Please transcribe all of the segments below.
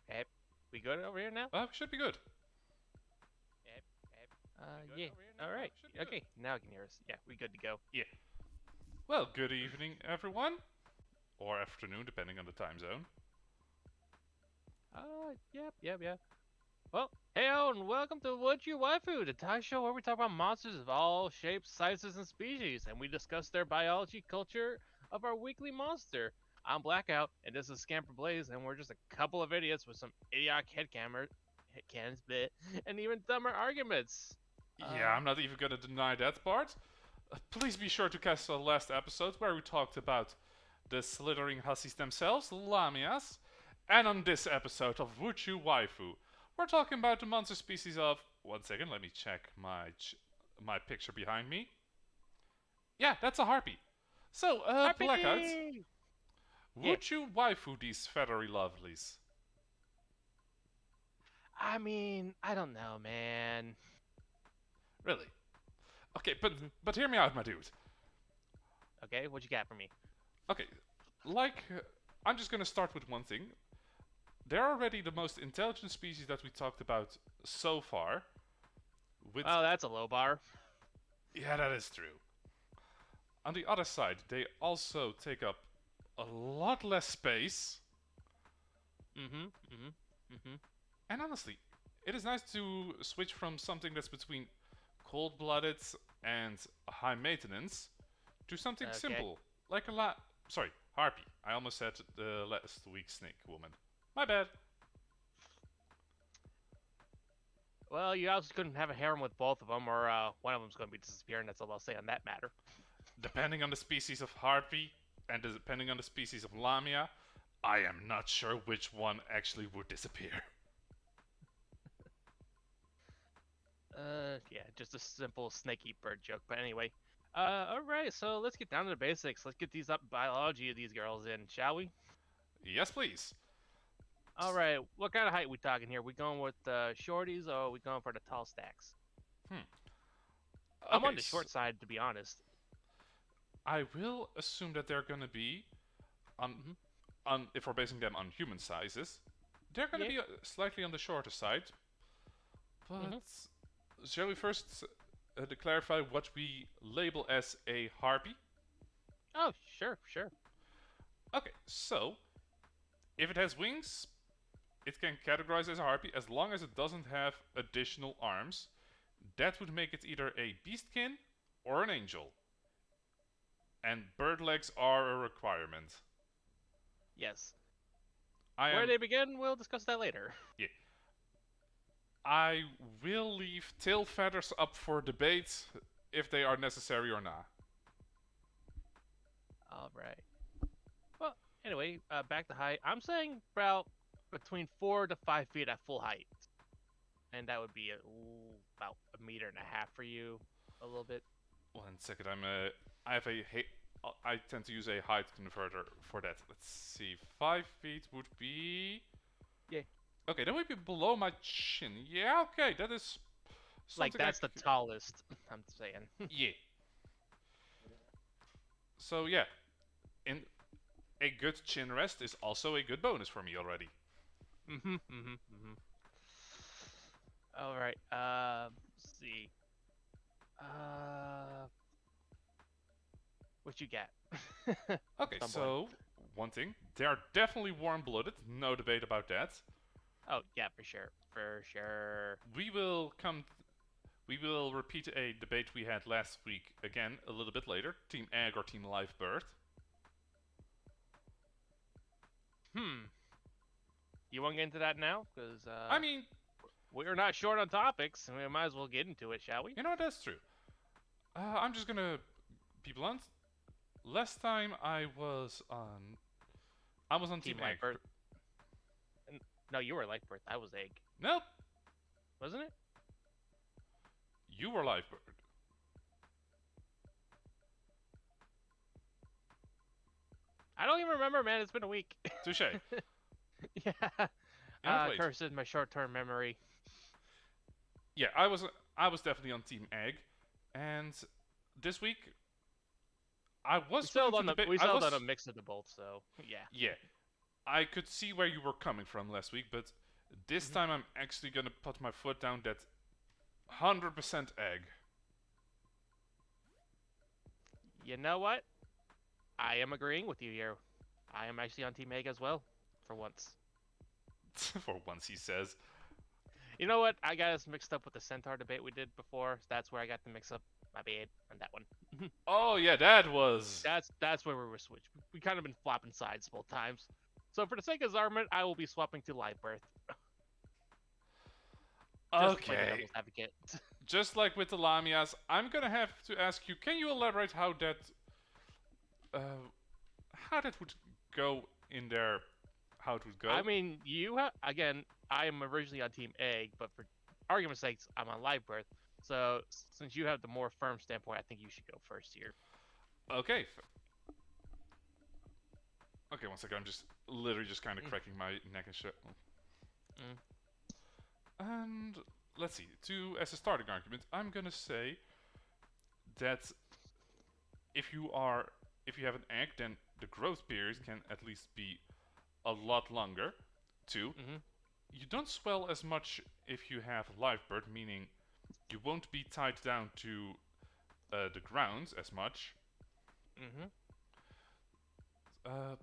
Hey, we good over here now? Should be good. Hey, hey, yeah. All right. Should be good. Okay, now I can hear us. Yeah, we good to go. Yeah. Well, good evening, everyone. Or afternoon, depending on the time zone. Yep. Well, heyo, and welcome to What You Waifu, the Thai show where we talk about monsters of all shapes, sizes, and species, and we discuss their biology, culture of our weekly monster. I'm Blackout, and this is Scamper Blaze, and we're just a couple of idiots with some idiotic headcanons, bit, and even dumber arguments. Yeah, Uh, I'm not even gonna deny that part. Please be sure to catch the last episode where we talked about the slithering hussies themselves, the Lamias. And on this episode of Wuchu Waifu, we're talking about the monster species of. One second, let me check my picture behind me. Yeah, that's a harpy. So, Blackout, Harpy! Yeah, would you waifu these feathery lovelies? I mean, I don't know, man. Really? Okay, but hmm but hear me out, my dude. Okay, what you got for me? Okay, like I'm just gonna start with one thing. They're already the most intelligent species that we talked about so far. With Oh, that's a low bar. yeah, that is true. On the other side, they also take up a lot less space. Mm-hmm. Mm-hmm. Mm-hmm. And honestly, it is nice to switch from something that's between cold-blooded and high maintenance to something Okay. simple, like a Sorry, harpy. I almost said the last week's snake woman. My bad. Well, you also couldn't have a harem with both of them, or one of them's going to be disappearing. That's all I'll say on that matter. Depending on the species of harpy and depending on the species of lamia, I am not sure which one actually would disappear. Yeah, just a simple snaky bird joke. But anyway, all right. So let's get down to the basics. Let's get these up biology of these girls in, shall we? Yes, please. All right. What kind of height we talking here? We going with shorties, or are we going for the tall stacks? Hmm. I'm on Okay, the short side, to be honest. I will assume that they're gonna be on hmm if we're basing them on human sizes, they're gonna Yeah. be slightly on the shorter side. hmm But shall we first clarify what we label as a harpy? Oh, sure. Okay, so if it has wings, it can categorize as a harpy as long as it doesn't have additional arms. That would make it either a beastkin or an angel. And bird legs are a requirement. Yes. I Where am. they begin, we'll discuss that later. Yeah. I will leave tail feathers up for debate if they are necessary or not. All right. Well, anyway, back to height. I'm saying about between 4 to 5 feet at full height, and that would be about a meter and a half for you, a little bit. 1 second, I have a. I tend to use a height converter for that. Let's see. 5 feet would be. Yeah, Okay, that would be below my chin. Yeah, okay, that is like something I. that's the tallest. I'm saying. Yeah. So yeah, in a good chin rest is also a good bonus for me already. Mm-hmm. All right. Let's see. Uh, what you got? Okay, Stumbling. so one thing, they are definitely warm-blooded. No debate about that. Oh yeah, for sure. We will come. We will repeat a debate we had last week again a little bit later. Team Egg or Team Live Bird. Hmm. You want to get into that now? Because I mean, we're not short on topics, and we might as well get into it, shall we? you know, that's true. I'm just gonna be blunt. Last time I was on Team Team Light Egg. Birth. No, you were Light Birth. I was Egg, Nope, wasn't it? you were Live Bird. I don't even remember, man. It's been a week. Touche. Yeah. Enough wait. Curses my short-term memory. Yeah, I was definitely on Team Egg, and this week I We was willing settled to on the debate. we I settled on a was mix of the both. So yeah. yeah, I could see where you were coming from last week, but this Mhm. time I'm actually gonna put my foot down that 100% egg. You know what? I am agreeing with you here. I am actually on Team Egg as well, for once. For once, he says. You know what? I got us mixed up with the Centaur debate we did before. So that's where I got the mix up. My bad on that one. Oh, yeah, that was. That's where we were switched. We kind of been flopping sides both times. So for the sake of this argument, I will be swapping to live birth, just to play the Okay. devil's advocate. Just like with the Lamias, I'm gonna have to ask you, can you elaborate uh, how that would go in there, how it would I go? mean, you have again. I am originally on Team Egg, but for argument's sake, I'm on live birth. So since you have the more firm standpoint, I think you should go first here. Okay. Okay, one second. I'm just literally just kind of Mm, cracking my neck and shit. mm, And let's see. To as a starting argument, I'm gonna say that if you are if you have an egg, then the growth period can at least be a lot longer. Two, mm-hmm, you don't swell as much if you have live birth, meaning you won't be tied down to the ground as much. mm-hmm. Uh,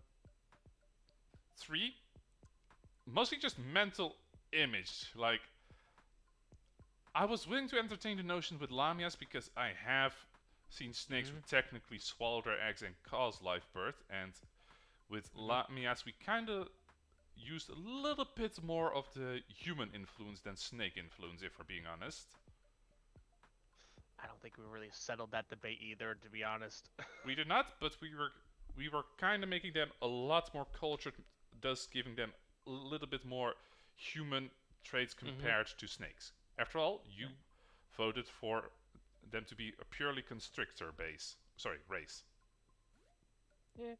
three, mostly just mental image. Like, I was willing to entertain the notion with lamias because I have seen snakes who Mm-hmm. technically swallow their eggs and cause live birth, and with Mm-hmm. lamias we kind of used a little bit more of the human influence than snake influence, if we're being honest. I don't think we really settled that debate either, to be honest. We did not, but we were kind of making them a lot more cultured, thus giving them a little bit more human traits Mm-hmm. compared to snakes. After all, you voted for them to be a purely constrictor race. Yeah.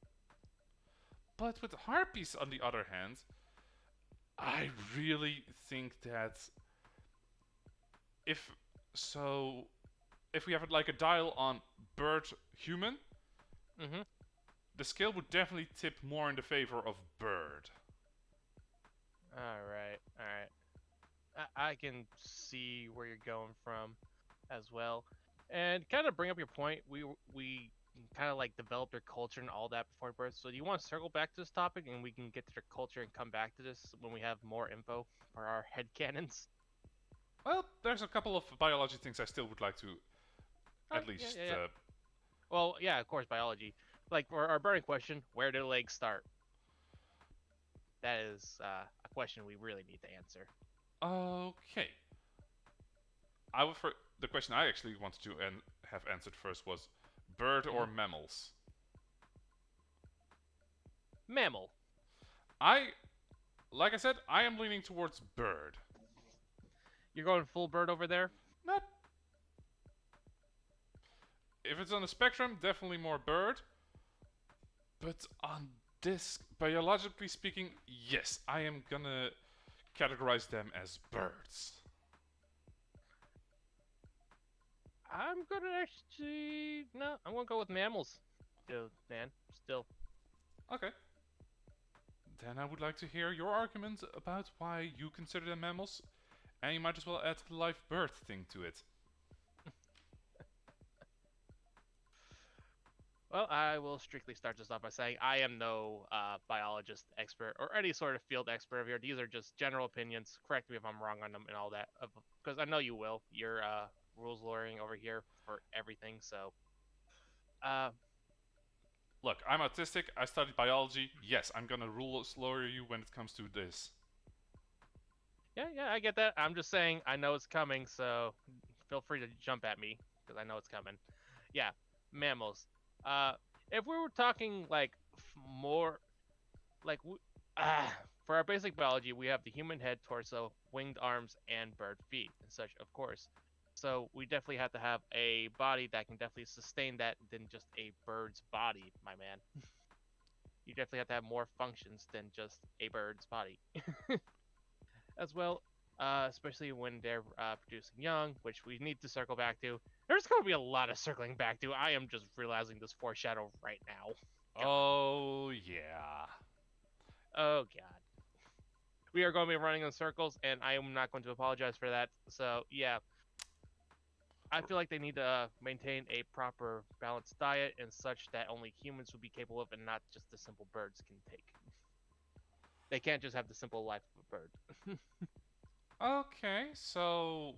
But with harpies, on the other hand, I really think that if so, if we have like a dial on bird human, Mm-hmm. the scale would definitely tip more in the favor of bird. All right. All right. I can see where you're going from, as well, and kind of bring up your point. We kind of like developed their culture and all that before birth. So do you want to circle back to this topic and we can get to their culture and come back to this when we have more info for our head canons? Well, there's a couple of biology things I still would like to Oh, at yeah, least. yeah, yeah. Well, yeah, of course, biology. Like for our burning question, where do legs start? That is a question we really need to answer. Okay. I would for the question I actually wanted to have answered first was bird Hmm. or mammals. Mammal. I like I said, I am leaning towards bird. You're going full bird over there. Not if it's on the spectrum, definitely more bird. But on this, biologically speaking, yes, I am gonna categorize them as birds. I'm gonna actually no. I'm gonna go with mammals. Still, man. Still. Okay. Then I would like to hear your argument about why you consider them mammals, and you might as well add the live birth thing to it. Well, I will strictly start this off by saying I am no biologist expert or any sort of field expert here. These are just general opinions. Correct me if I'm wrong on them and all that, because I know you will. You're rules lawyering over here for everything. So, uh, Look, I'm autistic, I studied biology. Yes, I'm gonna rule lawyer you when it comes to this. yeah, yeah, I get that. I'm just saying I know it's coming, so feel free to jump at me because I know it's coming. Yeah, mammals. Uh, if we were talking like more like for our basic biology, we have the human head, torso, winged arms, and bird feet and such, of course. So we definitely have to have a body that can definitely sustain that than just a bird's body, my man. You definitely have to have more functions than just a bird's body, as well. Especially when they're producing young, which we need to circle back to. There's going to be a lot of circling back to. I am just realizing this foreshadow right now. God. Oh, yeah. Oh god. We are going to be running in circles, and I am not going to apologize for that. So yeah, I feel like they need to maintain a proper balanced diet and such that only humans would be capable of, and not just the simple birds can take. They can't just have the simple life of a bird. Okay, so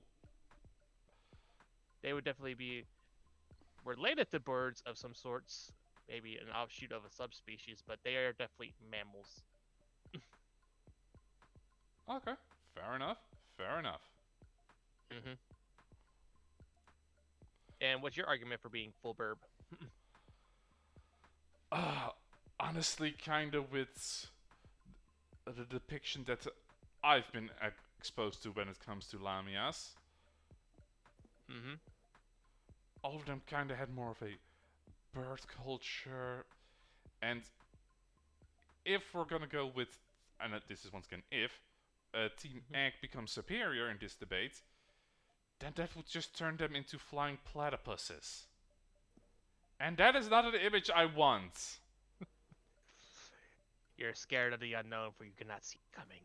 They would definitely be related to birds of some sorts, maybe an offshoot of a subspecies, but they are definitely mammals. okay, fair enough. Fair enough. Hmm. And what's your argument for being full burb? Uh, honestly, kind of with the depiction that I've been exposed to when it comes to Lamias. Hmm. All of them kind of had more of a bird culture, and if we're gonna go with, and this is once again if, Team Egg becomes superior in this debate, then that would just turn them into flying platypuses. And that is not an image I want. You're scared of the unknown, for you cannot see it coming.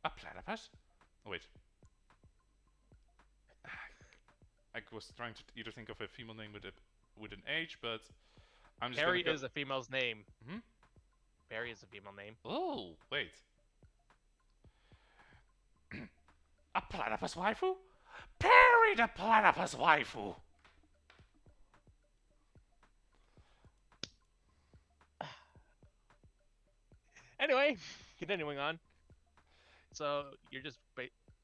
A platypus? Oh, wait. I was trying to either think of a female name with an H, but I'm just Perry gonna go. is a female's name. Hmm? Perry is a female name. Oh, wait. A platypus waifu? Perry the platypus waifu! Anyway, continuing on. So you're just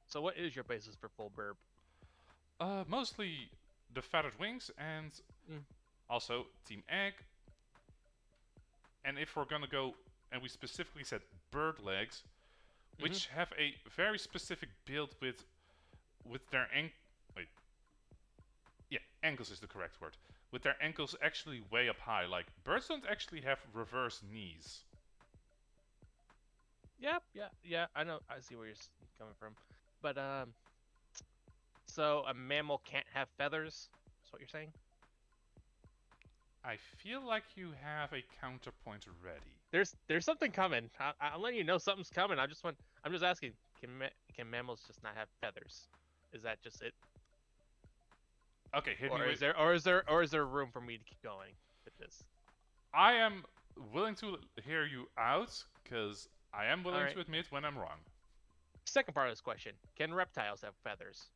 so what is your basis for full burb? Mostly the feathered wings and Mm. also Team Egg. And if we're gonna go, and we specifically said bird legs, which have a very specific build with their wait, yeah, ankles is the correct word. With their ankles actually way up high. Like birds don't actually have reverse knees. Yep, yeah. I know. I see where you're coming from. But so a mammal can't have feathers. That's what you're saying? I feel like you have a counterpoint ready. There's something coming. I'm letting you know something's coming. I'm just asking. Can mammals just not have feathers? Is that just it? Okay, hit me Or with. is there room for me to keep going with this? I am willing to hear you out, because I am All willing right. to admit when I'm wrong. Second part of this question: can reptiles have feathers?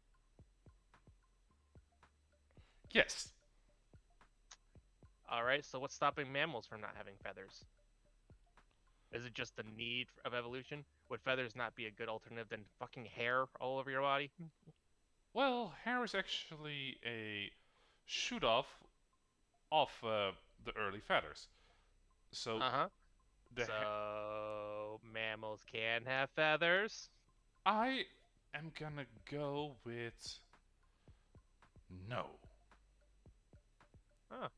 Yes. All right. So what's stopping mammals from not having feathers? Is it just the need of evolution? Would feathers not be a good alternative than fucking hair all over your body? Well, hair is actually a shoot off of the early feathers. So Uh huh. the So mammals can have feathers. I am gonna go with no. Huh.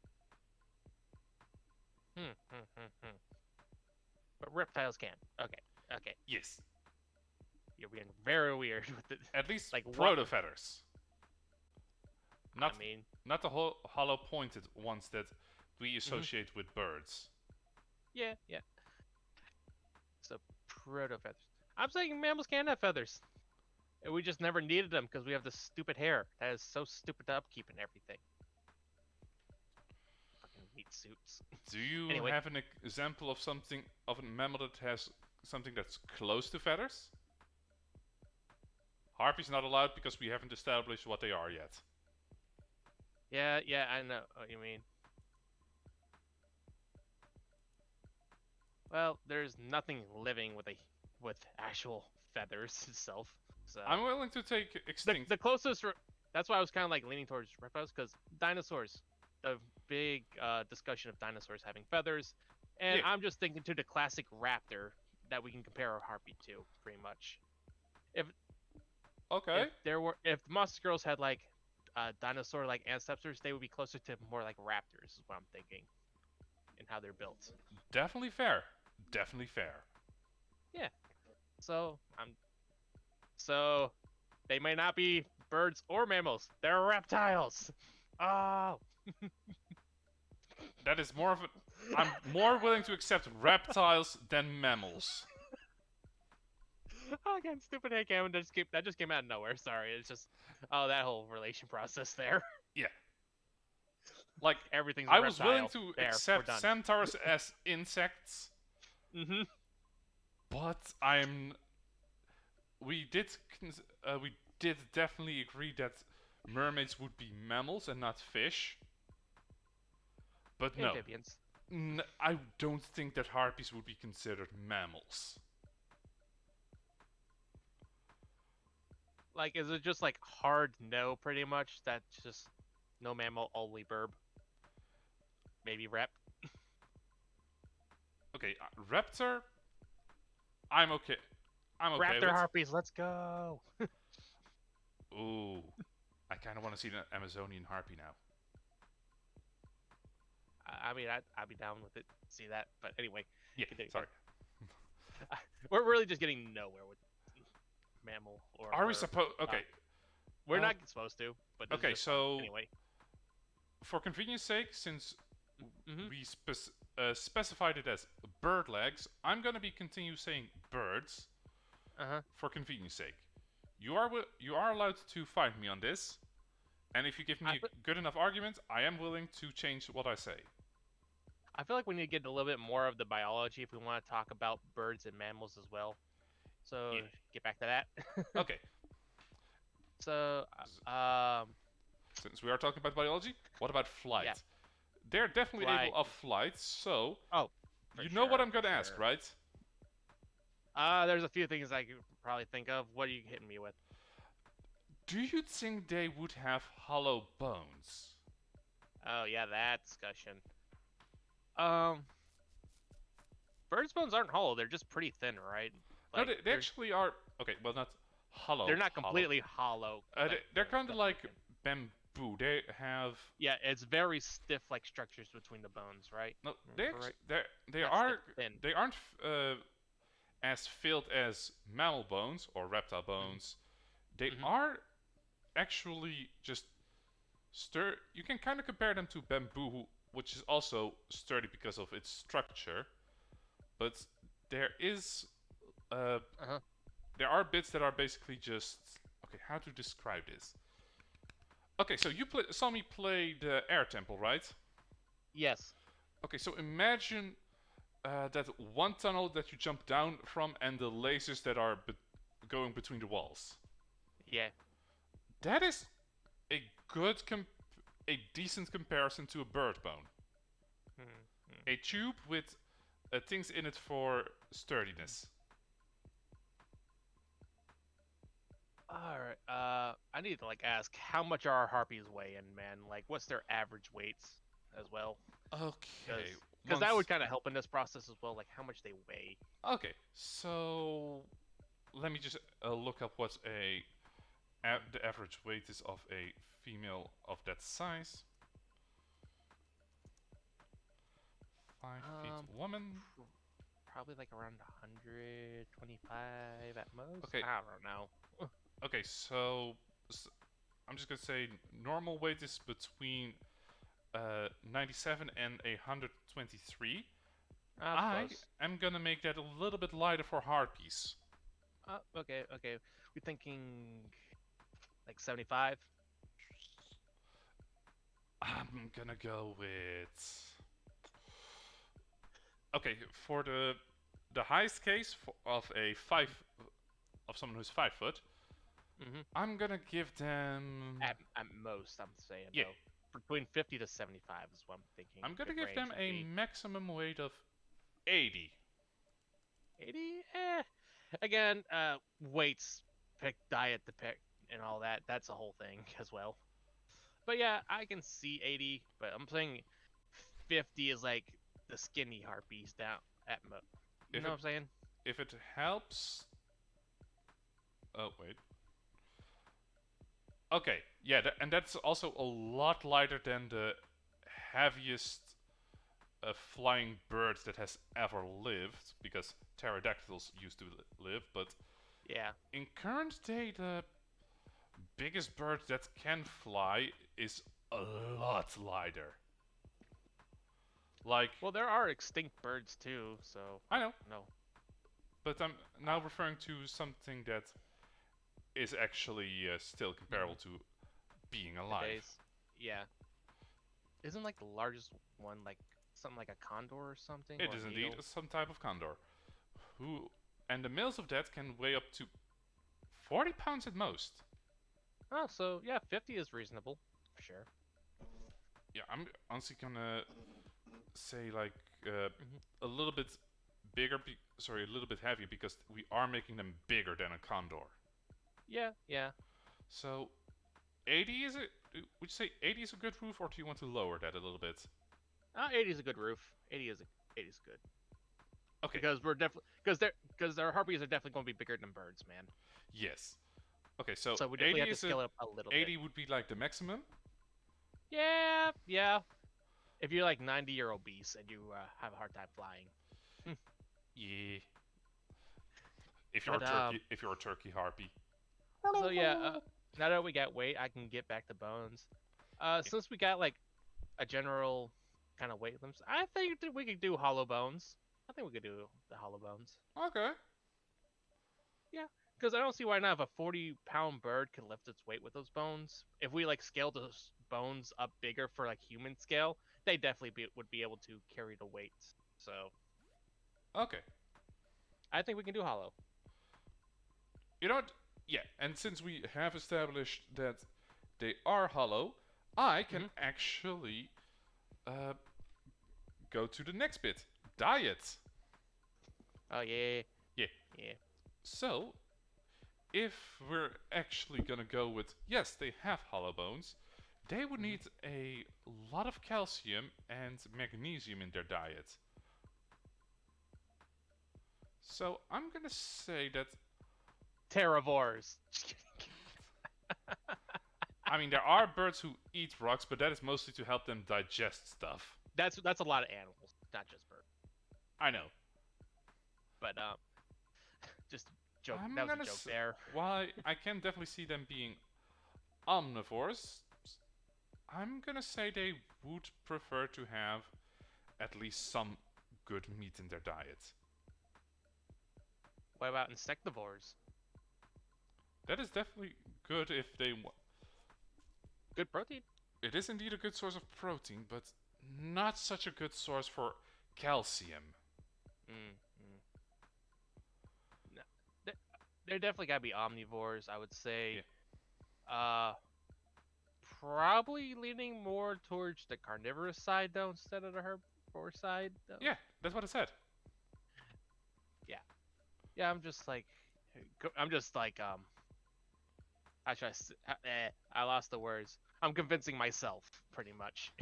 But reptiles can. Okay. Okay. Yes, You're being very weird with it. at least Like what? proto feathers, I not mean, not the hollow pointed ones that we associate with birds. yeah. So proto feathers. I'm saying mammals can have feathers. And we just never needed them because we have this stupid hair that is so stupid to upkeep and everything. Fucking meat suits. Do you Anyway, have an example of something of a mammal that has something that's close to feathers? Harpy's not allowed because we haven't established what they are yet. yeah, I know what you mean. Well, there's nothing living with actual feathers itself. So I'm willing to take the extinct. the closest. That's why I was kind of like leaning towards reptiles because dinosaurs. The big discussion of dinosaurs having feathers, and Yeah. I'm just thinking to the classic raptor that we can compare our harpy to, pretty much. If Okay. if the Monster Girls had like dinosaur like ancestors, they would be closer to more like raptors, is what I'm thinking, and how they're built. Definitely fair. Definitely fair. Yeah. So so they may not be birds or mammals. They're reptiles. Oh. That is more of a. I'm more willing to accept reptiles than mammals. Again, stupid Hank Hammond that just came out of nowhere. Sorry, it's just that whole relation process there. Yeah, like Everything's a I was willing reptile. to There, we're accept done. centaurs as insects, Mm-hmm. but we did we did definitely agree that mermaids would be mammals and not fish. But no, Amphibians. I don't think that harpies would be considered mammals. Like, is it just like hard no, pretty much? That's just no mammal, only burb. Maybe rep. Okay, raptor, I'm okay. I'm okay Raptor with. harpies, let's go. Ooh, I kind of want to see the Amazonian harpy now. I mean, I'd be down with it. See that, but anyway, Yeah, continue. sorry. We're really just getting nowhere with mammal or. Are we burb. supposed? Okay. We're not supposed to, but this Okay, is just fun. so Anyway. for convenience sake, since Mm-hmm. we specified it as bird legs, I'm gonna be continue saying birds Uh-huh. for convenience sake. You are allowed to fight me on this, and if you give me a good enough argument, I am willing to change what I say. I feel like we need to get a little bit more of the biology if we want to talk about birds and mammals as well. So Yeah. get back to that. Okay. So Since we are talking about biology, what about flight? Yeah. They're definitely Flight. able of flight, so Oh, you know what I'm gonna ask, right? There's a few things I could probably think of. What are you hitting me with? Do you think they would have hollow bones? Oh yeah, that discussion. Um, birds' bones aren't hollow; they're just pretty thin, right? Like, no, they they're- actually are. Okay, well, not hollow. They're not hollow. completely hollow. They're kind of like bamboo. They have. Yeah, it's very stiff, like structures between the bones, right? No, Right. they Not are. stiff, thin. They aren't as filled as mammal bones or reptile bones. They Mhm. are actually just You can kind of compare them to bamboo, which is also sturdy because of its structure. But there is, Uh-huh. there are bits that are basically just. Okay, how to describe this? Okay, so you saw me play the air temple, right? Yes. Okay, so imagine that one tunnel that you jump down from and the lasers that are going between the walls. Yeah. That is a a decent comparison to a bird bone. Mm-hmm. A tube with things in it for sturdiness. All right. I need to like ask how much are harpies weighing, man? Like, what's their average weights as well? Okay. Because that would kind of help in this process as well, like how much they weigh. Okay, so let me just look up what the average weight is of a female of that size. 5 feet woman. Probably like around 125 at most. Okay. I don't know. Okay, so I'm just gonna say normal weight is between 97 and 123. I am gonna make that a little bit lighter for harpies. Okay. We're thinking like 75. I'm gonna go with. Okay, for the highest case of someone who's 5 foot, I'm gonna give them at most. I'm saying yeah. Though, between 50 to 75 is what I'm thinking. I'm gonna give them a maximum weight of 80. 80? Again, weights, pick diet to pick, and all that. That's a whole thing as well. But yeah, I can see 80, but I'm saying 50 is like the skinny harpies down at most. You know what I'm saying? If it helps. Oh, wait. Okay, yeah, and that's also a lot lighter than the heaviest flying bird that has ever lived, because pterodactyls used to live, but yeah, in current day, the biggest bird that can fly is a lot lighter. Like, Well, there are extinct birds too, so I know, no. but I'm now Uh, referring to something that is actually still comparable mhm. to being alive. Today's, yeah, isn't like the largest one like something like a condor or something It or is an indeed eagle? some type of condor. Who and the males of that can weigh up to 40 pounds at most. Oh, so yeah, 50 is reasonable for sure. Yeah, I'm honestly gonna say like uh, Hmm. a little bit bigger. Sorry, a little bit heavier because we are making them bigger than a condor. Yeah, yeah. So 80 is it? Would you say 80 is a good roof, or do you want to lower that a little bit? 80 is a good roof. 80 is good Okay. because we're definitely because their harpies are definitely going to be bigger than birds, man. Yes. Okay. So So we definitely 80 have to is a scale it up a little bit. 80 would be like the maximum. Yeah, yeah. If you're like 90, you're obese and you have a hard time flying. Yeah. But If you're a turkey harpy. so yeah, now that we got weight, I can get back to bones. Yeah. Since we got like a general kind of weight limits, I think that we could do hollow bones. I think we could do the hollow bones. Okay. Yeah, because I don't see why not. If a 40-pound bird can lift its weight with those bones, if we like scale those bones up bigger for like human scale, they definitely would be able to carry the weight. So Okay. I think we can do hollow. You know what? Yeah. And since we have established that they are hollow, I can Hmm. actually uh, go to the next bit. Diet. Oh yeah, Yeah. yeah. So, if we're actually gonna go with yes, they have hollow bones, they would Hmm. need a lot of calcium and magnesium in their diet. So I'm gonna say that Terravores. I mean there are birds who eat rocks, but that is mostly to help them digest stuff. That's a lot of animals, not just birds. I know. But just joke. That I'm was a gonna joke there. while I can definitely see them being omnivores, I'm gonna say they would prefer to have at least some good meat in their diet. What about insectivores? That is definitely good if they. Good protein. It is indeed a good source of protein, but not such a good source for calcium. Mm, mm. No, they they're definitely gotta be omnivores. I would Yeah. say. Uh, Probably leaning more towards the carnivorous side though, instead of the herbivore side though. Yeah, that's what I said. Yeah, yeah. I'm just like I try. I lost the words. I'm convincing myself, pretty much.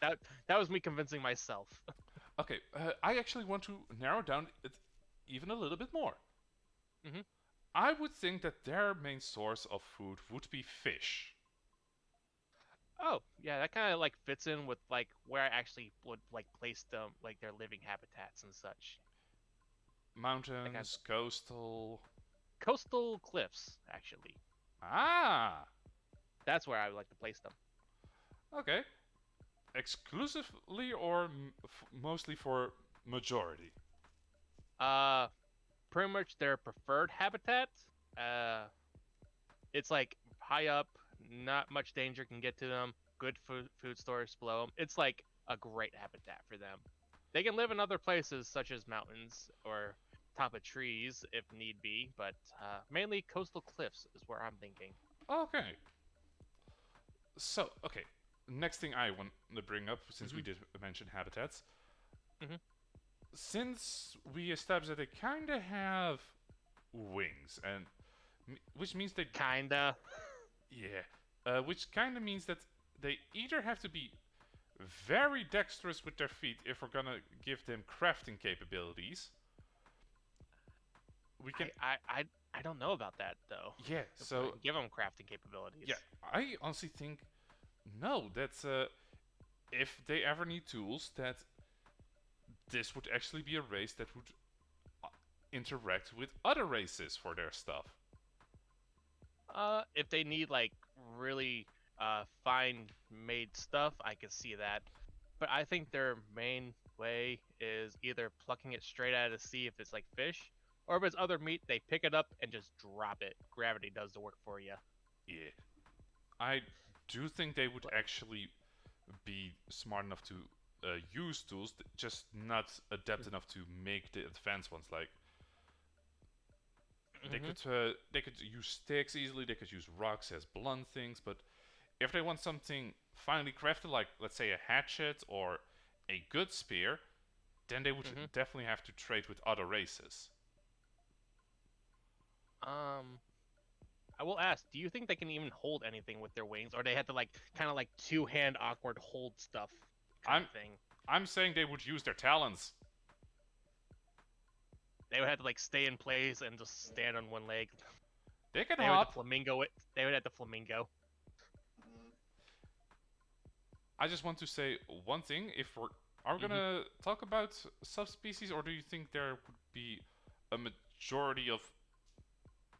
That was me convincing myself. Okay, I actually want to narrow down it even a little bit more. Hmm. I would think that their main source of food would be fish. Oh, yeah, that kind of like fits in with like where I actually would like place them, like their living habitats and such. Like kind Mountains, of coastal. coastal cliffs, actually. Ah! That's where I would like to place them. Okay. Exclusively or mostly for majority? Uh, Pretty much their preferred habitat. Uh, it's like high up, not much danger can get to them. Good food stores below them. It's like a great habitat for them. They can live in other places such as mountains or top of trees if need be, but mainly coastal cliffs is where I'm thinking. Okay. So, okay. Next thing I want to bring up, since we Hmm. did mention habitats, Hmm. since we established that they kind of have wings, and which means they, Kinda. yeah, which kind of means that they either have to be very dexterous with their feet if we're gonna give them crafting capabilities. We can, I don't know about that though. yeah. If we're So, gonna give them crafting yeah, capabilities. I honestly think no. That's if they ever need tools, that this would actually be a race that would uh, interact with other races for their stuff. If they need like really fine made stuff, I can see that. but I think their main way is either plucking it straight out of the sea if it's like fish, or if it's other meat, they pick it up and just drop it. Gravity does the work for you. Yeah. I do think they would But actually be smart enough to use tools, just not adept enough to make the advanced ones. Like mm-hmm, they could use sticks easily. They could use rocks as blunt things. But if they want something finely crafted, like let's say a hatchet or a good spear, then they would mm-hmm. definitely have to trade with other races. Um, I will ask, do you think they can even hold anything with their wings, or they have to like kind of like two-hand awkward hold stuff kind I'm of thing? I'm saying they would use their talons. They would have to like stay in place and just stand on one leg. They can They would have to hop. flamingo it. They would have to flamingo. I just want to say one thing. If we're are we Mm-hmm. gonna talk about subspecies, or do you think there would be a majority of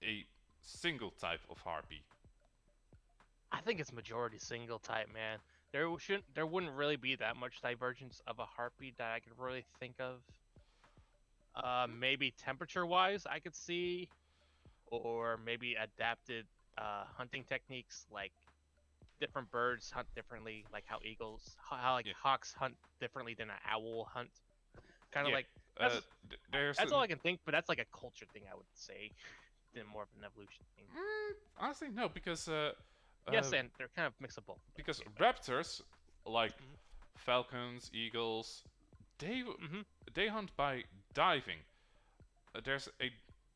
a single type of harpy? I think it's majority single type, man. There wouldn't really be that much divergence of a harpy that I could really think of. Maybe temperature wise, I could see, or maybe adapted hunting techniques, like different birds hunt differently, like how how like Yeah, hawks hunt differently than an owl will hunt. Kind of yeah. like Uh, there's that's all an, I can think, but that's like a culture thing, I would say, than more of an evolution thing. honestly no, Yes, uh, and they're kind of mixable, but because yeah. raptors like Mm-hmm. falcons, eagles, they Mm-hmm. they hunt by diving. There's a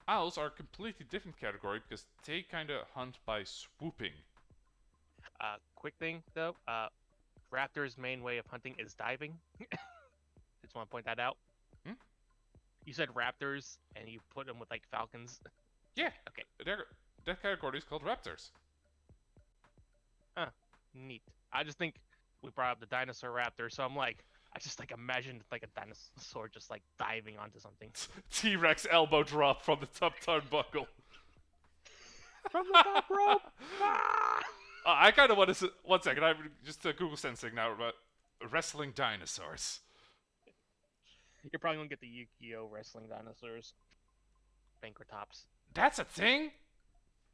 owls are a completely different category because they kind of hunt by swooping. Quick thing though, raptors' main way of hunting is diving. Just want to point that out. Hmm? You said raptors, and you put them with like falcons. It's Yeah, like okay, they're, that category is called raptors. huh, neat. I just think we brought up the dinosaur raptor, so I'm like, I just like imagined like a dinosaur just like diving onto something T-Rex elbow drop from the top turnbuckle. from the top rope. Ah! I kind of want to. One second, I'm just Google sensing now about wrestling dinosaurs. You're probably gonna get the Yu-Gi-Oh wrestling dinosaurs, Bankratops. That's a thing.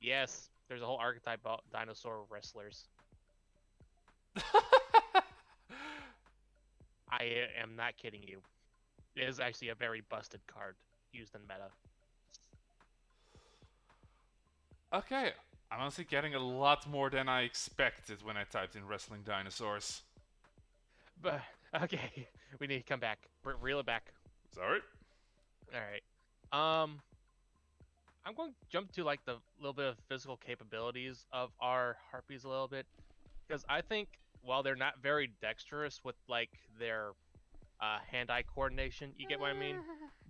Yes, there's a whole archetype of dinosaur wrestlers. I am not kidding you. It is actually a very busted card used in meta. Okay, I'm honestly getting a lot more than I expected when I typed in wrestling dinosaurs. But okay, we need to come back. Reel it back. Sorry. All right. I'm going to jump to like the little bit of physical capabilities of our harpies a little bit because I think while they're not very dexterous with like their hand-eye coordination, you get what I mean?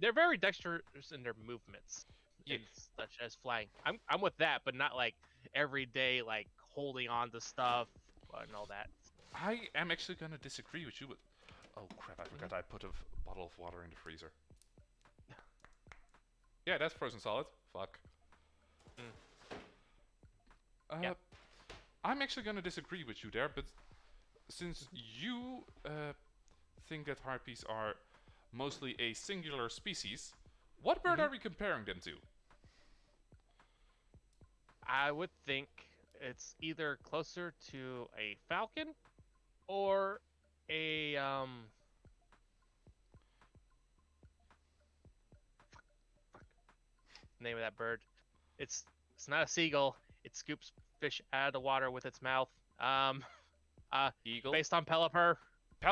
They're very dexterous in their movements Yeah, and such as flying. I'm with that, but not like every day like holding on to stuff and all that. I am actually gonna disagree with you, but oh crap, I Hmm. forgot I put a bottle of water in the freezer. Yeah, that's frozen solid. Fuck. Mm, yeah. Uh, I'm actually gonna disagree with you there, but since you think that harpies are mostly a singular species, what bird Hmm. are we comparing them to? I would think it's either closer to a falcon or a name of that bird. It's not a seagull. It scoops fish out of the water with its mouth. Uh, Eagle? based on Pelipper,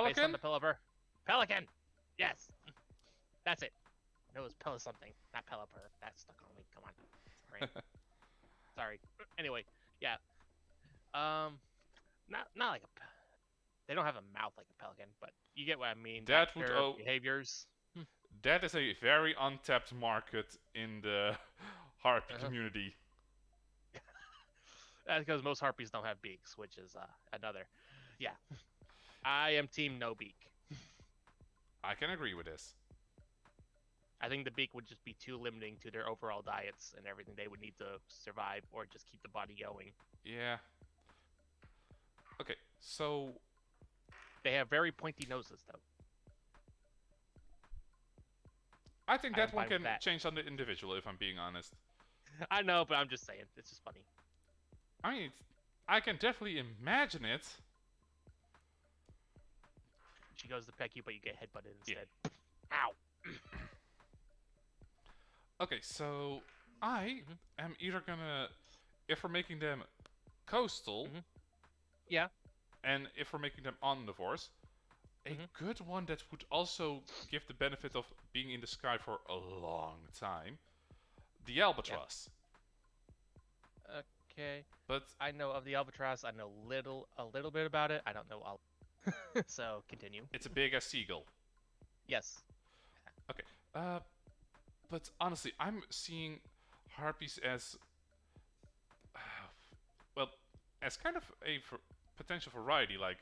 based on Pelican? the Pelipper, pelican. Yes, that's it. No, it's Peli something, not Pelipper. That stuck on me. Come on, brain. Sorry. Anyway, yeah. Um, not like a. They don't have a mouth like a pelican, but you get what I mean. That That would their oh, behaviors. that is a very untapped market in the harpy Uh-huh. community. That's because most harpies don't have beaks, which is another. Yeah, I am team no beak. I can agree with this. I think the beak would just be too limiting to their overall diets and everything they would need to survive or just keep the body going. Yeah. Okay, so They have very pointy noses, though. I think I am that one fine with can that. change on the individual, if I'm being honest. I know, but I'm just saying. It's just funny. I mean, I can definitely imagine it. She goes to peck you, but you get headbutted Yeah. instead. Ow. Okay, so I Mhm. am either gonna, if we're making them coastal, Mhm. Yeah. and if we're making them omnivores, a Mhm. good one that would also give the benefit of being in the sky for a long time, the Yeah. albatross. Okay. But I know of the albatross. I know a little bit about it. I don't know all. So continue. it's a big as seagull. Yes. Okay. But honestly, I'm seeing harpies as, uh, well, as kind of a potential variety. Like,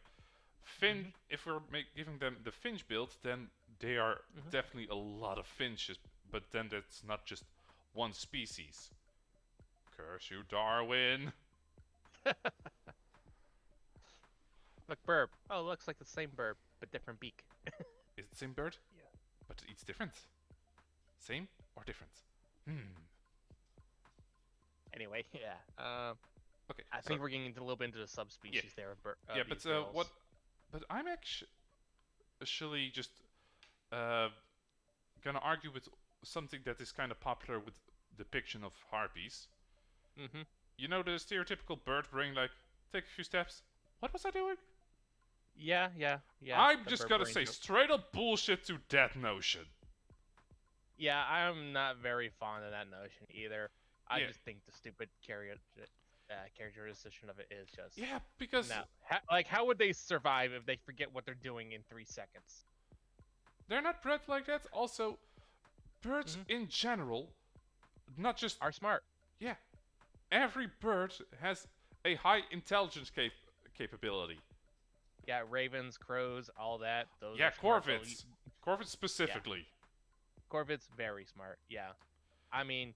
Mhm. if we're giving them the finch build, then they are Mhm. definitely a lot of finches. But then that's not just one species. Curse you, Darwin. Look, burb. Oh, looks like the same burb, but different beak. Is it the same bird? Yeah. But it eats different. Same or different? Hmm. Anyway, yeah. Okay. I So think we're getting into a little bit into the yeah, subspecies there yeah. of these But what? girls. But I'm actually just uh, gonna argue with something that is kind of popular with depiction of harpies. Mm-hmm. You know the stereotypical bird brain, like take a few steps. What was I doing? Yeah, yeah, yeah. I'm The just burb gonna brain say joke. straight up bullshit to that notion. Yeah, I'm not very fond of that notion either. I Yeah, just think the stupid characterization of it is just yeah, because no. Like, how would they survive if they forget what they're doing in 3 seconds? they're not bred like that. Also, birds Mm-hmm. in general, not just, Are smart. yeah, every bird has a high intelligence capability. Yeah, ravens, crows, all that. Those Yeah, are smart. They'll corvids. Corvids yeah, specifically. corvids very smart. Yeah, I mean,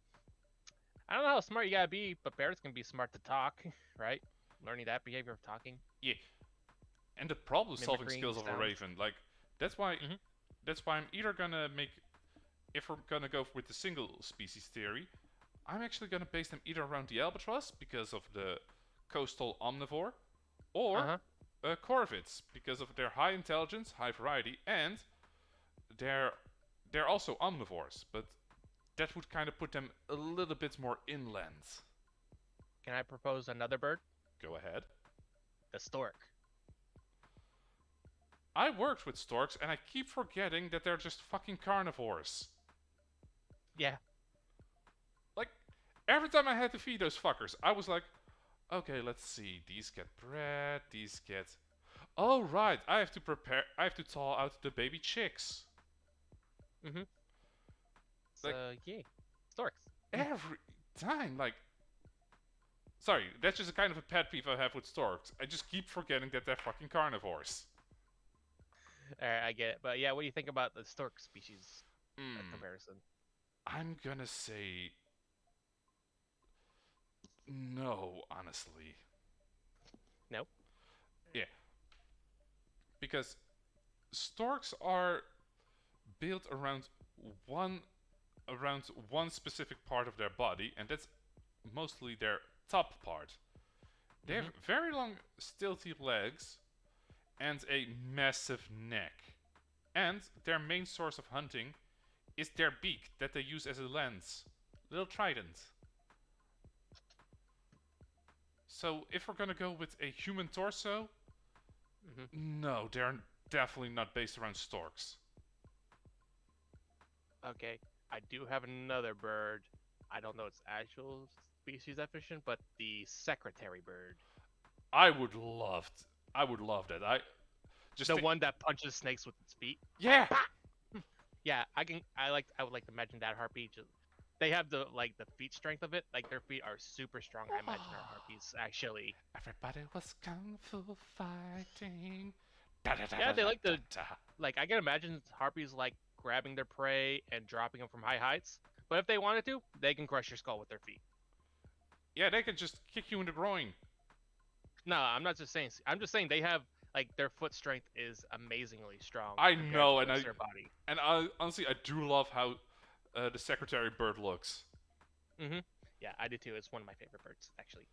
I don't know how smart you gotta be, but bears can be smart to talk, right? Learning that behavior of talking, Yeah, and the problem-solving mimicking skills of a sounds. raven. Like that's why Mm-hmm. that's why I'm either gonna make, if we're gonna go with the single species theory, I'm actually gonna base them either around the albatross because of the coastal omnivore, Uh or huh. corvids because of their high intelligence, high variety, and they're they're also omnivores, but that would kind of put them a little bit more inland. Can I propose another bird? Go ahead. The stork. I worked with storks and I keep forgetting that they're just fucking carnivores. Yeah. Like, every time I had to feed those fuckers, I was like, okay, let's see. These get bread, these get. Oh, right, I have to thaw out the baby chicks. Mm-hmm. Like, So yeah, storks. every time. Like, sorry, that's just a kind of a pet peeve I have with storks. I just keep forgetting that they're fucking carnivores. Alright, I get it. But yeah, what do you think about the stork species Hmm. comparison? I'm gonna say no, honestly. No. Yeah, because storks are built one around one specific part of their body, and that's mostly their top part. They have Mm-hmm. very long, stilty legs and a massive neck. And their main source of hunting is their beak that they use as a lens. Little trident. So if we're gonna go with a human torso, Mm-hmm. no, they're definitely not based around storks. Okay. I do have another bird. I don't know its actual species definition, but the secretary bird. I would love, I would love that. I just The think, one that punches snakes with its feet. yeah, Yeah, I can. I would like to imagine that harpy. Just, they have the feet strength of it. Like their feet are super strong. I imagine our harpies actually. everybody was kung fu fighting. Yeah, they like to like. I can imagine harpies like grabbing their prey and dropping them from high heights. But if they wanted to, they can crush your skull with their feet. Yeah, they can just kick you in the groin. No, I'm not just saying. I'm just saying they have Like their foot strength is amazingly strong I compared to know, the and rest of their body. honestly I do love how the secretary bird looks. Hmm. Yeah, I do too. It's one of my favorite birds, actually.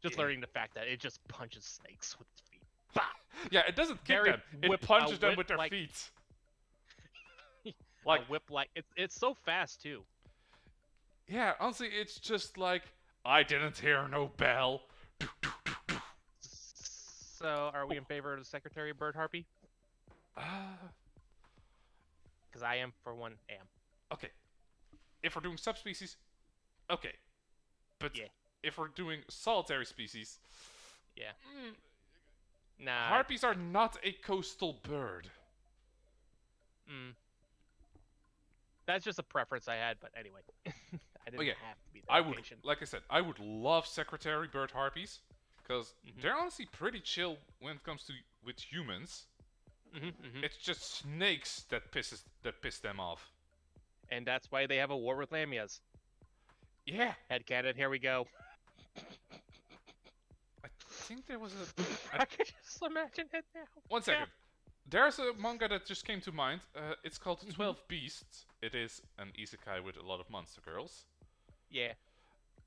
Just Yeah. learning the fact that it just punches snakes with its feet. Bah! Yeah, it doesn't kick Very them. It punches them whip with their like feet. a Like, whip like it's so fast too. yeah, honestly, it's just like I didn't hear no bell. So, are we in favor of the secretary bird harpy? Uh, Because I am, for one, am. okay, if we're doing subspecies, okay, but Yeah, if we're doing solitary species, yeah. mm, Nah. harpies are not a coastal bird. Mm, that's just a preference I had, but anyway, I Oh didn't yeah, have to be the I would, location. like I said, I would love secretary bird harpies because Hmm. they're honestly pretty chill when it comes to with humans. Hmm. Hmm. It's just snakes that piss them off. And that's why they have a war with lamias. Yeah, Headcanon, here we go. I think there was a. I can just imagine it now. One Yeah. second. There's a manga that just came to mind. It's called Mhm. 12 Beasts. It is an isekai with a lot of monster girls. Yeah,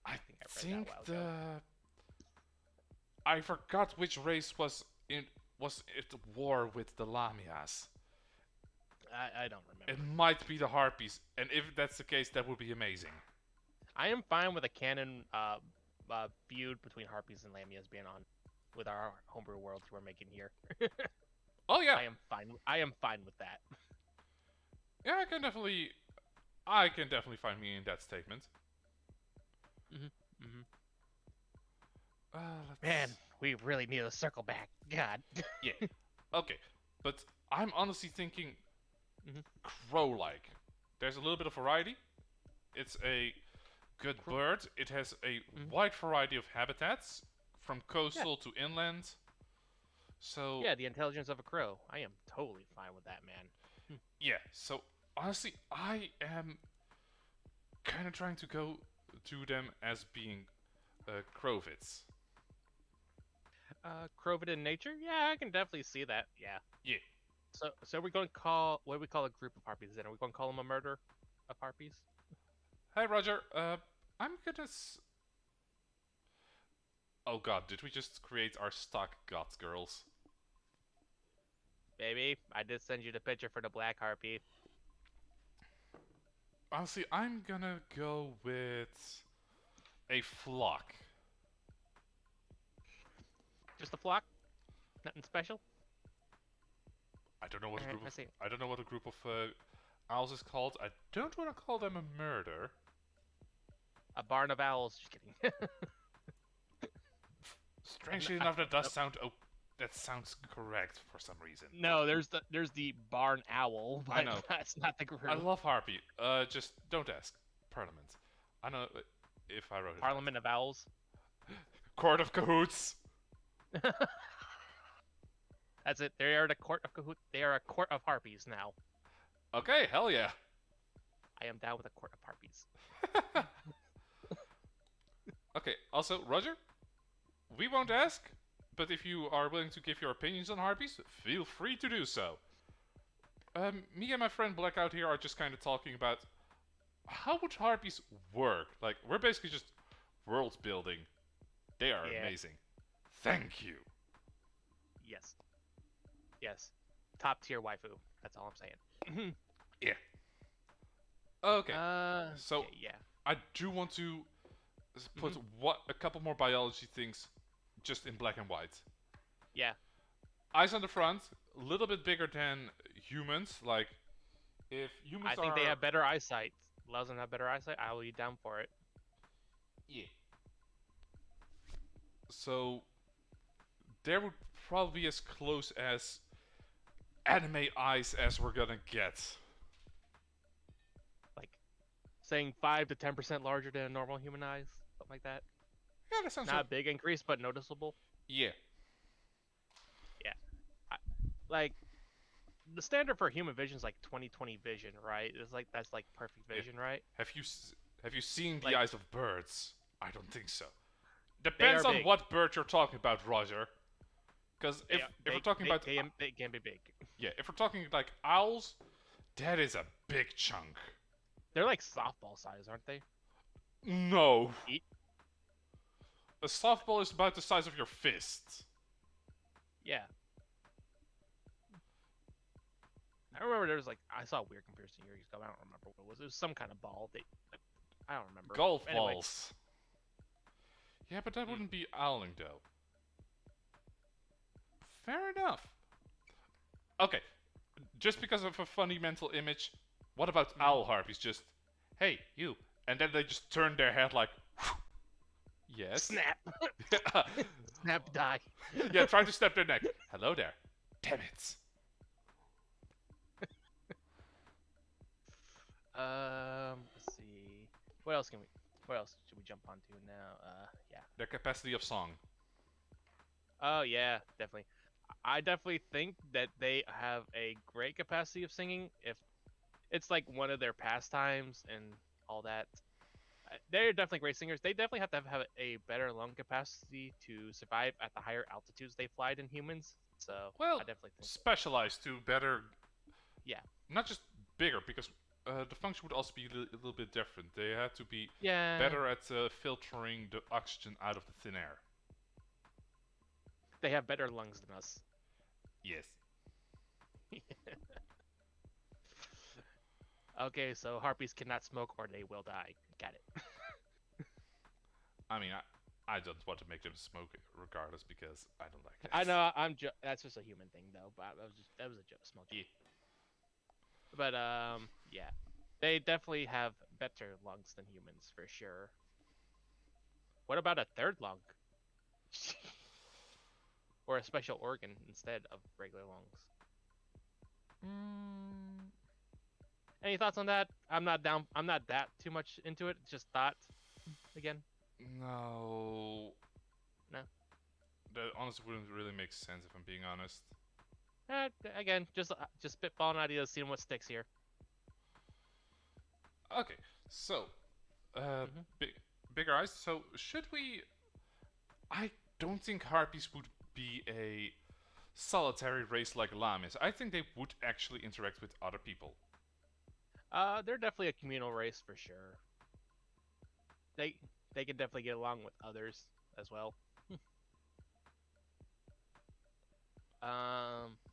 I think I read that a think while ago. the I forgot which race was at war with the Lamias. I don't It remember. might be the Harpies, and if that's the case, that would be amazing. I am fine with a canon feud between harpies and lamias being on with our homebrew worlds we're making here. Oh yeah, I am fine. I am fine with that. yeah, I can definitely find me in that statement. Hmm. Hmm. Let's. Man, we really need to circle back. God. Yeah, okay, but I'm honestly thinking Hmm. crow-like. There's a little bit of variety. It's a good bird. It has a Hmm. wide variety of habitats, from Yeah. coastal to inland. So Yeah, the intelligence of a crow. I am totally fine with that, man. yeah. So honestly, I am kind of trying to go to them as being crowvits. Crovid in nature? Yeah, I can definitely see that. Yeah. Yeah. So we're going to call what do we call a group of harpies then? Are we going to call them a murder of harpies? Hi, Roger. I'm gonna. Oh God, did we just create our stock goth girls? Baby, I did send you the picture for the black harpy. Honestly, I'm gonna go with a flock. Just a flock? Nothing special? I don't know what a Alright, group of let's see. I don't know what a group of owls is called. I don't want to call them a murder. A barn of owls. Just kidding. Strangely enough, that does sound. Oh, that sounds correct for some reason. No, there's the barn owl, I but know. that's not the I group. love Harpy. Just don't ask. Parliament. I know if I wrote it. Parliament of owls. Right. Court of Cahoots. That's it. They are the court of Cahoot. They are a court of harpies now. Okay, hell yeah. I am down with a court of harpies. Okay. Also, Roger, we won't ask, but if you are willing to give your opinions on harpies, feel free to do so. Me and my friend Blackout here are just kind of talking about how would harpies work. Like, we're basically just world building. They are Yeah. amazing. Thank you. Yes. Yes. Top tier waifu. That's all I'm saying. Yeah. Okay. So okay, yeah. I do want to put a couple more biology things just in black and white. Yeah. Eyes on the front, a little bit bigger than humans. Like, if humans I think are they have better eyesight. Doesn't have better eyesight. I will be down for it. yeah. So there would probably be as close as anime eyes as we're gonna get. Like saying 5 to 10% larger than normal human eyes, something like that. Yeah, that sounds Not a big increase, but noticeable. yeah. Yeah. Like the standard for human vision is like 20/20 vision, right? It's like that's like perfect vision, right? Have you seen the Like eyes of birds? I don't think so. they Depends are on big. what bird you're talking about, Roger. Because They if we're talking about they can be big. yeah, if we're talking like owls, that is a big chunk. They're like softball size, aren't they? No, Eat. a softball is about the size of your fist. Yeah. I remember there was like I saw a weird comparison years ago. I don't remember what it was. It was some kind of ball. I don't remember. Golf Anyway. balls. Yeah, but that Mm, wouldn't be owling though. Fair enough. Okay, just because of a funny mental image, what about mm. owl harpies? Just, hey, you. And then they just turn their head like, yes. Snap. Snap die. Yeah, try to snap their neck. Hello there. Damn it. Let's see. What else can we? What else should we jump onto now? Yeah. Their capacity of song. Oh yeah, definitely. I definitely think that they have a great capacity of singing. If it's like one of their pastimes and all that, they're definitely great singers. They definitely have a better lung capacity to survive at the higher altitudes they fly than humans. So Well, I definitely think, specialized to better, yeah, not just bigger, because the function would also be a little bit different. They had to be yeah, better at filtering the oxygen out of the thin air. they have better lungs than us. Yes. Okay, so harpies cannot smoke or they will die. Got it. I mean, I don't want to make them smoke regardless because I don't like it. I know that's just a human thing though, but that was a small joke. Yeah. But yeah, they definitely have better lungs than humans for sure. What about a third lung? Or a special organ instead of regular lungs? Mm, Any thoughts on that? I'm not down. I'm not that too much into it. Just thought again. no. No. That honestly wouldn't really make sense if I'm being honest. Again, just spitballing ideas, seeing what sticks here. Okay, so Hmm. big, bigger eyes. So should we? I don't think harpies would be a solitary race like llamas. I think they would actually interact with other people. They're definitely a communal race for sure. They they can definitely get along with others as well.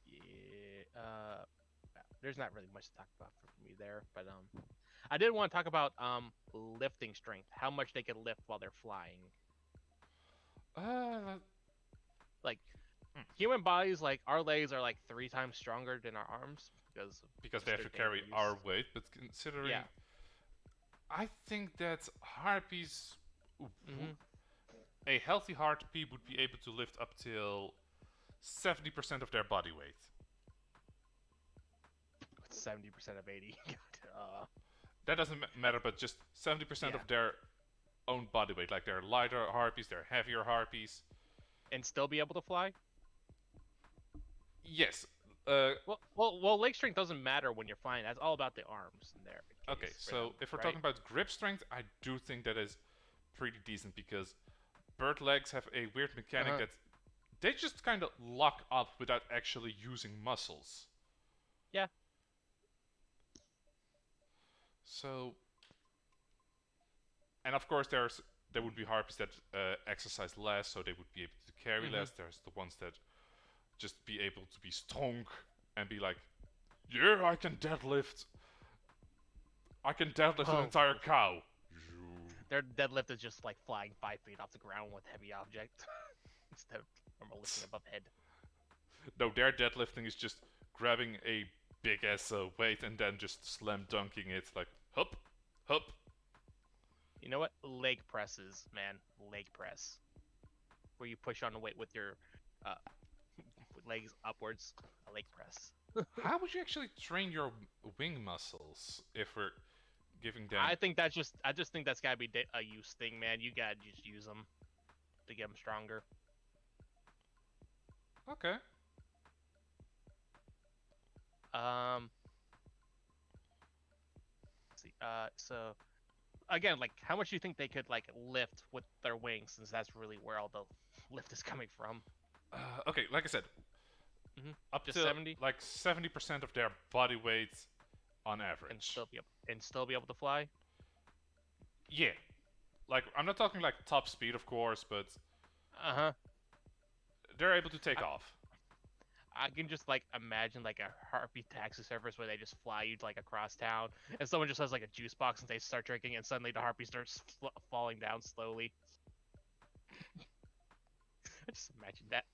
Yeah. There's not really much to talk about for me there, but I did want to talk about lifting strength, how much they can lift while they're flying. Uh, Like human bodies, like our legs are like 3 times stronger than our arms because of because they just have their to daily carry use. our weight, but considering, Yeah. I think that harpies, Hmm. a healthy harpy would be able to lift up till 70% of their body weight. 70% of 80. That doesn't matter, but just 70% Yeah. of their own body weight. Like they're lighter harpies, they're heavier harpies. And still be able to fly? Yes. Well, leg strength doesn't matter when you're flying. That's all about the arms in their Okay, case for them, so if we're right? talking about grip strength, I do think that is pretty decent because bird legs have a weird mechanic Uh-huh. that they just kind of lock up without actually using muscles. Yeah. So, and of course, there would be harpies that exercise less, so they would be able to carry Hmm. less. There's the ones that just be able to be strong and be like, yeah, I can deadlift an Oh, entire cow. their deadlift is just like flying 5 feet off the ground with heavy object instead of normal lifting above head. No, their deadlifting is just grabbing a big ass weight and then just slam dunking it like hup, hup. You know what? Leg presses, man. Leg press, where you push on the weight with your uh, legs upwards. A leg press. How would you actually train your wing muscles if we're giving them? I just think that's gotta be a use thing, man. You gotta just use them to get them stronger. Okay. Um, let's see. So again, like, how much do you think they could like lift with their wings, since that's really where all the lift is coming from? Okay, like I said, Hmm. up Just to 70, like 70% of their body weight on and average. still be able to fly. Yeah, like I'm not talking like top speed, of course, but Uh huh. they're able to take I, off. I can just like imagine like a Harpy taxi service where they just fly you like across town, and someone just has like a juice box and they start drinking, and suddenly the Harpy starts falling down slowly. I just imagine that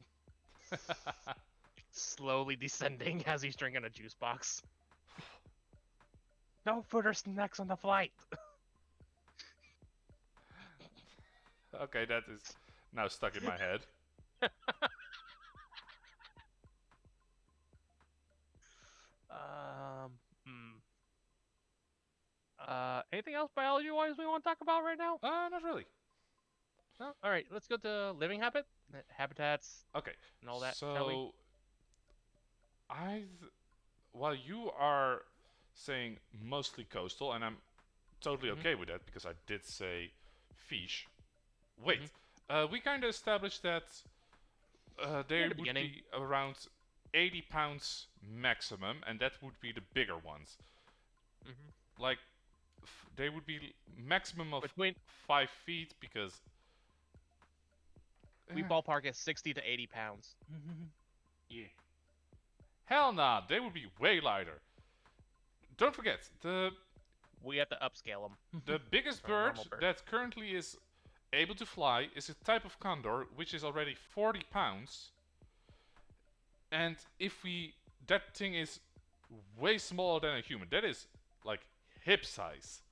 slowly descending as he's drinking a juice box. No food or snacks on the flight. Okay, that is now stuck in my head. um. Hmm. Anything else biology-wise we want to talk about right now? Not really. No. All right. Let's go to living habitats, Okay, and all that, shall we? so while you are saying mostly coastal, and I'm totally Mhm. okay with that because I did say fish. Wait, Mhm. we kind of established that Near they the would beginning. be around 80 pounds maximum, and that would be the bigger ones. Mhm. Like, they would be maximum of Between 5 feet because. we eh, ballpark at 60 to 80 pounds. yeah. Hell nah, they would be way lighter. Don't forget, We have to upscale the them biggest from a bird normal bird. that currently is able to fly is a type of condor which is already 40 pounds. And if we. That thing is way smaller than a human. That is like hip size.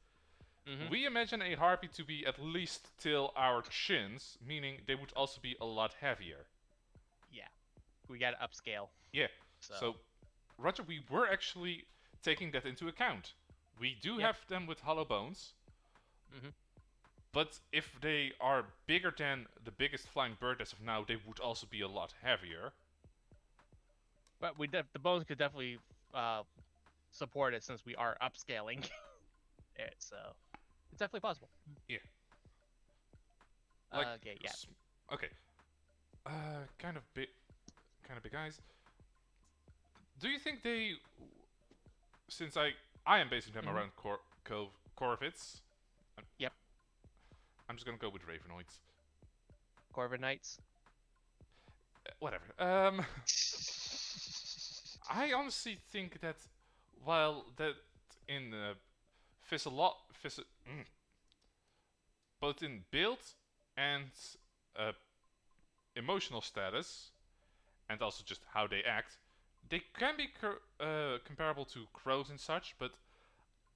Mhm. We imagine a harpy to be at least till our chins, meaning they would also be a lot heavier. Yeah. We got to upscale. Yeah, So, so Roger, we were actually taking that into account. We do yep. have them with hollow bones, Mhm. but if they are bigger than the biggest flying bird as of now, they would also be a lot heavier. But the bones could definitely uh support it since we are upscaling it. So, it's definitely possible. Yeah, like Okay, yeah. okay, kind of big eyes. Do you think they, since I am basing them Mhm. around corvids, I'm, Yep. I'm just gonna go with ravenoids. Corviknights. Whatever. I honestly think that while that in both in build and uh, emotional status, and also just how they act, they can be comparable to crows and such, but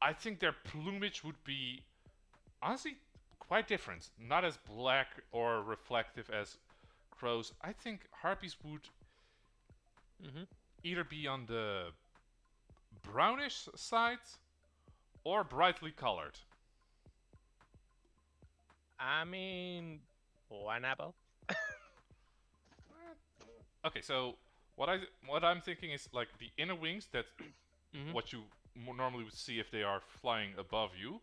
I think their plumage would be honestly quite different. Not as black or reflective as crows. I think harpies would Mhm. either be on the brownish side or brightly colored. I mean, why not both? Okay, so what I'm thinking is like the inner wings that Mhm. what you normally would see if they are flying above you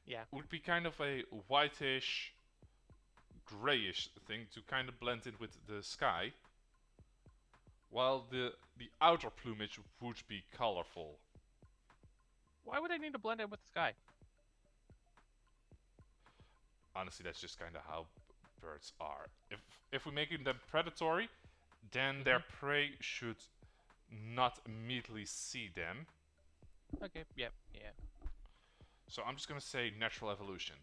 Yeah. would be kind of a whitish, grayish thing to kind of blend in with the sky, while the outer plumage would be colorful. Why would I need to blend in with the sky? Honestly, that's just kind of how birds are. If we're making them predatory, then their Mhm. prey should not immediately see them. Okay. Yep. Yeah. So I'm just gonna say natural evolution.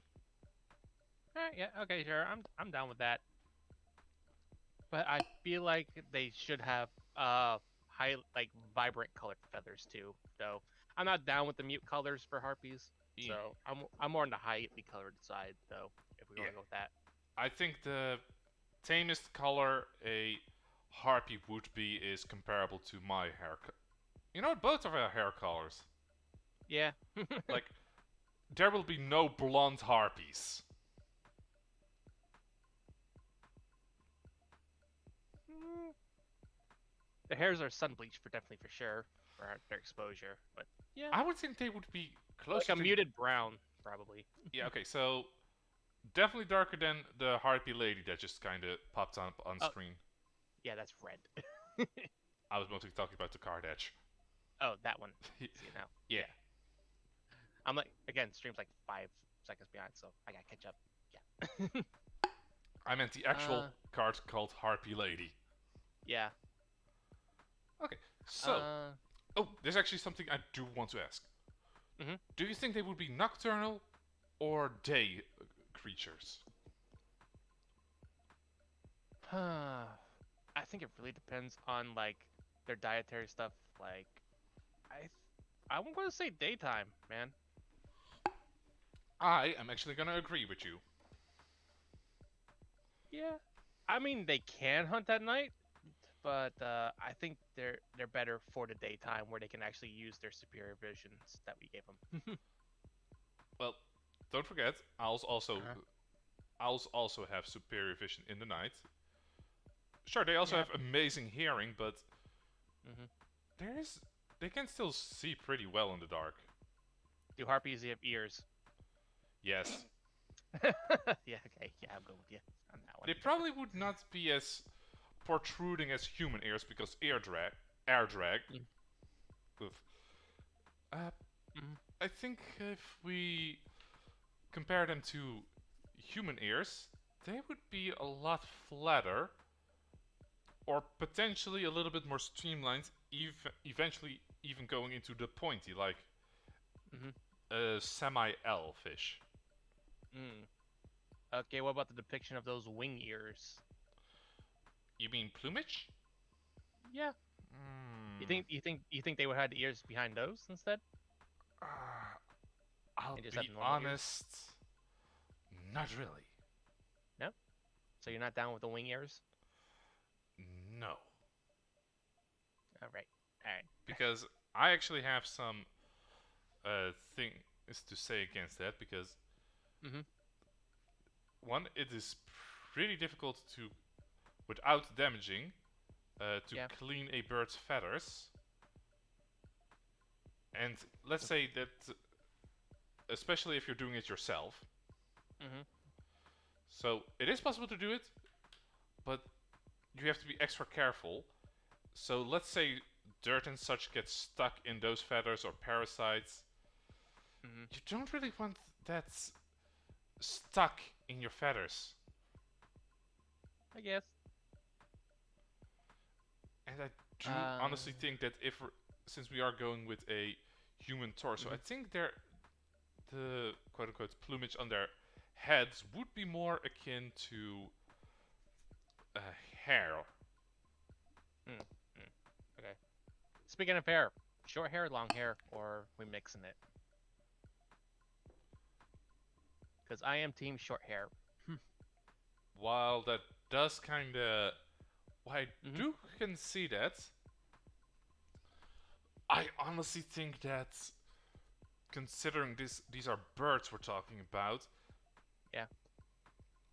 All right. Yeah. Okay. Sure. I'm down with that. But I feel like they should have high like vibrant colored feathers too. So I'm not down with the mute colors for harpies. Yeah, So I'm more on the highly colored side though. If we yeah. want to go with that. I think the tamest color a harpy would be is comparable to my hair. You know, both of our hair colors. Yeah. Like, there will be no blonde harpies. Mm, the hairs are sun bleached for definitely for sure for their exposure. But yeah, I would think they would be like closer a to. muted brown probably. Yeah, okay, so definitely darker than the harpy lady that just kind of popped up on Oh screen. Yeah, that's red. I was mostly talking about the card edge. Oh, that one. See it now. Yeah. Yeah. I'm like, again, stream's like 5 seconds behind, so I gotta catch up. Yeah. I meant the actual uh, card called Harpy Lady. yeah. Okay, so. Uh, Oh, there's actually something I do want to ask. mhm. Do you think they would be nocturnal or day creatures? I think it really depends on like their dietary stuff. Like, I, I'm gonna say daytime, man. I am actually gonna agree with you. Yeah. I mean, they can hunt at night, but I think they're better for the daytime where they can actually use their superior visions that we gave them. Well, don't forget, Uh-huh. owls also have superior vision in the night. Sure, they also Yeah. have amazing hearing, but Hmm. there is they can still see pretty well in the dark. Do harpies have ears? Yes, Yeah. Okay. Yeah, I'm going with you on that one. they probably would not be as protruding as human ears because air drag. Oof. Uh, Mm-hmm. I think if we compare them to human ears, they would be a lot flatter, or potentially a little bit more streamlined, eventually even going into the pointy, like Mm-hmm. a semi-elfish. Mm. Okay. What about the depiction of those wing ears? You mean plumage? Yeah. Hmm. You think they would have the ears behind those instead, Uh, I'll and just have be the normal ears? honest, not really. No. So you're not down with the wing ears? No, All right. All right. because I actually have some things to say against that. Because Mm-hmm. one, it is pretty difficult to, without damaging, to Yeah. clean a bird's feathers. And let's say that, especially if you're doing it yourself, Mm-hmm. so it is possible to do it, but you have to be extra careful. So let's say dirt and such gets stuck in those feathers or parasites. Mm-hmm. You don't really want that stuck in your feathers. I guess. And I do Uh. honestly think that since we are going with a human torso, I Mhm. think the quote unquote plumage on their heads would be more akin to uh, hair. Mm. Mm. Okay. Speaking of hair, short hair, long hair, or we mixing it? Because I am team short hair. While that does kinda, I Mm-hmm. do can see that. I honestly think that considering these are birds we're talking about, Yeah.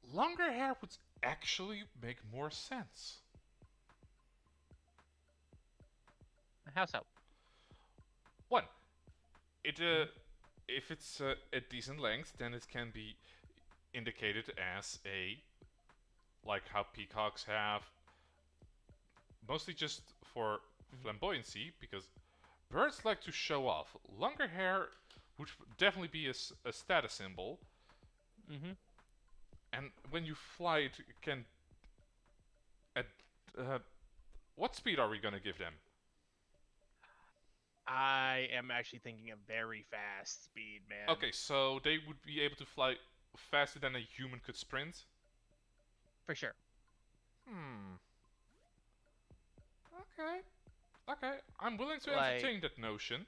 longer hair would actually make more sense. How so? One, it Mm-hmm. if it's a decent length, then it can be indicated as a, like how peacocks have, mostly just for flamboyancy, because birds like to show off. Longer hair would definitely be a status symbol, Mm-hmm. and when you fly, it can. At what speed are we gonna give them? I am actually thinking a very fast speed, man. Okay, so they would be able to fly faster than a human could sprint. For sure. Hmm. Okay. Okay. I'm willing to Like, entertain that notion.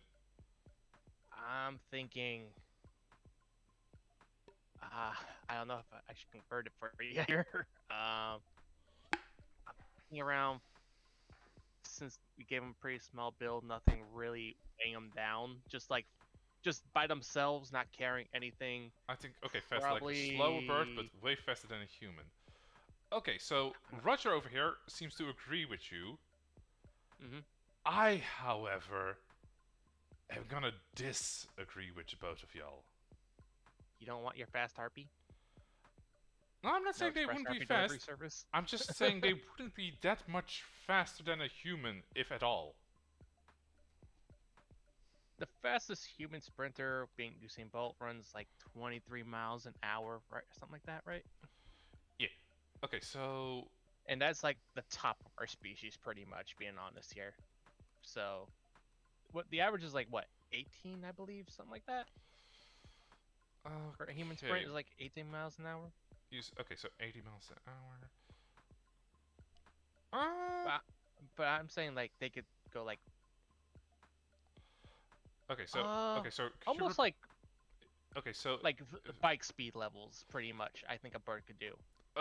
I'm thinking. Uh, I don't know if I should convert it for you here. I'm thinking around since we gave them a pretty small build, nothing really weighing them down. Just by themselves, not carrying anything. I think, okay, fast like a slower bird, but Probably. way faster than a human. Okay, so Uh, Roger over here seems to agree with you. mm-hmm. I, however, am gonna disagree with both of y'all. You don't want your fast harpy? No, I'm not No saying they express wouldn't be Harpy delivery fast. service. I'm just saying they wouldn't be that much faster than a human, if at all. The fastest human sprinter, being Usain Bolt, runs like 23 miles an hour, right? Something like that, right? Yeah. Okay, so And that's like the top of our species, pretty much, being honest here. So, what the average is like what 18, I believe, something like that. For a human okay. sprint is like 18 miles an hour. Okay, so 80 miles an hour. But, but I'm saying like they could go like Okay, so uh okay, so could you almost like okay, so like bike speed levels, pretty much. I think a bird could do.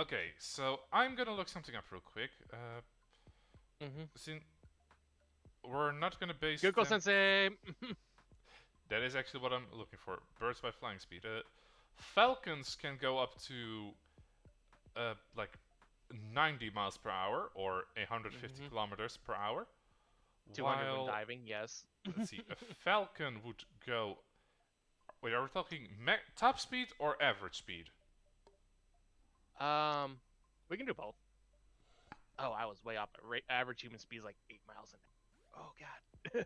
okay, so I'm gonna look something up real quick. Mm-hmm. Since we're not gonna base Google them. Sensei. That is actually what I'm looking for. Birds by flying speed. Falcons can go up to like 90 miles per hour or 150 Mm-hmm. kilometers per hour. 200 when While diving, yes. let's see, a falcon would go. Wait, are we talking top speed or average speed? um, we can do both. Oh, I was way off. Average human speed is like 8 miles an hour. Oh god.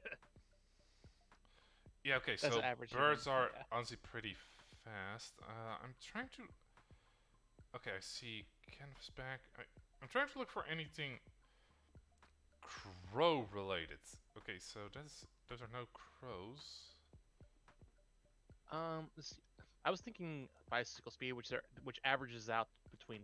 Yeah, okay, That's so an average human. birds are Yeah. honestly pretty fast. I'm trying to. Okay, I see canvasback. I'm trying to look for anything crow related. Okay, so those are no crows. Let's see. I was thinking bicycle speed, which averages out between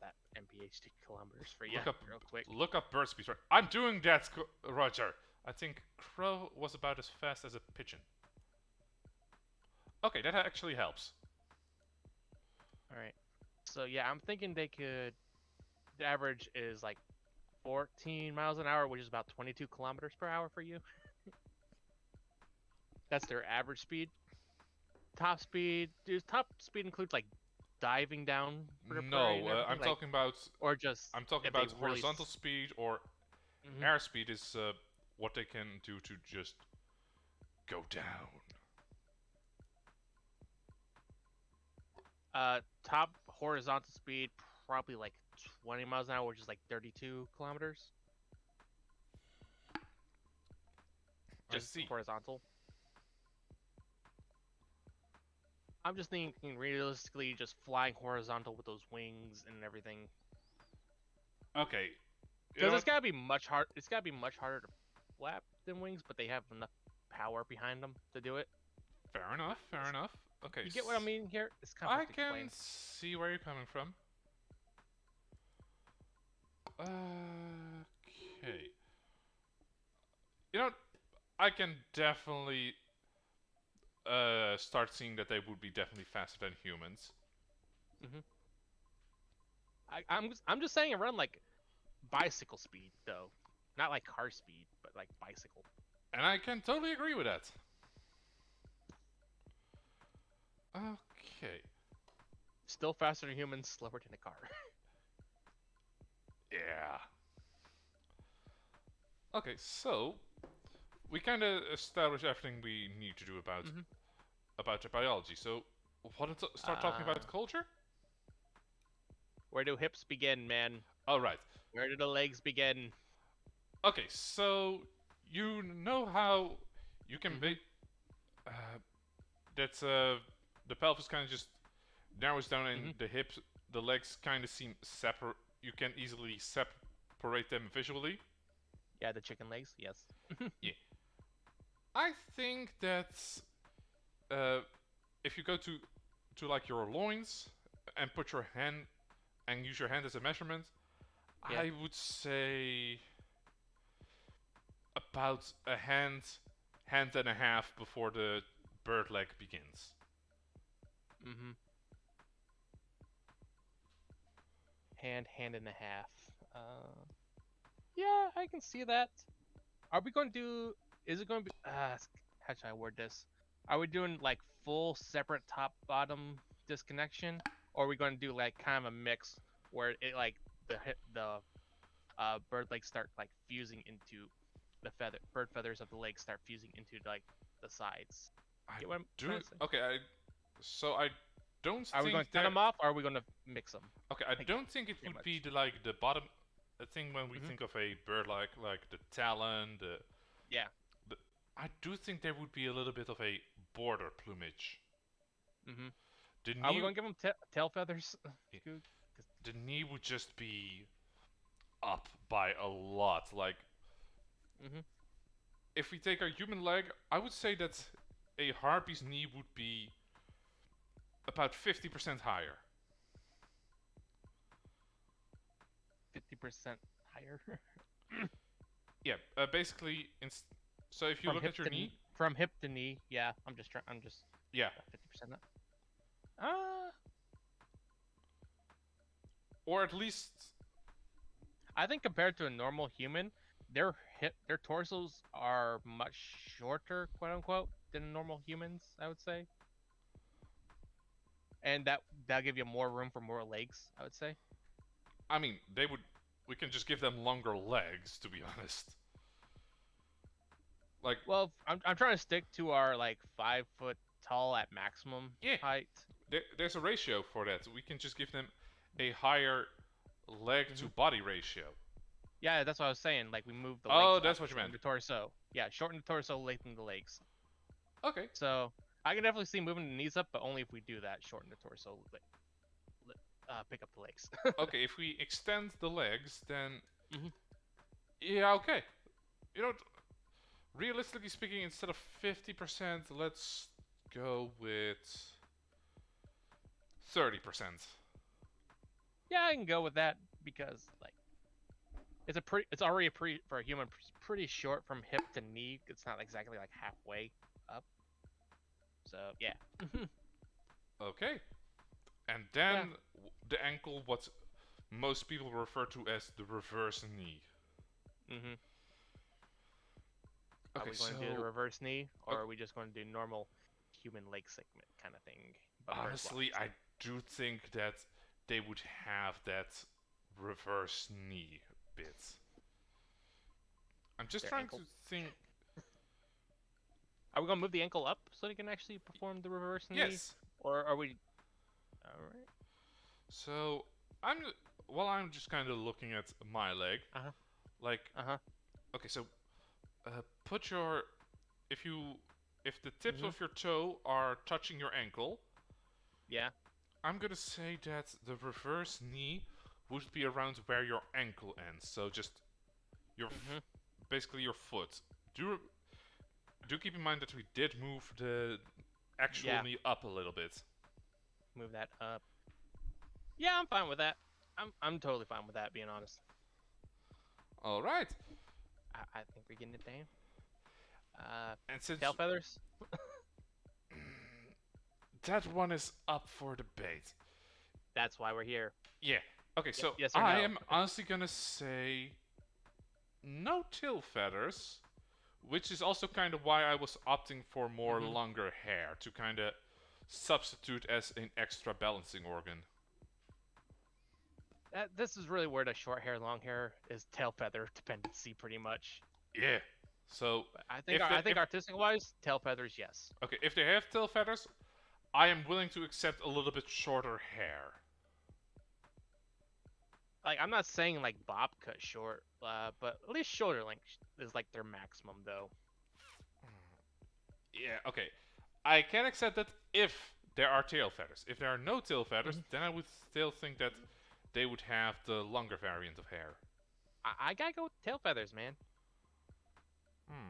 that MPH kilometers for you, Look up, real quick. look up bird speed. Right, I'm doing that, Roger. I think crow was about as fast as a pigeon. Okay, that actually helps. All right. So yeah, I'm thinking they could. The average is like 14 miles an hour, which is about 22 kilometers per hour for you. That's their average speed. Top speed. Does top speed include like diving down for the prairie No, and everything, like, or just I'm talking if they about really? horizontal speed or Mhm. airspeed is what they can do to just go down. Top horizontal speed probably like 20 miles an hour, which is like 32 kilometers. I Just see. horizontal. I'm just thinking realistically, just flying horizontal with those wings and everything. Okay. You know Because it's what? gotta be much hard. It's gotta be much harder to flap than wings, but they have enough power behind them to do it. Fair enough, fair enough. Okay. You get what I mean here? It's kind of I hard to can explain. see where you're coming from. Okay. You know, I can definitely start seeing that they would be definitely faster than humans. Hmm. I'm just saying around like bicycle speed though, not like car speed, but like bicycle. And I can totally agree with that. Okay. Still faster than humans, slower than a car. Yeah. Okay, so we kind of established everything we need to do Hmm. about the biology. So, want to start talking Uh, about culture? where do hips begin, man? All right. Where do the legs begin? Okay, so you know how you can Hmm. be that's the pelvis kind of just narrows down Hmm. and the hips, the legs kind of seem separate. You can easily separate them visually. Yeah, the chicken legs. Yes. Yeah. I think that uh, if you go to like your loins and put your hand and use your hand as a measurement, Yeah. I would say about a hand and a half before the bird leg begins. Hmm. Hand and a half. Yeah, I can see that. Are we going to do? Is it going to be? How should I word this? Are we doing like full separate top bottom disconnection, or are we going to do like kind of a mix where it like the bird legs start like fusing into the bird feathers of the legs start fusing into like the sides? I Get what I'm do trying to say? okay. So I don't Are we going think to cut there. them off, or are we going to mix them? Okay, I Like, don't think it pretty would be much. the bottom thing when we Hmm. think of a bird like the talon. Yeah. The I do think there would be a little bit of a border plumage. Hmm. The Are we knee, going to give them tail feathers? Scoot? 'Cause- the knee would just be up by a lot. Like mhm. if we take our human leg, I would say that a harpy's knee would be about 50% higher. 50% higher. Yeah, basically, so if you look at your knee, From hip to knee. Yeah, I'm just trying. I'm just yeah, 50% up. Uh, or at least, I think compared to a normal human, their torsos are much shorter, quote unquote, than normal humans. I would say, and that'll give you more room for more legs. I would say. I mean, they would. We can just give them longer legs, to be honest. Like, Well, I'm trying to stick to our like 5 foot tall at maximum yeah, height. there's a ratio for that. We can just give them a higher leg to Hmm. body ratio. Yeah, that's what I was saying. Like we move the legs Oh, up, that's what you shorten meant. the torso. Yeah, shorten the torso, lengthen the legs. Okay. So I can definitely see moving the knees up, but only if we do that, shorten the torso, pick up the legs. Okay, if we extend the legs, then Hmm. yeah, okay. You know, realistically speaking, instead of 50%, let's go with 30%. Yeah, I can go with that because like it's already for a human pretty short from hip to knee. It's not exactly like halfway up. So yeah. Okay. And Yeah. then the ankle, what most people refer to as the reverse knee. Hmm. Are Okay, we going to do the so reverse knee, or okay, are we just going to do normal human leg segment kind of thing, but bird's honestly, wise? I do think that they would have that reverse knee bit. I'm just Their trying to ankle. think. Are we going to move the ankle up so they can actually perform the reverse knee, Yes. or are we? All right. So I'm I'm just kind of looking at my leg. Uh huh. Like, Uh huh. okay, so put your if you if the tips Mhm. of your toe are touching your ankle, Yeah. I'm gonna say that the reverse knee would be around where your ankle ends. So just your Mhm. basically your foot. Do do keep in mind that we did move the actual Yeah. knee up a little bit. Move that up. Yeah, I'm fine with that. I'm totally fine with that. Being honest, All right. I think we're getting it down. Uh, And since tail feathers. that one is up for debate. That's why we're here. Yeah. Okay, so Yes or I no? am honestly gonna say no tail feathers, which is also kind of why I was opting for more Mhm. longer hair to kind of substitute as an extra balancing organ. This is really where the short hair, long hair is tail feather dependency, pretty much. Yeah. So But I think if they I think if artistic wise, tail feathers, yes. okay, if they have tail feathers, I am willing to accept a little bit shorter hair. Like I'm not saying like bob cut short, but at least shoulder length is like their maximum though. Yeah, okay. I can accept that if there are tail feathers. If there are no tail feathers, Mhm. then I would still think that they would have the longer variant of hair. I gotta go with tail feathers, man. Hmm.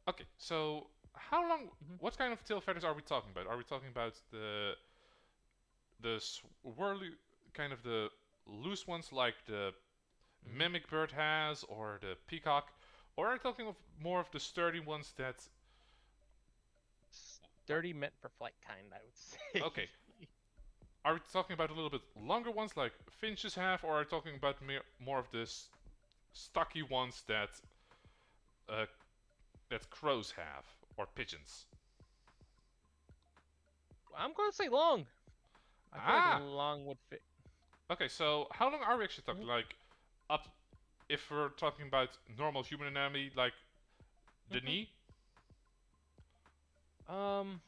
Okay, so how long? Mhm. What kind of tail feathers are we talking about? Are we talking about the swirly kind of the loose ones like the Mhm. mimic bird has or the peacock, or are we talking of more of the sturdy ones that? Sturdy meant for flight kind, I would say. Okay, are we talking about a little bit longer ones like finches have, or are we talking about more of the stocky ones uh, that crows have or pigeons? I'm gonna say long. I feel like Ah, long would fit. okay. So how long are we actually talking? Mhm. Like up, if we're talking about normal human anatomy, like the Mhm. knee. Um,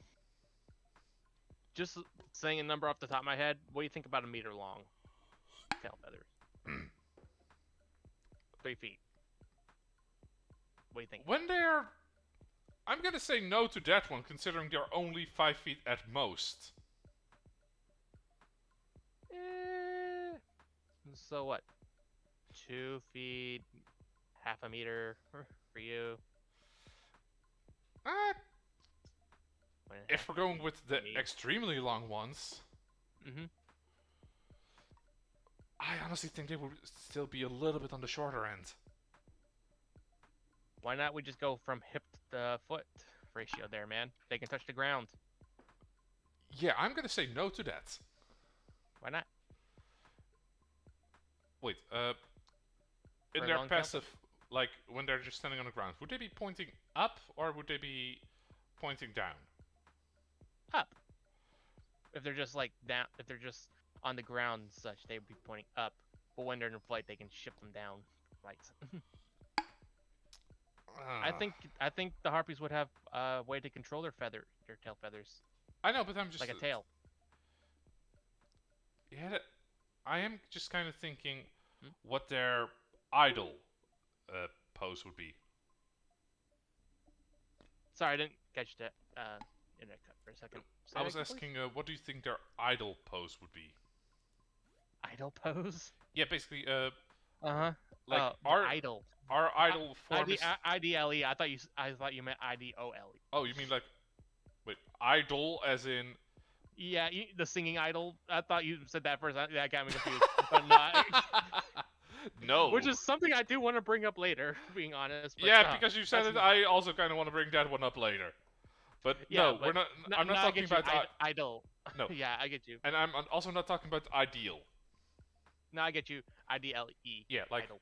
just saying a number off the top of my head, what do you think about a meter long tail feathers? 3 feet. What do you think? When they're... I'm gonna say no to that one, considering they're only 5 feet at most. Eh, so what? 2 feet, half a meter for you. Uh, 1.5 if we're going with the feet. extremely long ones, Mm-hmm. I honestly think they would still be a little bit on the shorter end. Why not we just go from hip to foot ratio there, man? They can touch the ground. Yeah, I'm gonna say no to that. Why not? Wait, in For a their long tail passive, like when they're just standing on the ground, would they be pointing up or would they be pointing down? up. If they're just like down, if they're just on the ground and such, they would be pointing up. But when they're in flight, they can shift them down. Right. Uh, I think the harpies would have a way to control their tail feathers, I know, but I'm just like a tail. yeah. I am just kind of thinking Hmm? what their idle pose would be. Sorry, I didn't catch that. Internet cut for a second. Say I that was again, please? asking, what do you think their idle pose would be? Idle pose. Yeah, basically, Uh huh. like The idle. our idle form is. IDLE. I thought you meant IDOLE. Oh, you mean like, wait, idle as in? Yeah, the singing idol. I thought you said that first. That got me confused. But not. No. Which is something I do want to bring up later, being honest. But Yeah, because you said that's it, I also kind of want to bring that one up later. But yeah, no, but we're not. I'm not I talking get you, about idol. no, Yeah, I get you. and I'm also not talking about ideal. No, I get you. IDLE. Yeah, like Idol.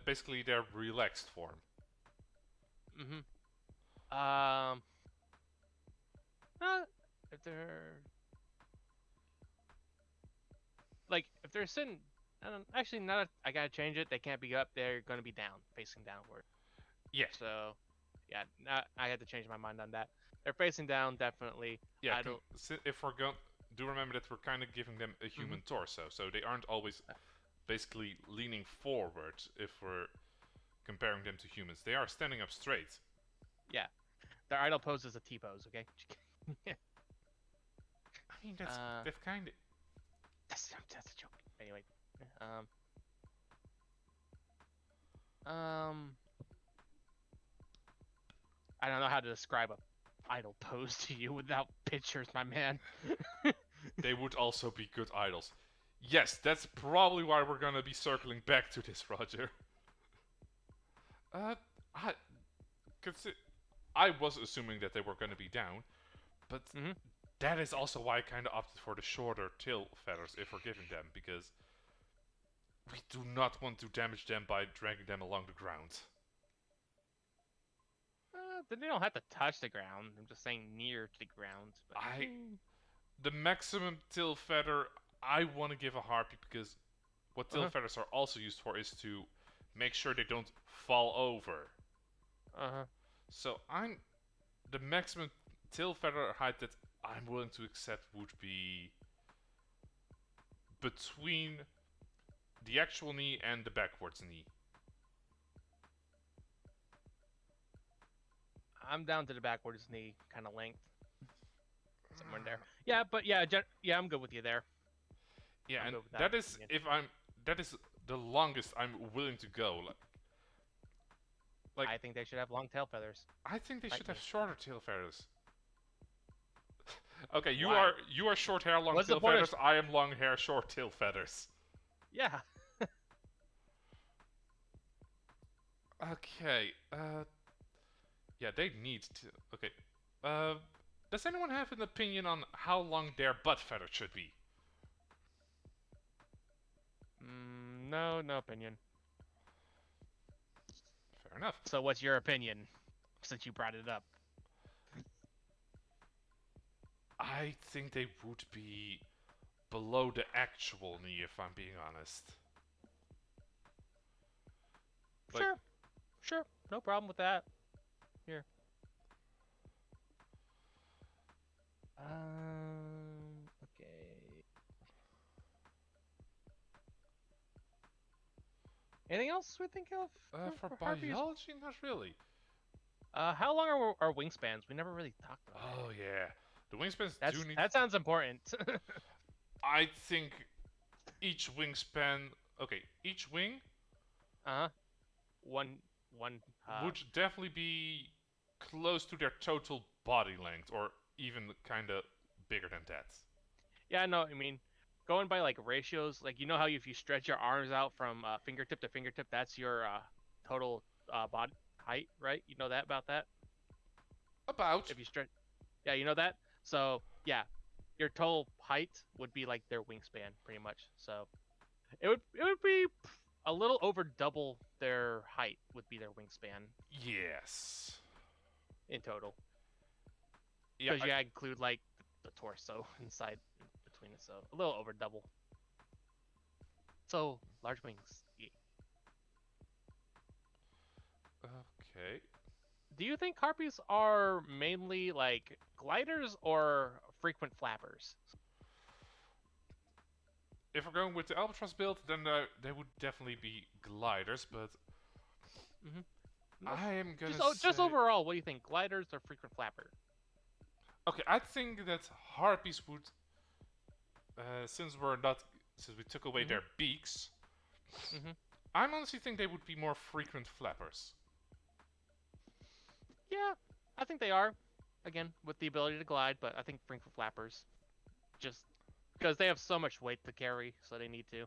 basically their relaxed form. Mm-hmm. If they're like if they're sitting, I don't actually now that I gotta change it. They can't be up. They're gonna be down, facing downward. Yeah, So, yeah, now I had to change my mind on that. They're facing down, definitely. yeah. I don't. If we're going, do remember that we're kind of giving them a Mm-hmm. human torso, so they aren't always basically leaning forward. If we're comparing them to humans, they are standing up straight. Yeah, their idle pose is a T pose. Okay. I mean, that's kind of. That's a joke. Anyway, um, I don't know how to describe a idle pose to you without pictures, my man. They would also be good idols. Yes, that's probably why we're gonna be circling back to this, Roger. I, I was assuming that they were gonna be down, but Mm-hmm. that is also why I kind of opted for the shorter tail feathers if we're giving them, because we do not want to damage them by dragging them along the ground. Then they don't have to touch the ground. I'm just saying near to the ground. But, The maximum tail feather I want to give a harpy, because what tail feathers are also used for is to make sure they don't fall over. So the maximum tail feather height that I'm willing to accept would be between the actual knee and the backwards knee. I'm down to the backwards knee kind of length. Somewhere in there. Yeah, but yeah, I'm good with you there. Yeah, I'm and good with that is that is the longest I'm willing to go. Like I think they should have long tail feathers. I think they Like should have me. shorter tail feathers. Okay, Why? you are short hair, long What's the tail point of feathers. I am long hair, short tail feathers. Yeah. Okay. Yeah, they need to. Okay. Does anyone have an opinion on how long their butt feather should be? No opinion. Fair enough. So what's your opinion? Since you brought it up. I think they would be below the actual knee, if I'm being honest. Like, Sure. No problem with that. Here. Anything else we think of For for harpies? biology, not really. How long are our wingspans? We never really talked about Oh it. yeah, the wingspans do need. That sounds important. I think each wingspan. Okay, each wing Uh-huh. One one would definitely be close to their total body length, or even kind of bigger than that. Yeah, no, I mean, going by like ratios, like you know how if you stretch your arms out from fingertip to fingertip, that's your total body height, right? You know that about that? About. If you stretch, yeah, you know that. So yeah, your total height would be like their wingspan, pretty much. So it would be a little over double their height would be their wingspan Yes. in total, Yeah. because you include like the torso inside in between it, so a little over double. So large wings. Yeah. Okay. Do you think harpies are mainly like gliders or frequent flappers? If we're going with the albatross build, then they would definitely be gliders. But Mm-hmm. I am gonna Just say. overall, what do you think? Gliders or frequent flapper? Okay, I think that harpies would, since we're not, since we took away Mm-hmm. their beaks, Mm-hmm. I honestly think they would be more frequent flappers. Yeah, I think they are. Again, with the ability to glide, but I think frequent flappers just because they have so much weight to carry, so they need to.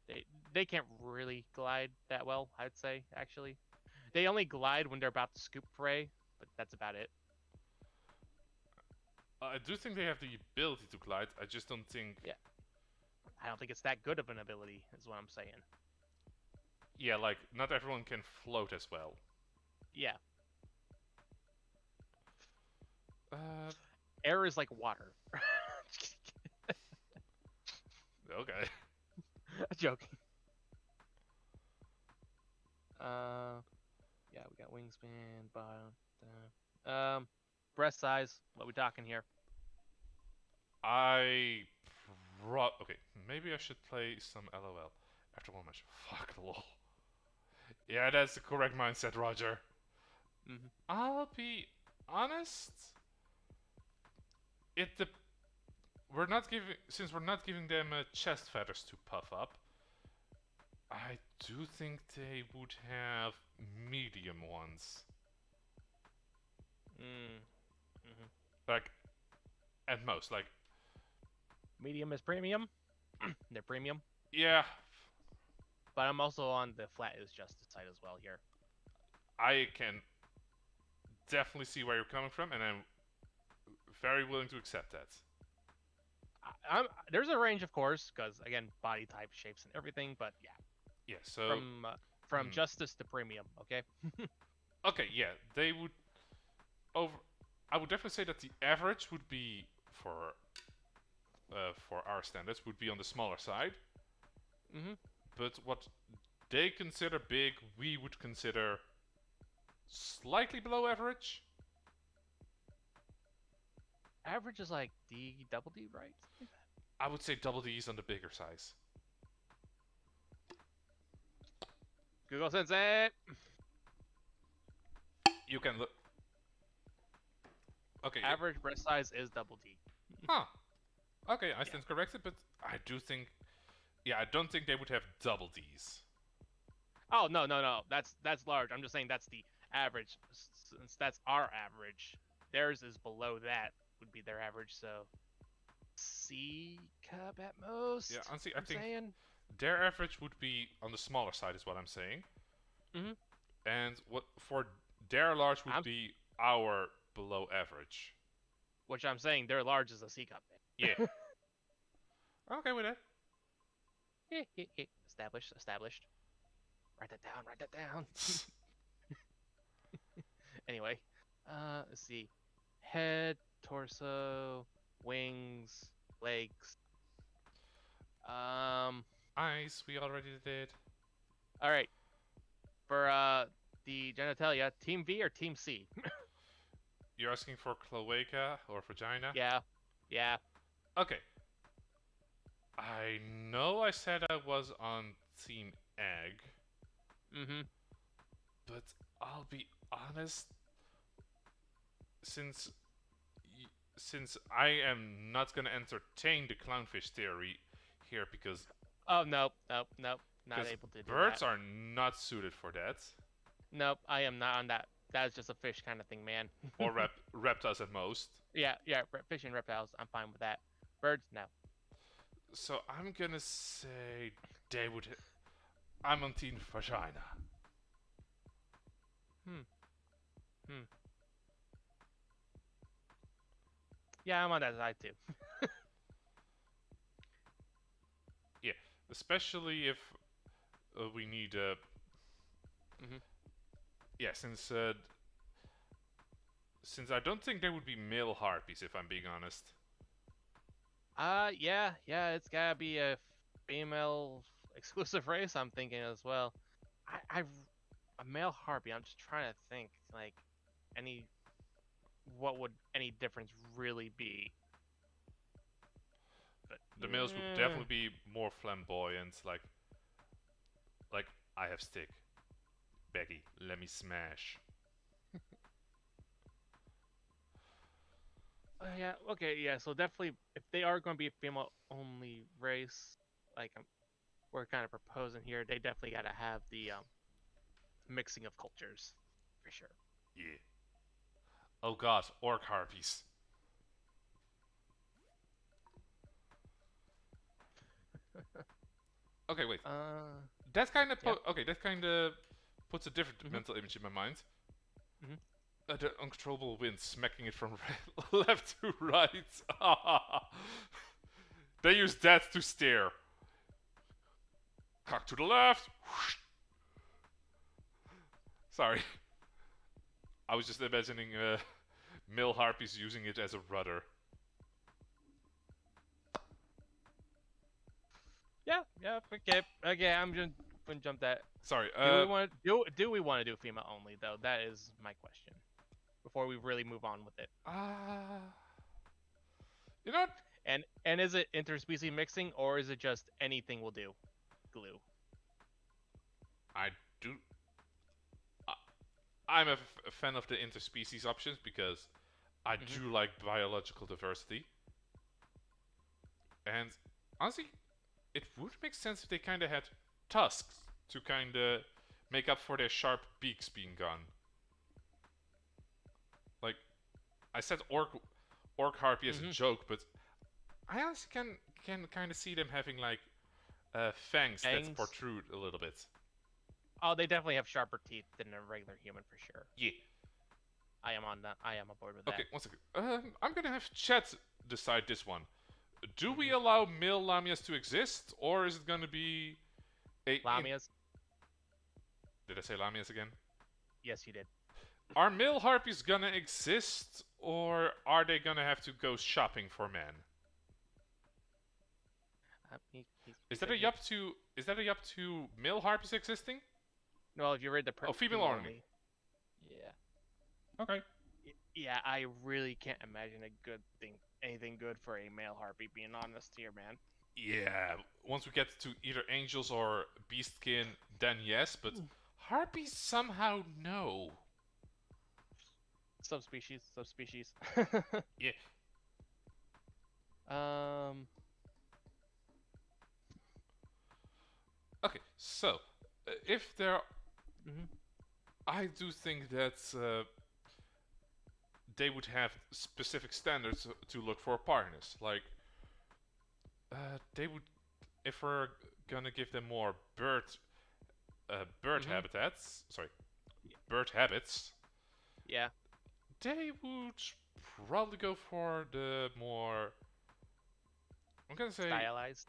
They they can't really glide that well, I'd say actually. They only glide when they're about to scoop prey, but that's about it. I do think they have the ability to glide. I just don't think. Yeah, I don't think it's that good of an ability, is what I'm saying. Yeah, like not everyone can float as well. Yeah, Uh, air is like water. okay. Joking. Uh, yeah, we got wingspan, bottom, breast size. What we talking here? Okay, maybe I should play some LOL after one match. Fuck lol. Yeah, that's the correct mindset, Roger. Mm-hmm. I'll be honest. It de- we're not giving since we're not giving them chest feathers to puff up. I do think they would have medium ones, Mm-hmm. like at most. Like Medium is premium. They're premium, yeah, but I'm also on the flat is justice side as well here. I can definitely see where you're coming from, and I'm very willing to accept that. There's a range, of course, because again, body type, shapes, and everything. But yeah, Yeah. So from justice to premium. Okay. okay, yeah, they would over. I would definitely say that the average would be for our standards would be on the smaller side. Mm-hmm. But what they consider big, we would consider slightly below average. Average is like D, double D, right? I would say double D's on the bigger size. Google Sensei. You can look. Okay. Average breast size is double D. Huh. Okay, I Yeah. stand corrected, but I do think. Yeah, I don't think they would have double D's. Oh no. That's large. I'm just saying that's the average. Since that's our average, theirs is below that. Would be their average. So C cup at Yeah, most. honestly, I I'm think saying. their average would be on the smaller side, is what I'm saying. Mm-hmm. And what for their large would I'm be our below average. which I'm saying their large is a C cup. Yeah. Okay with that. Established. Write that down. Write that down. Anyway, let's see. Head, torso, wings, legs. Eyes, we already did. All right. For the genitalia, Team V or Team C? You're asking for cloaca or vagina? Yeah. Yeah. Okay. I know I said I was on Team Egg. Mm-hmm. But I'll be honest, since since I am not gonna entertain the clownfish theory here Oh, nope, nope, nope. Not able to do birds that. are not suited for that, Nope, I am not on that. That is just a fish kind of thing, man. or reptiles at most. Yeah, yeah. Fish and reptiles, I'm fine with that. Birds, no. So I'm gonna say they would. I'm on team vagina. Hmm. Hmm. Yeah, I'm on that side too. Yeah, especially if we need Hmm. yeah, since I don't think there would be male harpies, if I'm being honest. Yeah, yeah. It's gotta be a female exclusive race. I'm thinking as well. A male harpy. I'm just trying to think, like, any, what would any difference really be? But The males would definitely be more flamboyant, like I have stick, Becky, let me smash. yeah, okay, yeah. So definitely, if they are going to be a female-only race, like we're kind of proposing here, they definitely got to have the mixing of cultures, for sure. Yeah. Oh god, orc harpies. Okay, wait. Uh, yeah. That kind of puts a different Mhm. mental image in my mind. Mhm. The uncontrollable wind smacking it from left to right. They use that to steer. Cock to the left. Sorry, I was just imagining male harpies using it as a rudder. Yeah, yeah. Okay, okay. I'm just gonna jump that. Sorry. Do we want to do female only though? That is my question. Before we really move on with it. Uh, you know what? And is it interspecies mixing or is it just anything will do? Glue. I do. I, I'm a fan of the interspecies options because I Mhm. do like biological diversity. And honestly, it would make sense if they kind of had tusks to kind of make up for their sharp beaks being gone. Like I said, orc harpy as a Mhm. joke, but I honestly can kind of see them having like fangs that Fangs. protrude a little bit. Oh, they definitely have sharper teeth than a regular human for sure. Yeah. I am on that. I am aboard with Okay, that. one second. I'm gonna have chat decide this one. Do we Mhm. allow male lamias to exist, or is it gonna be a? Lamias. Did I say lamias again? Yes, you did. Are male harpies gonna exist, or are they gonna have to go shopping for men? He said he. Is that a yup to male harpies existing? No, if you read the Oh, female female only. only. Yeah. Okay. Yeah, I really can't imagine a good thing, anything good for a male harpy. Being honest here, man. Yeah. Once we get to either angels or beastkin, then yes, but harpies somehow no. Subspecies, subspecies. Yeah. um. Okay. So, if there, Mhm. I do think that they would have specific standards to look for partners. Like, they would, if we're gonna give them more bird Mhm. habitats, sorry, bird habits, Yeah. they would probably go for the more, I'm gonna say, Stylized.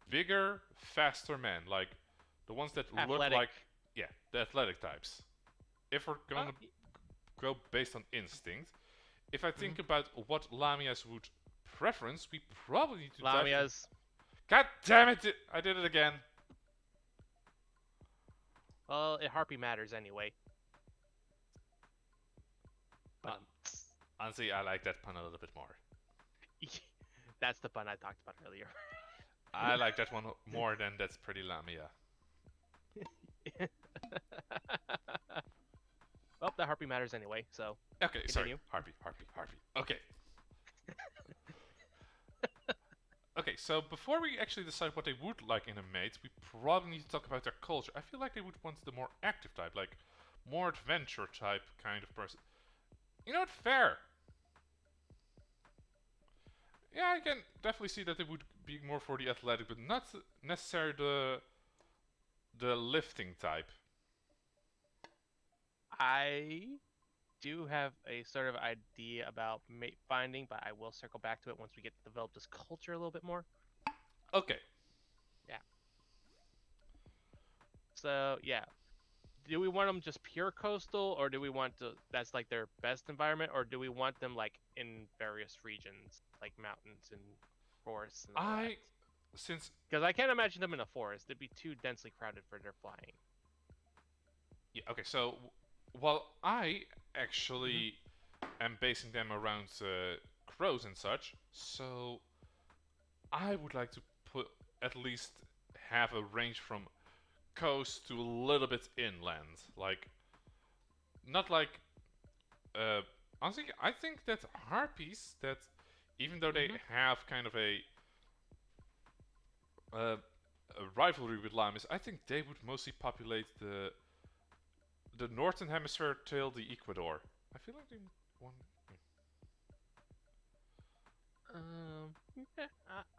bigger, faster men, like the ones that look Athletic. like, yeah, the athletic types. If we're gonna go based on instinct, if I Mhm. think about what Lamias would preference, we probably need to dive in. Lamias. God damn it! I did it again. Well, harpy matters anyway. Uh, But honestly, I like that pun a little bit more. that's the pun I talked about earlier. I like that one more than that's pretty Lamia. Harpy matters anyway. So Okay, sorry. continue. Harpy, Harpy, Harpy. Okay. Okay, so before we actually decide what they would like in a mate, we probably need to talk about their culture. I feel like they would want the more active type, like more adventure type kind of person. You know what? Fair. Yeah, I can definitely see that they would be more for the athletic, but not necessarily the lifting type. I do have a sort of idea about mate finding, but I will circle back to it once we get to develop this culture a little bit more. Okay. Yeah. So yeah, do we want them just pure coastal, or do we want to that's like their best environment, or do we want them like in various regions, like mountains and forests and all that? I since Because I can't imagine them in a forest; it'd be too densely crowded for their flying. yeah, okay, so while I Hmm. actually am basing them around crows and such, so I would like to put at least have a range from coast to a little bit inland. Like not like honestly I think that harpies that even though they Hmm. have kind of uh, a rivalry with llamas, I think they would mostly populate the northern hemisphere till the equator. I feel like they want.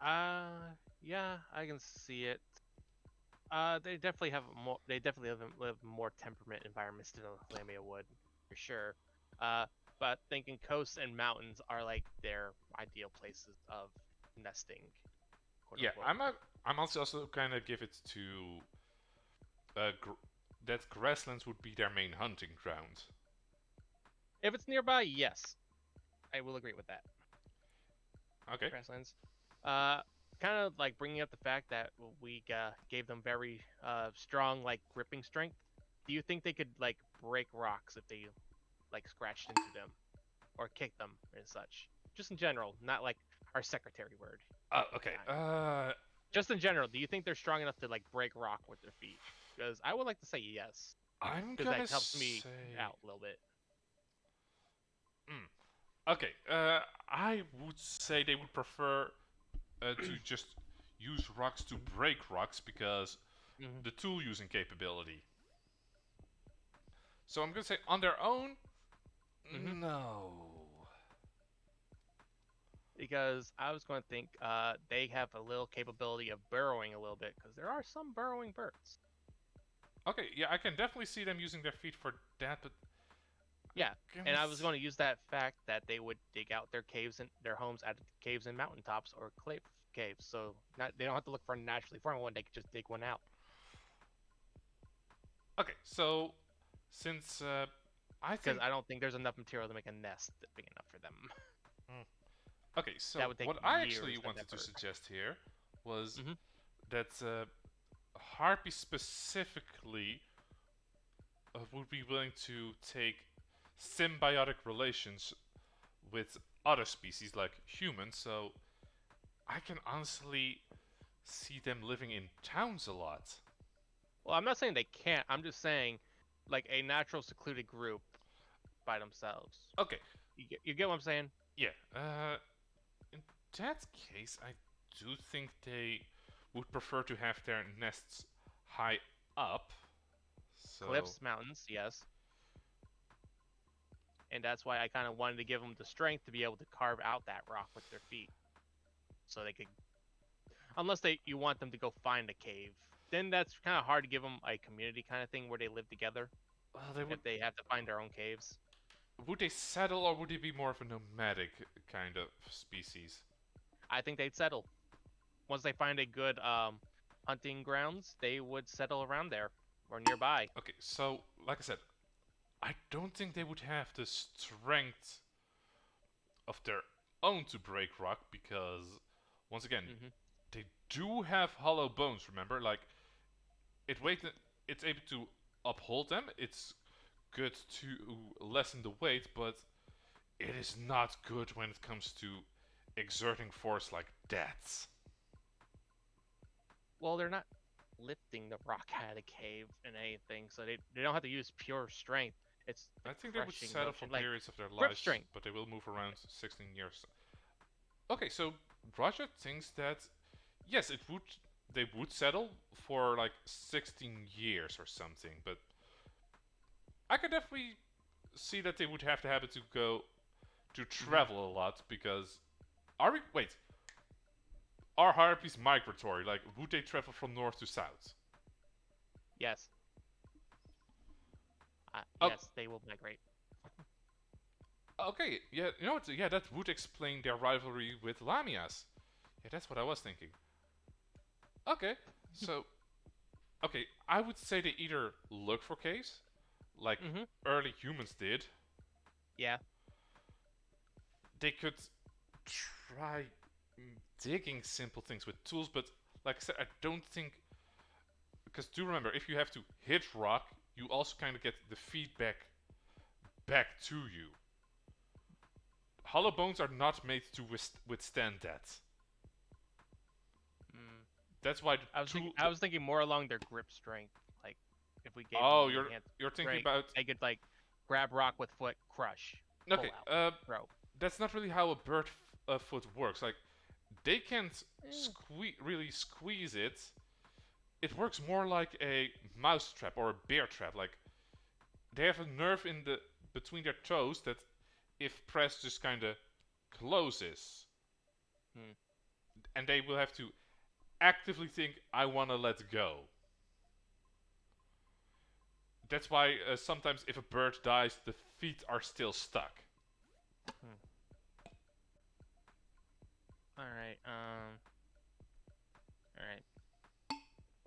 Yeah, yeah, I can see it. They definitely have more. They definitely live more temperament environments than a Lamia would, for sure. Uh, but thinking coasts and mountains are like their ideal places of nesting, quote Yeah, unquote. I'm also kind of give it to that grasslands would be their main hunting ground. If it's nearby, yes, I will agree with that. Okay. Grasslands. Kind of like bringing up the fact that we gave them very strong like gripping strength. Do you think they could like break rocks if they like scratched into them or kicked them and such? Just in general, not like our secretary word Okay. kind. Just in general, do you think they're strong enough to like break rock with their feet? Because I would like to say yes, I'm because that gonna helps me say. out a little bit. Mm, okay. I would say they would prefer to just use rocks to break rocks because Hmm. the tool using capability. So I'm gonna say on their own, Hmm. no. Because I was going to think they have a little capability of burrowing a little bit because there are some burrowing birds. Okay, yeah, I can definitely see them using their feet for that, but I'm Yeah, gonna. and I was going to use that fact that they would dig out their caves and their homes at caves and mountaintops or cliff caves, so not they don't have to look for a naturally formed one; they could just dig one out. Okay, so since I Because think. I don't think there's enough material to make a nest big enough for them. Mm, okay, That so would take what I actually years of wanted to effort. suggest here was Hmm. that Harpy specifically would be willing to take symbiotic relations with other species like humans, so I can honestly see them living in towns a lot. Well, I'm not saying they can't. I'm just saying, like a natural secluded group by themselves. Okay, You get what I'm saying? yeah. In that case, I do think they would prefer to have their nests high up. So, Cliffs, mountains, yes. And that's why I kind of wanted to give them the strength to be able to carve out that rock with their feet, so they could, unless they you want them to go find a cave, then that's kind of hard to give them a community kind of thing where they live together they would. if they have to find their own caves. Would they settle, or would they be more of a nomadic kind of species? I think they'd settle once they find a good hunting grounds. They would settle around there or nearby. Okay, so like I said, I don't think they would have the strength of their own to break rock because, once again, Hmm. they do have hollow bones. Remember, like it weight, it's able to uphold them. It's good to lessen the weight, but it is not good when it comes to exerting force like that. Well, they're not lifting the rock out of the cave and anything, so they don't have to use pure strength. It's the I think they would crushing settle for motion, like periods of their grip lives, strength. but they will move around 16 years. Okay, so Roger thinks that yes, it would they would settle for like 16 years or something, but I could definitely see that they would have to have it to go to Hmm. travel a lot because are we wait are harpies migratory? Like would they travel from north to south? Yes, Oh, yes, they will migrate. okay, yeah, you know what? Yeah, that would explain their rivalry with Lamias. Yeah, that's what I was thinking. Okay, so okay, I would say they either look for caves, like Hmm. early humans did. Yeah. They could try digging simple things with tools, but like I said, I don't think because do remember if you have to hit rock, you also kind of get the feedback back to you. Hollow bones are not made to withstand that. Mm. That's why the I was thinking. tool. I was thinking more along their grip strength. Like, if we gave them Oh, the you're enhanced you're thinking strength, about they could like grab rock with foot, crush, pull okay. out, throw. That's not really how a bird foot works. Like they can't Eh. really squeeze it. It works more like a mouse trap or a bear trap. Like they have a nerve in the between their toes that, if pressed, just kind of closes, Hmm. and they will have to actively think, "I want to let go." That's why sometimes if a bird dies, the feet are still stuck. Hmm. All right. All right.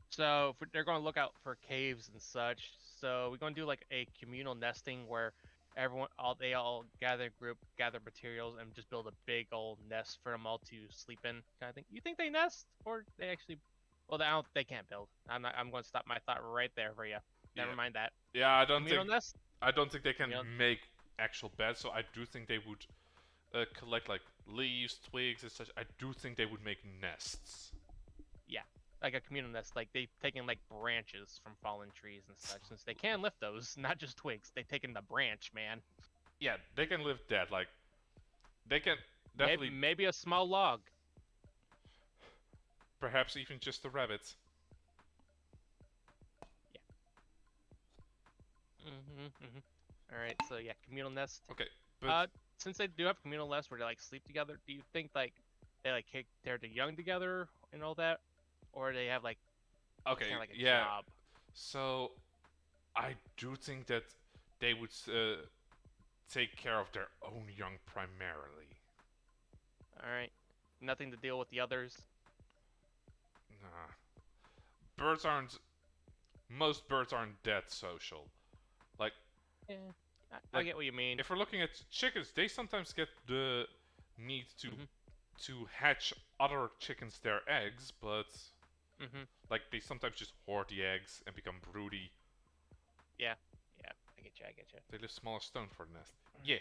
So if they're going to look out for caves and such. So we're going to do like a communal nesting where they all gather group, gather materials, and just build a big old nest for them all to sleep in, kind of thing. You think they nest, or they actually? Well, they can't build. I'm not. I'm going to stop my thought right there for you. Never Yeah, mind that. yeah. Communal nest. I don't think they can Communal. make actual beds. So I do think they would collect like leaves, twigs, and such. I do think they would make nests. Yeah, like a communal nest. Like they've taken like branches from fallen trees and such, since they can lift those, not just twigs. They've taken the branch, man. Yeah, they can live dead. Like they can Maybe definitely, maybe a small log. perhaps even just the rabbits. Yeah. All right. So yeah, communal nest. Okay, but Uh, since they do have communal nests where they like sleep together, do you think like they like they're young together and all that, or they have like okay, kind of like a yeah. job? So I do think that they would take care of their own young primarily. All right. Nothing to deal with the others. Nah, birds aren't. Most birds aren't that social. Like, Yeah. I like get what you mean. if we're looking at chickens, they sometimes get the need Mhm. to hatch other chickens their eggs, but Mhm. like they sometimes just hoard the eggs and become broody. Yeah. Yeah. I get you. I get you. They leave smaller stones for the nest. Yeah.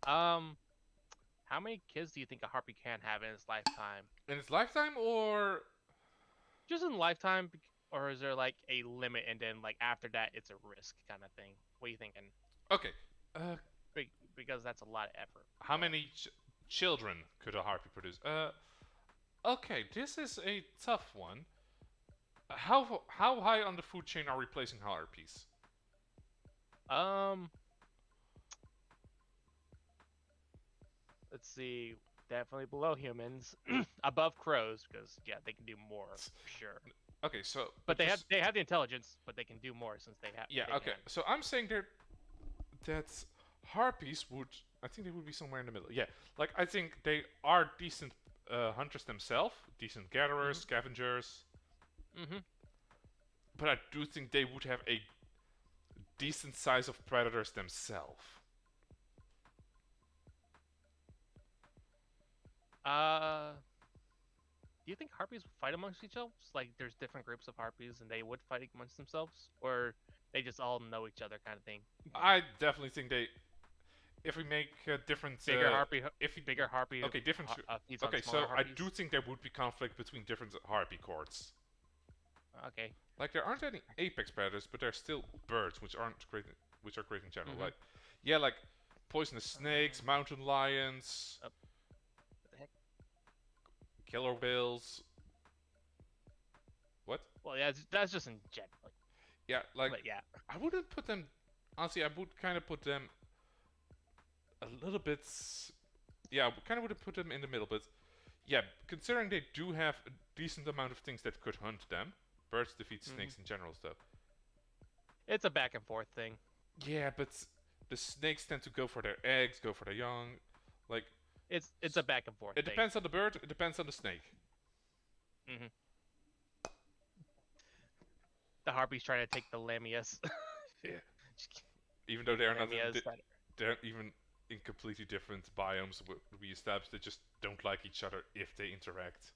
Um, how many kids do you think a harpy can have in its lifetime? In its lifetime, or Just in lifetime, or is there like a limit, and then like after that, it's a risk kind of thing? What are you thinking? okay, uh, Because that's a lot of effort. how many children could a harpy produce? Okay, this is a tough one. How high on the food chain are we placing harpies? Um, let's see. Definitely below humans, above crows, because yeah, they can do more for sure. Okay, so But just they have the intelligence, but they can do more since yeah, they okay. can. So I'm saying that harpies would, I think they would be somewhere in the middle. Yeah, like I think they are decent hunters themselves, decent gatherers, Mhm. scavengers, Mhm. but I do think they would have a decent size of predators themselves. Uh, do you think harpies would fight amongst each other? Like, there's different groups of harpies, and they would fight amongst themselves, or they just all know each other, kind of thing. I definitely think they, if we make different, Bigger harpy, if we, bigger harpy okay, different. feeds on Okay, smaller so I harpies. do think there would be conflict between different harpy courts. Okay. Like there aren't any apex predators, but there's still birds, which aren't great. which are great in general. Mm-hmm. Like, yeah, like poisonous snakes, mountain lions, Oh, what the heck? killer whales. What? Well, yeah, that's just in general. Yeah, like But yeah. I wouldn't put them. Honestly, I would kind of put them a little bit. Yeah, I kind of would have put them in the middle, but yeah, considering they do have a decent amount of things that could hunt them, birds defeat Mm-hmm. snakes in general, stuff. It's a back and forth thing. Yeah, but the snakes tend to go for their eggs, go for their young. Like, It's a back and forth it thing. depends on the bird, it depends on the snake. Mm-hmm. The harpy's trying to take the lamias. Yeah. Even though they're not Lamias they're even in completely different biomes we established, they just don't like each other if they interact.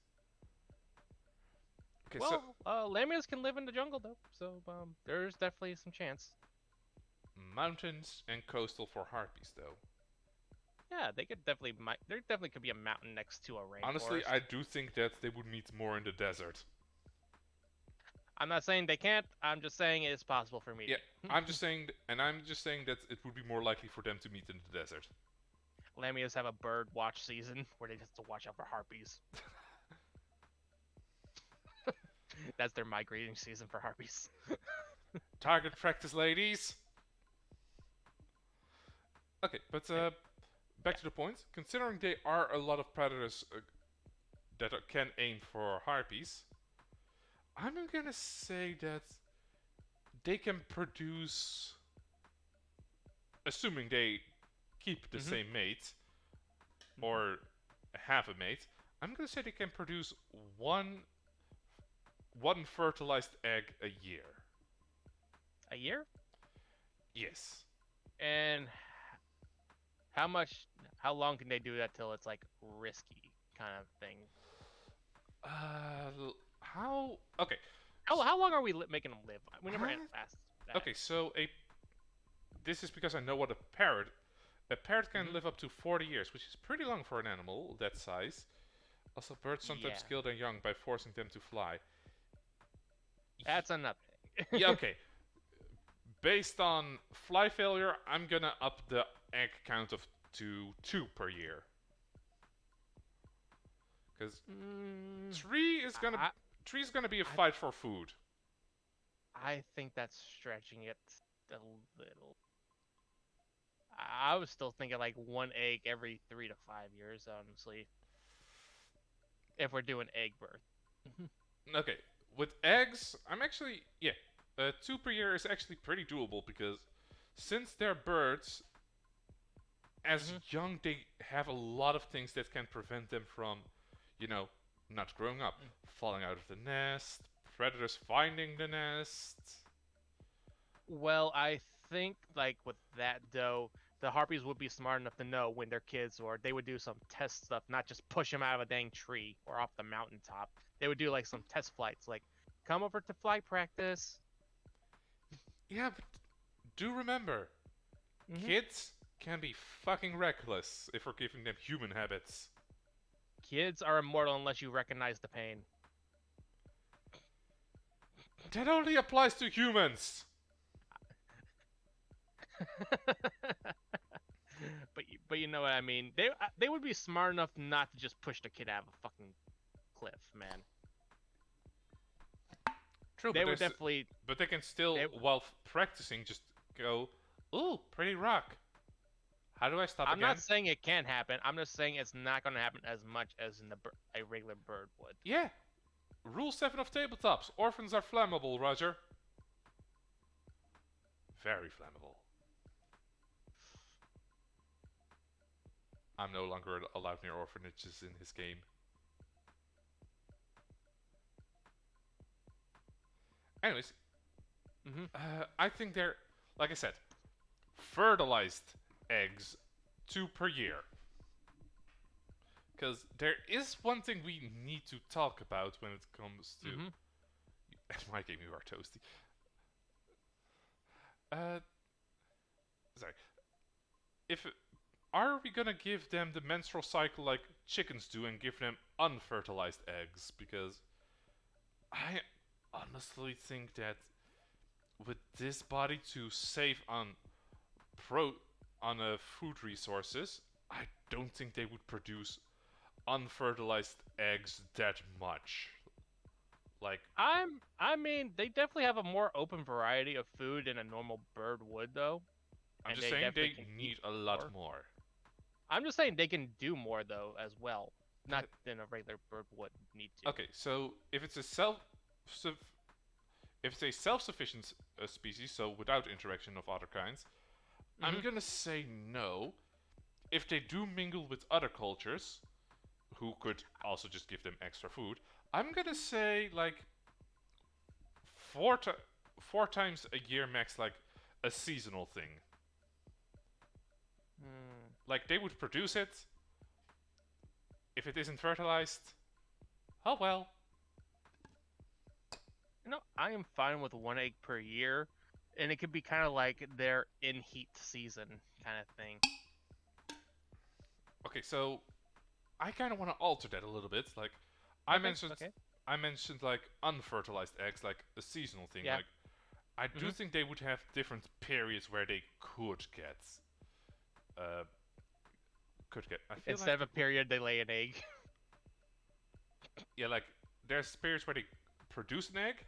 Okay, so well, lamias can live in the jungle though, so there's definitely some chance. mountains and coastal for harpies though. Yeah, they could definitely there definitely could be a mountain next to a rainforest. Honestly, I do think that they would meet more in the desert. I'm not saying they can't. I'm just saying it's possible for me. Yeah, I'm just saying that it would be more likely for them to meet in the desert. Lamias have a bird watch season where they have to watch out for harpies. That's their migrating season for harpies. Target practice, ladies. Okay, but back to the point. Considering there are a lot of predators that can aim for harpies, I'm gonna say that they can produce, assuming they keep the same mate or have a mate. I'm gonna say they can produce one fertilized egg a year. A year? Yes. And how long can they do that till it's like risky kind of thing? How? Okay. How long are we making them live? We never asked that. Okay, so this is because I know what a parrot can live up to 40 years, which is pretty long for an animal that size. Also, birds sometimes kill their young by forcing them to fly. That's another thing. Yeah, okay. Based on fly failure, I'm gonna up the egg count to 2 per year. Because tree is gonna be a fight for food. I think that's stretching it a little. I was still thinking like one egg every 3 to 5 years, honestly. If we're doing egg birth. Okay, with eggs, I'm actually 2 per year is actually pretty doable because since they're birds, as young they have a lot of things that can prevent them from, not growing up, falling out of the nest, predators finding the nest. Well, I think like with that though, the harpies would be smart enough to know when they're kids, or they would do some test stuff, not just push them out of a dang tree or off the mountaintop. They would do like some test flights, like come over to flight practice. Yeah, but do remember, kids can be fucking reckless if we're giving them human habits. Kids are immortal unless you recognize the pain. That only applies to humans. but you know what I mean. They would be smart enough not to just push the kid out of a fucking cliff, man. True, they would definitely. But they can still, while practicing, just go, "Ooh, pretty rock. How do I stop I'm again?" not saying it can't happen. I'm just saying it's not going to happen as much as in a regular bird would. Yeah. Rule 7 of tabletops. Orphans are flammable, Roger. Very flammable. I'm no longer allowed near orphanages in his game. Anyways, I think they're, like I said, fertilized eggs 2 per year. Because there is one thing we need to talk about when it comes to... At my game, you are toasty. Sorry. Are we gonna give them the menstrual cycle like chickens do and give them unfertilized eggs? Because I honestly think that with this body to save on pro on food resources, I don't think they would produce unfertilized eggs that much. Like, I mean, they definitely have a more open variety of food than a normal bird would, though, I'm and just they saying definitely they can eat need a lot more. more. I'm just saying they can do more though as well, not That, than a regular bird would need to. okay, so if it's a self-sufficient species, so without interaction of other kinds, I'm Hmm. gonna say no. If they do mingle with other cultures, who could also just give them extra food, I'm gonna say like four to four times a year max, like a seasonal thing. Hmm. Like they would produce it. If it isn't fertilized, oh well. I am fine with 1 egg per year, and it could be kind of like their in heat season kind of thing. Okay, so I kind of want to alter that a little bit. Like I Okay, mentioned, okay, I mentioned like unfertilized eggs, like a seasonal thing. yeah. Like I do Hmm. think they would have different periods where they uh, could get. I feel Instead like of they a would. period, they lay an egg. Yeah, like there's periods where they produce an egg,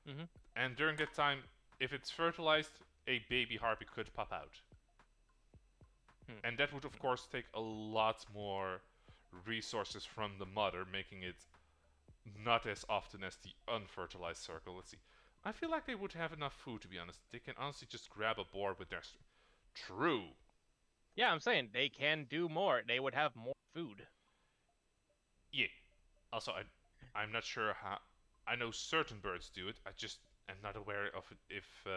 Hmm. and during that time, if it's fertilized, a baby harpy could pop out. Hmm. And that would, of course, take a lot more resources from the mother, making it not as often as the unfertilized circle. Let's see. I feel like they would have enough food, to be honest. They can honestly just grab a boar with their. True. Yeah, I'm saying they can do more. They would have more food. Yeah. Also, I'm not sure how. I know certain birds do it. I just am not aware of it if.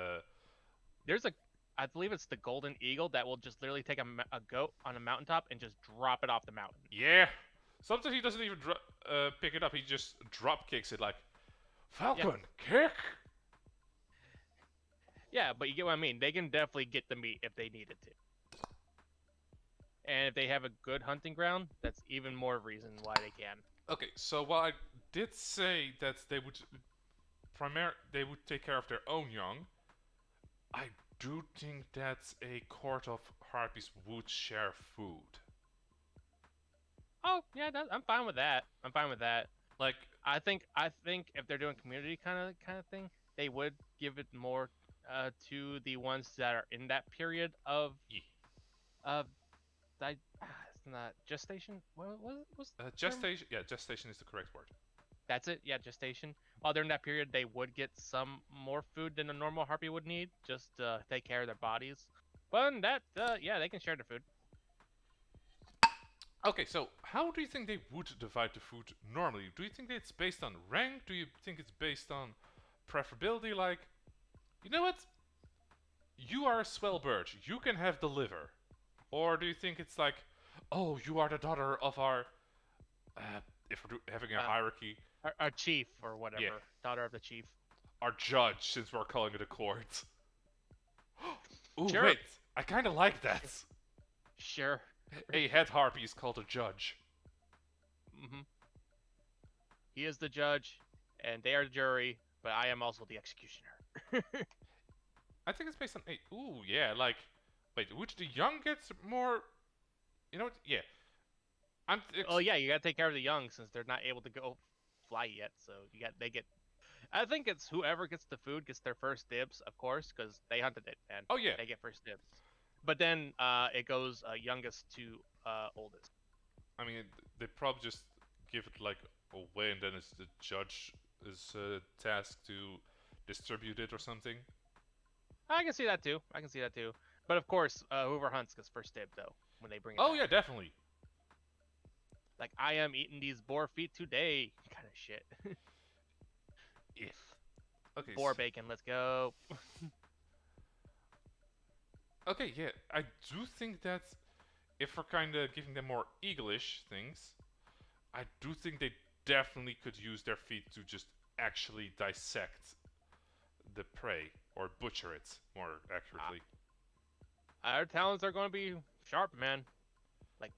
There's a, I believe it's the golden eagle that will just literally take a goat on a mountaintop and just drop it off the mountain. Yeah. Sometimes he doesn't even pick it up. He just drop kicks it like Yeah, Falcon kick. yeah, but you get what I mean. They can definitely get the meat if they needed to. And if they have a good hunting ground, that's even more reason why they can. Okay, so while I did say that they would take care of their own young, I do think that a court of harpies would share food. Oh, yeah, I'm fine with that. I'm fine with that. Like, I think if they're doing community kind of thing, they would give it more to the ones that are in that period of yeah, uh it's not gestation. What's the term? gestation. Yeah, gestation is the correct word. That's it. Yeah, gestation. While they're in that period, they would get some more food than a normal harpy would need, just to take care of their bodies. But that, yeah, they can share their food. Okay, so how do you think they would divide the food normally? Do you think it's based on rank? Do you think it's based on preferability? Like, you know what? You are a swell bird. You can have the liver. Or do you think it's like, oh, you are the daughter of our, if we're having a Uh, hierarchy, our chief or yeah, whatever, daughter of the chief. our judge, since we're calling it a court. Ooh, Sure, wait, I kind of like that. sure. A head harpy is called a judge. Hmm. He is the judge, and they are the jury, but I am also the executioner. I think it's based on a. Ooh, yeah, like, wait, would the young get more? You know what? Yeah, I'm. Oh yeah, you gotta take care of the young since they're not able to go fly yet. So they get. I think it's whoever gets the food gets their first dibs, of course, because they hunted it and Oh yeah, they get first dibs. But then it goes youngest to oldest. I mean, they probably just give it like away, and then it's the judge is tasked to distribute it or something. I can see that too. I can see that too. But of course, whoever hunts gets first dib though when they bring it Oh back. yeah, definitely. Like I am eating these boar feet today, kind of shit. Yeah. Okay. Boar bacon, let's go. Okay. Yeah, I do think that if we're kind of giving them more eaglish things, I do think they definitely could use their feet to just actually dissect the prey or butcher it more accurately. Our talents are going to be sharp, man. Like,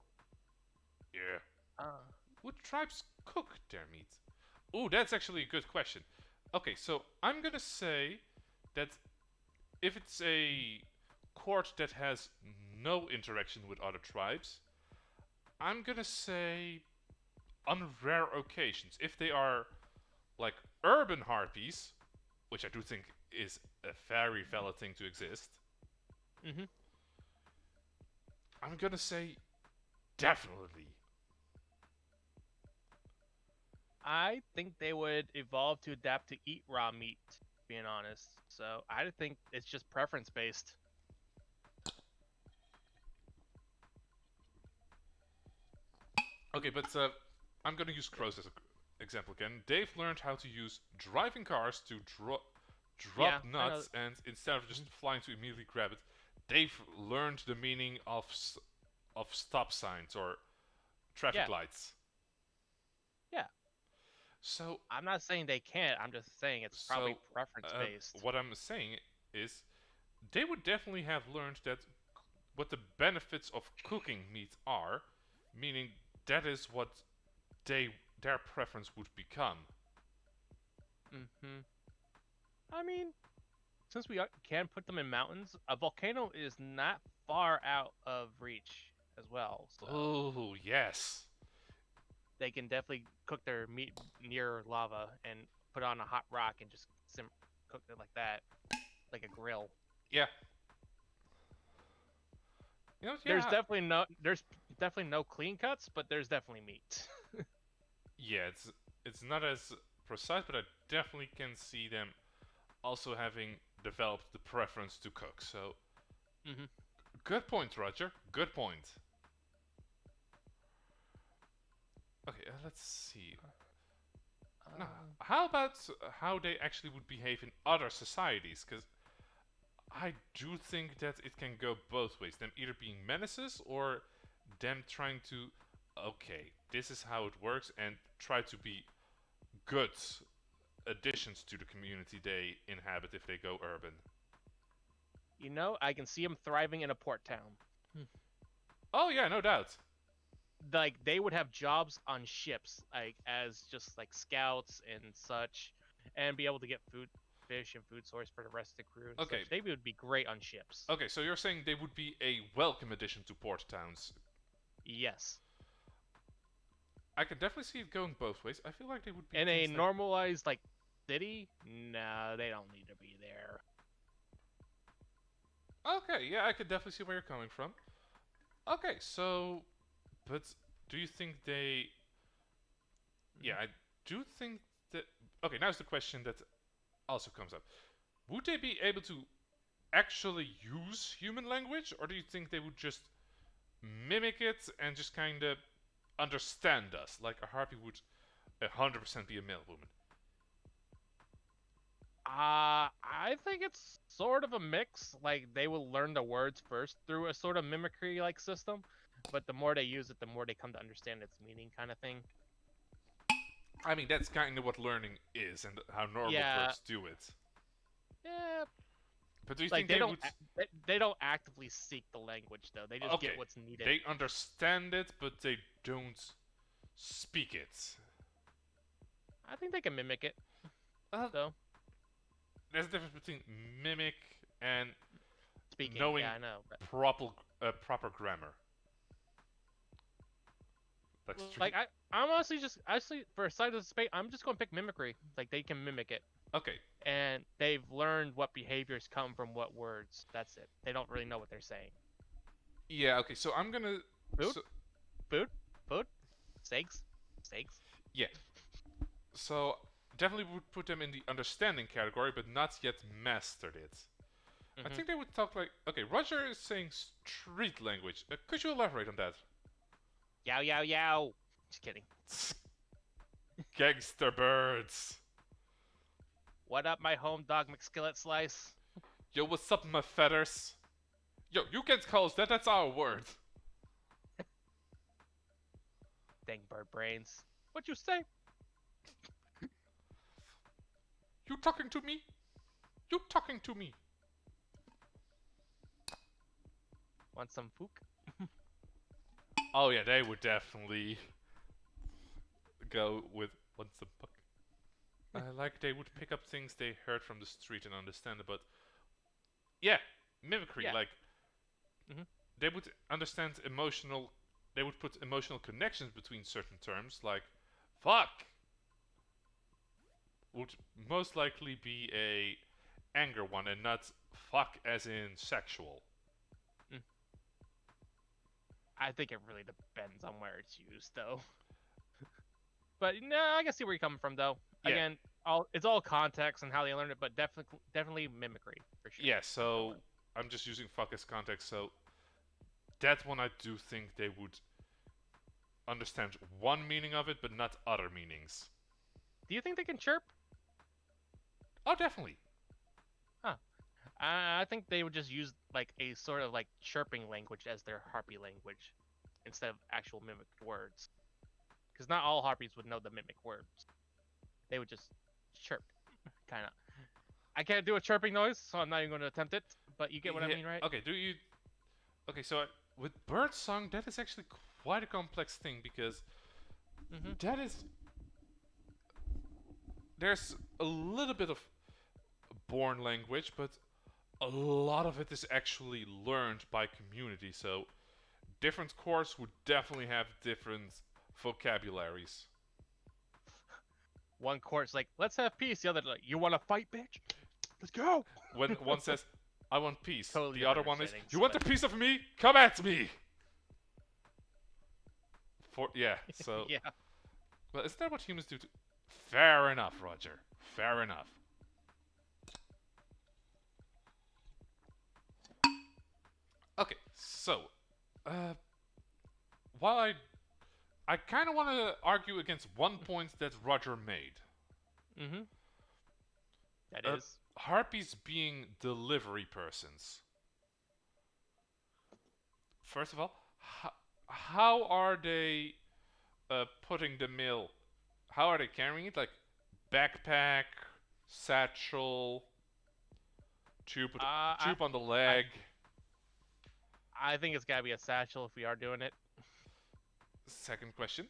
Yeah. uh, Would tribes cook their meat? Oh, that's actually a good question. Okay, so I'm gonna say that if it's a court that has no interaction with other tribes, I'm gonna say on rare occasions, if they are like urban harpies, which I do think is a very valid thing to exist, Mm-hmm. I'm gonna say definitely. I think they would evolve to adapt to eat raw meat, being honest. So I think it's just preference based. Okay, but I'm gonna use crows as an example again. They've learned how to use driving cars to Yeah, drop I know. nuts, and instead of just Mhm. flying to immediately grab it, they've learned the meaning of stop signs or traffic Yeah, lights. yeah. So I'm not saying they can't. I'm just saying it's probably so preference based. what I'm saying is they would definitely have learned that what the benefits of cooking meat are, meaning that is what their preference would become. Mm-hmm. I mean, since we can put them in mountains, a volcano is not far out of reach as well. So Oh yes. they can definitely cook their meat near lava and put it on a hot rock and just cook it like that, like a grill. Yeah. You know, There's yeah. definitely no clean cuts, but there's definitely meat. Yeah, it's not as precise, but I definitely can see them also having developed the preference to cook. So, Mm-hmm. good point, Roger. Good point. Okay, let's see. Now, Um, how about how they actually would behave in other societies? Because I do think that it can go both ways. Them either being menaces or them trying to, okay, this is how it works, and try to be good additions to the community they inhabit if they go urban. I can see them thriving in a port town. Oh yeah, no doubt. Like they would have jobs on ships, like as just like scouts and such, and be able to get food, fish, and food source for the rest of the crew and Okay, such. They would be great on ships. okay, so you're saying they would be a welcome addition to port towns. Yes. I can definitely see it going both ways. I feel like they would be In a things like, normalized like city, no, they don't need to be there. okay, yeah, I could definitely see where you're coming from. Okay, so, but do you think they? Yeah, Mhm. I do think that. Okay, now's the question that also comes up. Would they be able to actually use human language, or do you think they would just mimic it and just kind of understand us, like a harpy would 100% be a male woman? I think it's sort of a mix. Like they will learn the words first through a sort of mimicry like system, but the more they use it, the more they come to understand its meaning, kind of thing. I mean, that's kind of what learning is and how normal Yeah, birds do it. yeah. But do you Like think they would? they don't actively seek the language though. They just get Okay, what's needed. they understand it, but they don't speak it. I think they can mimic it Uh, though. there's a difference between mimic and Speaking, knowing yeah, I know. But proper grammar. That's tricky. like I'm honestly just actually for a side of the space, I'm just going to pick mimicry. Like they can mimic it, Okay, and they've learned what behaviors come from what words. That's it. They don't really know what they're saying. yeah, okay. So I'm gonna. Food, So food, food, steaks, steaks. yeah, so definitely would put them in the understanding category, but not yet mastered it. I Mm-hmm. think they would talk like. Okay, Roger is saying street language. Could you elaborate on that? Yow yow yow. Just kidding. Gangster birds. What up, my home dog McSkillet slice? Yo, what's up, my feathers? Yo, you can't call us that. That's our word. Dang bird brains. What you say? You talking to me? You talking to me? Want some fook? Oh yeah, they would definitely go with what's the fuck? Like they would pick up things they heard from the street and understand it, but yeah, mimicry. Yeah. Like Hmm. they would understand emotional. They would put emotional connections between certain terms, like "fuck" would most likely be a anger one, and not "fuck" as in sexual. Mm. I think it really depends on where it's used, though. But no, I can see where you're coming from, though. Yeah, Again, it's all context and how they learned it, but definitely mimicry for sure. yeah. Keep So going. I'm just using "fuck" as context. So that one I do think they would understand one meaning of it, but not other meanings. Do you think they can chirp? Oh, definitely. Huh. I think they would just use like a sort of like chirping language as their harpy language instead of actual mimicked words. Because not all harpies would know the mimic words. They would just chirp, kind of. I can't do a chirping noise, so I'm not even going to attempt it. But you get what I Yeah. mean, right? Okay. Do you? Okay. So with birdsong, that is actually quite a complex thing because Mm-hmm. that is there's a little bit of born language, but a lot of it is actually learned by community. So different cores would definitely have different vocabularies. One court's like, let's have peace. The other like, you want to fight, bitch? Let's go. When one says, "I want peace," Totally the other different one is, understandings, "You want but a piece of me? Come at me!" For yeah. So, yeah. well, isn't that what humans do? Fair enough, Roger. Fair enough. Okay. So, uh, while I kind of want to argue against one point that Roger made. Mm-hmm. That Uh, is. Harpies being delivery persons. First of all, how are they putting the mail? How are they carrying it? Like backpack, satchel, tube, Uh, I, tube on the I, leg. I think it's gotta be a satchel if we are doing it. Second question: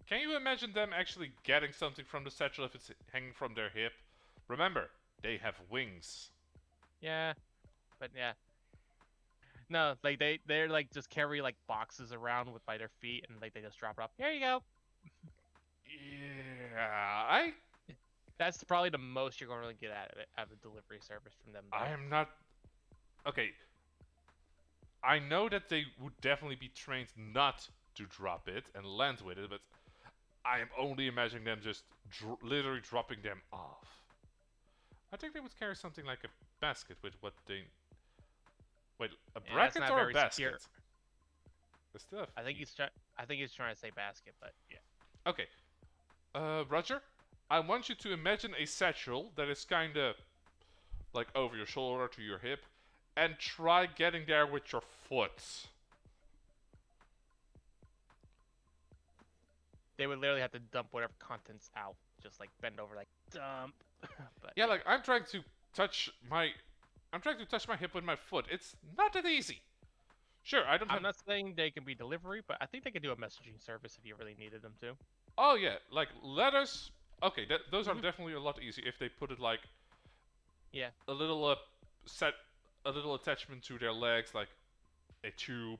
can you imagine them actually getting something from the satchel if it's hanging from their hip? Remember, they have wings. Yeah, but yeah. No, like they're like just carry like boxes around with by their feet and like they just drop it off. Here you go. Yeah, That's probably the most you're going to really get out of it, out of a delivery service from them, I though. am not okay. I know that they would definitely be trained not to drop it and land with it, but I am only imagining them just literally dropping them off. I think they would carry something like a basket with what they. Wait, a Yeah, that's bracket not or a very secure. basket? They still have I think feet. I think he's trying to say basket, but yeah. Okay, Roger, I want you to imagine a satchel that is kinda like over your shoulder to your hip, and try getting there with your foot. They would literally have to dump whatever contents out, just like bend over, like dump. But Yeah, yeah, like touch my. I'm trying to touch my hip with my foot. It's not that easy. Sure, I don't I'm have. not saying they can be delivery, but I think they could do a messaging service if you really needed them to. Oh yeah, like letters. Okay, those are Hmm. definitely a lot easier if they put it like Yeah, a little set, a little attachment to their legs, like a tube.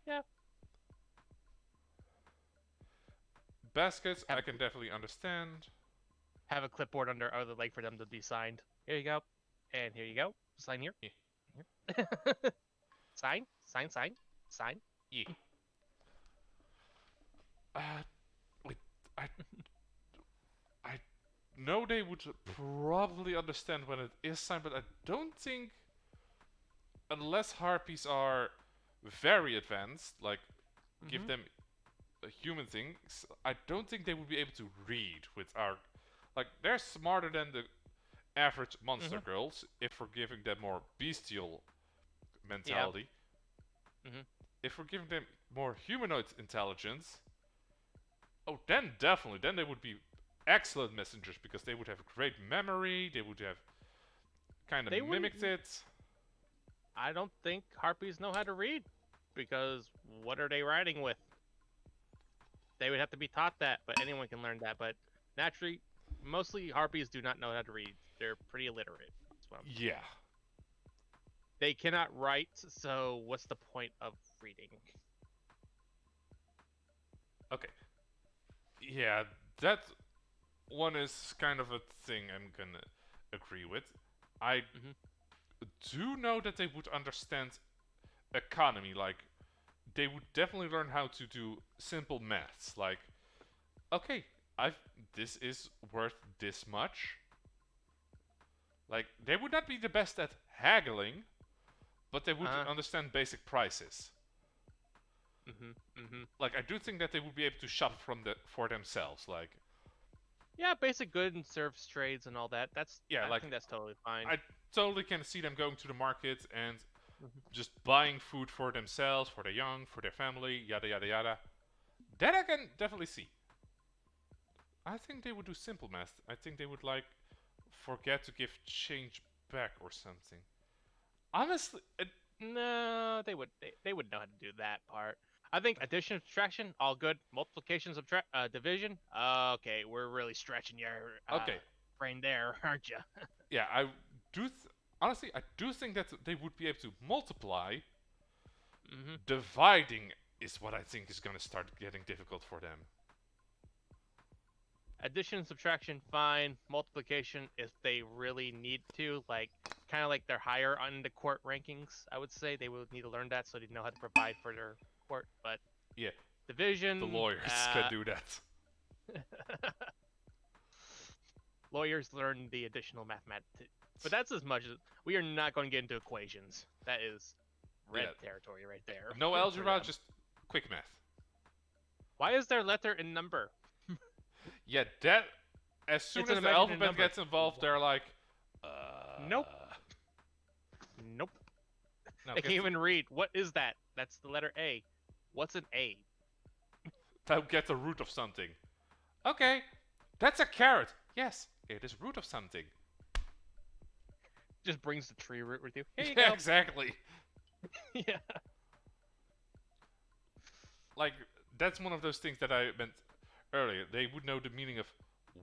yeah. Baskets, Have I can definitely understand. have a clipboard under other leg for them to be signed. Here you go, and here you go. Sign here. Yeah, Here. Sign, sign, sign, sign. yeah. Uh, wait, I I know they would probably understand when it is signed, but I don't think unless harpies are very advanced, like give Hmm. them human things, I don't think they would be able to read with our. Like, they're smarter than the average monster Hmm. girls if we're giving them more bestial Yeah. mentality. Hmm. If we're giving them more humanoid intelligence, oh, then definitely, then they would be excellent messengers because they would have great memory, they would have kind of They wouldn't. mimicked it. I don't think harpies know how to read because what are they writing with? They would have to be taught that, but anyone can learn that. But naturally, mostly harpies do not know how to read. They're pretty illiterate. That's what I'm told. Yeah. they cannot write, so what's the point of reading? Okay. Yeah, that one is kind of a thing I'm gonna agree with. I Hmm. do know that they would understand economy, like they would definitely learn how to do simple maths. Like, okay, I've this is worth this much. Like, they would not be the best at haggling, but they would Uh, understand basic prices. hmm. Like, I do think that they would be able to shop from the for themselves. Like, Yeah, basic good and service trades and all that. yeah, I like think that's totally fine. I totally can see them going to the market and Hmm. just buying food for themselves, for their young, for their family, yada yada yada. That I can definitely see. I think they would do simple math. I think they would like forget to give change back or something. Honestly, No, they would know how to do that part. I think addition, subtraction, all good. Multiplication, subtract, division. Okay, we're really stretching your okay, brain there, aren't you? yeah, I do. Honestly, I do think that they would be able to multiply. Hmm. Dividing is what I think is going to start getting difficult for them. Addition, subtraction, fine. Multiplication, if they really need to, like kind of like they're higher on the court rankings. I would say they would need to learn that so they know how to provide for their court. But Yeah, the division, lawyers can do that. lawyers learn the additional mathematics, but that's as much as we are not going to get into equations. That is red Yeah, territory right there no for algebra, them. just quick math. Why is there letter and number? Yeah, that. As soon It's an as the imaginary alphabet number. gets involved, they're like, Nope. Nope. no, They can't even read. What is that? That's the letter A. What's an A? get the root of something. Okay, that's a carrot. Yes, it is root of something. Just brings the tree root with you. Here you Yeah, go. exactly. Yeah. Like, that's one of those things that I meant earlier. They would know the meaning of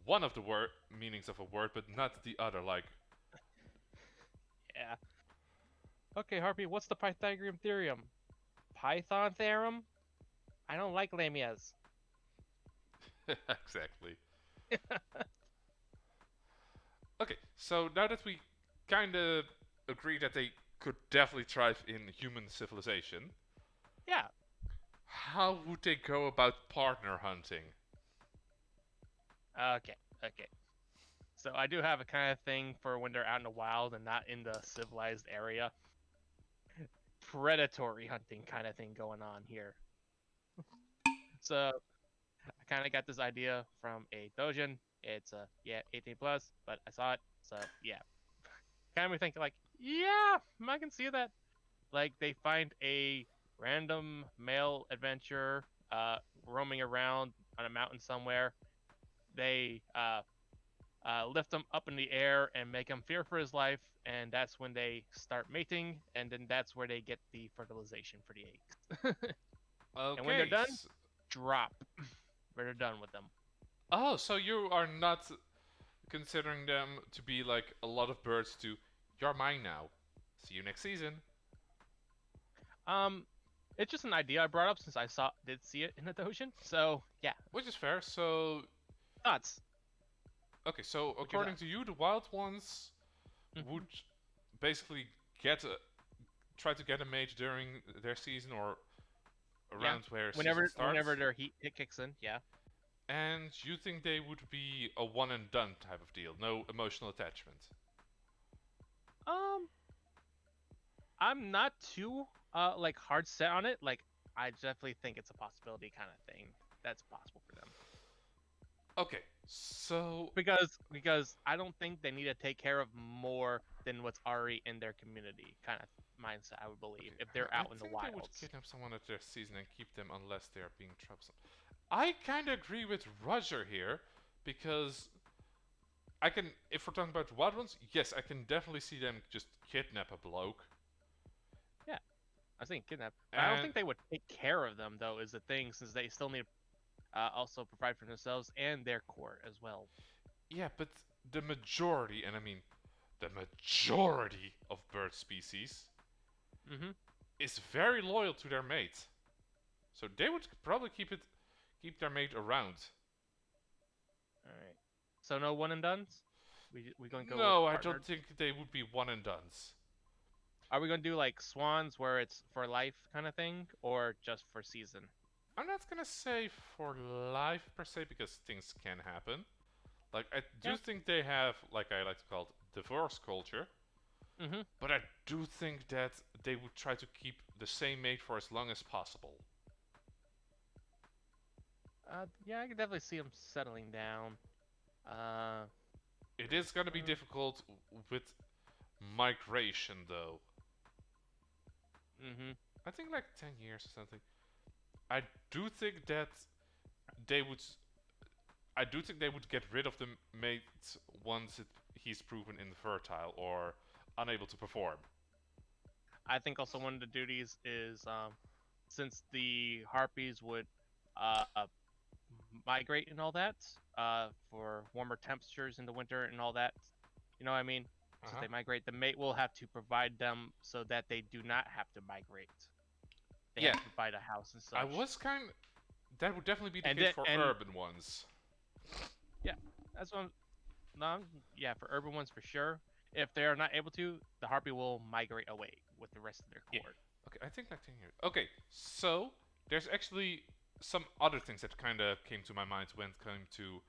one of the word meanings of a word, but not the other. Like, Yeah. Okay, Harpy, what's the Pythagorean theorem? Python theorem? I don't like lamias. exactly. Okay, so now that we kind of agree that they could definitely thrive in human civilization, Yeah. how would they go about partner hunting? Okay. Okay. So I do have a kind of thing for when they're out in the wild and not in the civilized area. Predatory hunting kind of thing going on here. So I kind of got this idea from a dojin. It's 18 plus, but I saw it, so yeah. Kind of me thinking like, yeah, I can see that. Like they find a random male adventurer roaming around on a mountain somewhere. They lift him up in the air and make him fear for his life, and that's when they start mating, and then that's where they get the fertilization for the eggs. And when they're Okay. done, drop. They're done with them. Oh, so you are not considering them to be like a lot of birds to you're mine now. See you next season. Um, it's just an idea I brought up since I did see it in the Dojin. So yeah, Which is fair. So, thoughts. okay, so What's your according thoughts? to you, the wild ones Hmm. would basically try to get a mate during their season or Yeah, around where season whenever starts. their heat it kicks in. Yeah. And you think they would be a one and done type of deal, no emotional attachment. Um, I'm not too like hard set on it. Like I definitely think it's a possibility kind of thing that's possible for them. Okay, so Because I don't think they need to take care of more than what's already in their community kind of mindset. I would believe okay, if they're I out in the think they would wilds. kidnap someone at their season and keep them unless they are being troublesome. I kind of agree with Roger here because I can, if we're talking about wild ones, yes, I can definitely see them just kidnap a bloke. Yeah, I think kidnap, but I don't And think they would take care of them though. Is the thing since they still need to also provide for themselves and their court as well. yeah, but the majority, and I mean the majority of bird species, Mm-hmm. is very loyal to their mate. So they would probably keep their mate around. All right. So no one and dones. We gonna go with No, I don't partnered. think they would be one and dones. Are we gonna do like swans where it's for life kind of thing, or just for season? I'm not gonna say for life per se because things can happen. Like I do Yeah. think they have, like I like to call it, divorce culture. Mm-hmm. But I do think that they would try to keep the same mate for as long as possible. Yeah, I can definitely see them settling down. Uh, It is gonna be difficult with migration though. mm-hmm. I think like 10 years or something. I do think that they would. I do think they would get rid of the mate once he's proven infertile or unable to perform. I think also one of the duties is since the harpies would uh migrate and all that for warmer temperatures in the winter and all that. You know what I mean? Uh Since huh. they migrate, the mate will have to provide them so that they do not have to migrate. They have Yeah, to provide a house and I such. was kind. That would definitely be the And case then for and urban ones. yeah, that's what I'm, no, yeah, for urban ones for sure. If they are not able to, the harpy will migrate away with the rest of their Yeah. cohort. Okay, I think like 10 years. Okay, so there's actually some other things that kind of came to my mind when it came to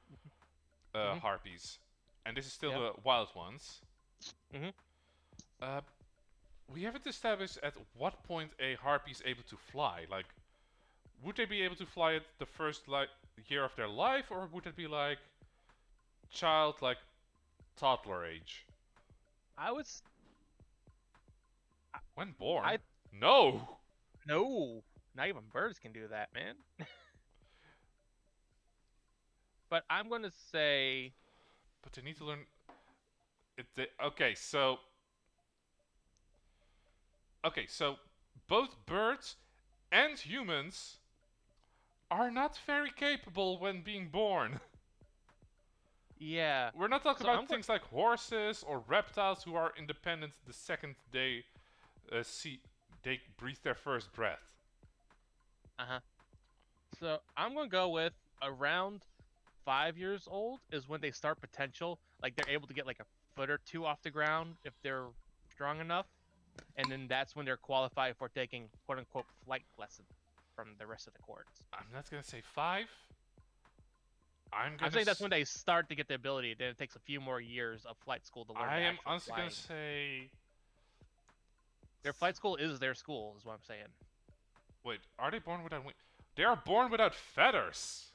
Mhm. harpies, and this is still Yeah. the wild ones. Mhm. Uh, we haven't established at what point a harpy is able to fly. Like, would they be able to fly at the first year of their life, or would it be like child, like toddler age? I would. I, When born? I No, no. Not even birds can do that, man. But I'm gonna say but they need to learn. Okay, so both birds and humans are not very capable when being born. yeah. We're not talking So I'm about going. things like horses or reptiles who are independent the second they breathe their first breath. Uh huh. So I'm gonna go with around 5 years old is when they start potential. Like they're able to get like a foot or two off the ground if they're strong enough, and then that's when they're qualified for taking quote unquote flight lesson from the rest of the courts. I'm not gonna say 5. I'm I'm gonna. saying that's when they start to get the ability. Then it takes a few more years of flight school to learn I the am actual honestly gonna flying. say. Their flight school is their school, is what I'm saying. Wait, are they born without wings? They are born without feathers.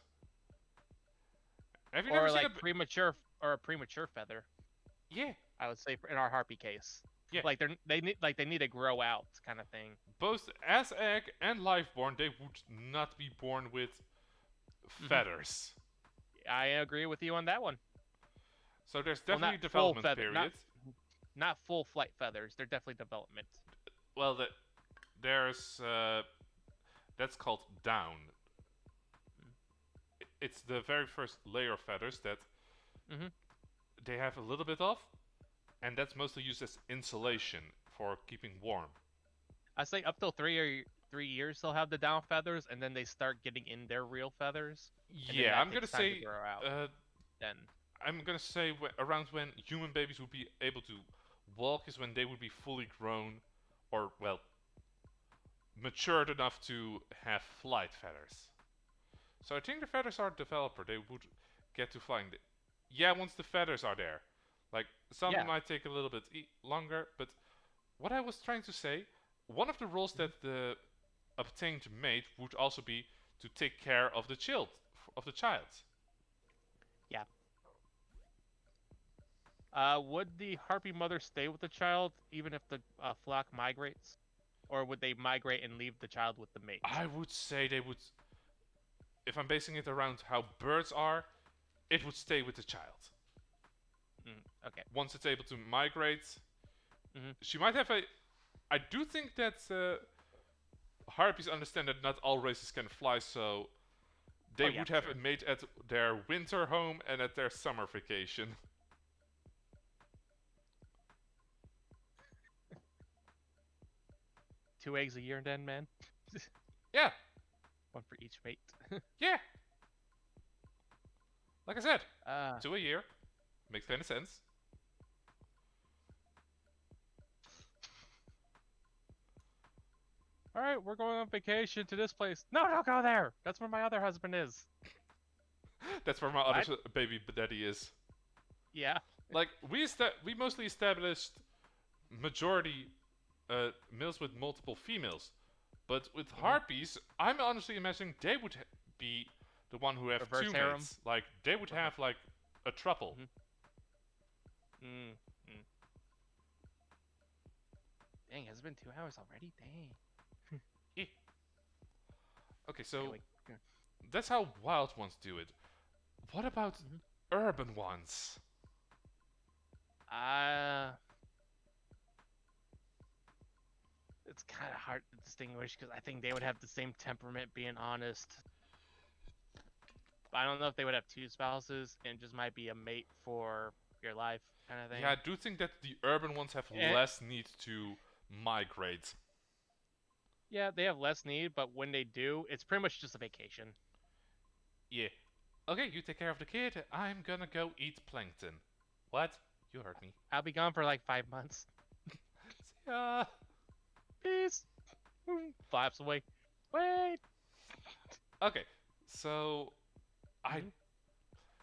Have you never Or seen a? like premature or a premature feather. Yeah, I would say in our harpy case, yeah. like they need to grow out kind of thing. Both as egg and live born, they would not be born with Hmm. feathers. I agree with you on that one. So there's Well, definitely not a full development feather, period. not full flight feathers. They're definitely development. Well, there's that's called down. It's the very first layer of feathers that Hmm. they have a little bit of, and that's mostly used as insulation for keeping warm. I say up till 3 years they'll have the down feathers, and then they start getting in their real feathers, and then Yeah, that takes time to grow out. uh, Then, around when human babies would be able to walk is when they would be fully grown, or well, matured enough to have flight feathers. So I think the feathers are developer. They would get to flying. Yeah, once the feathers are there. Like some yeah. might take a little bit longer, but what I was trying to say, one of the roles Mhm. that the obtained mate would also be to take care of the child. Yeah. Would the harpy mother stay with the child even if the flock migrates, or would they migrate and leave the child with the mate? I would say they would, if I'm basing it around how birds are, it would stay with the child. Okay. Once it's able to migrate, Hmm. she might have a. I do think that harpies understand that not all races can fly, so Oh they yeah, would for have a sure. mate at their winter home and at their summer vacation. 2 eggs a year then, man. Yeah, One for each mate. yeah. Like I said, Uh, 2 a year. Makes kind of sense. all right, we're going on vacation to this place. No, don't go there. That's where my other husband is. That's where my other What? baby daddy is. Yeah. Like we mostly established majority males with multiple females, but with Hmm. harpies, I'm honestly imagining they would be the one who have Reverse two harem. mates. Like they would have like a throuple. Hmm. Mm. Mm. Dang, has it been 2 hours already? Dang. Eh. Okay, so Anyway. that's how wild ones do it. What about Mm-hmm. urban ones? Uh, it's kind of hard to distinguish because I think they would have the same temperament, being honest. But I don't know if they would have two spouses and just might be a mate for your life kind of Yeah, I thing. do think that the urban ones have And less need to migrate. yeah, they have less need, but when they do, it's pretty much just a vacation. Yeah. Okay, you take care of the kid. I'm gonna go eat plankton. What? You heard me. I'll be gone for like 5 months. See ya. Peace. Flaps away. Wait. Okay, so I, Mhm.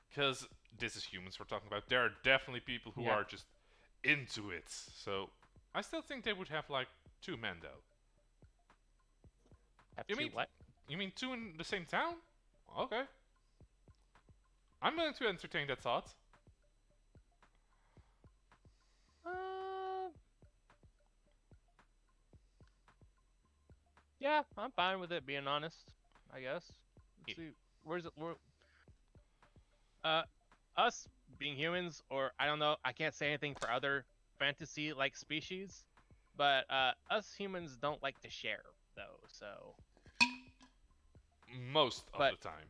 because this is humans we're talking about. There are definitely people who Yeah. are just into it. So I still think they would have like 2 men though. Have You two mean what? you mean 2 in the same town? Okay, I'm willing to entertain that thought. Uh, yeah, I'm fine with it. Being honest, I guess. Yeah. Let's see. Where's it? Uh, us being humans, or I don't know. I can't say anything for other fantasy-like species, but us humans don't like to share though. So, Most of but the time.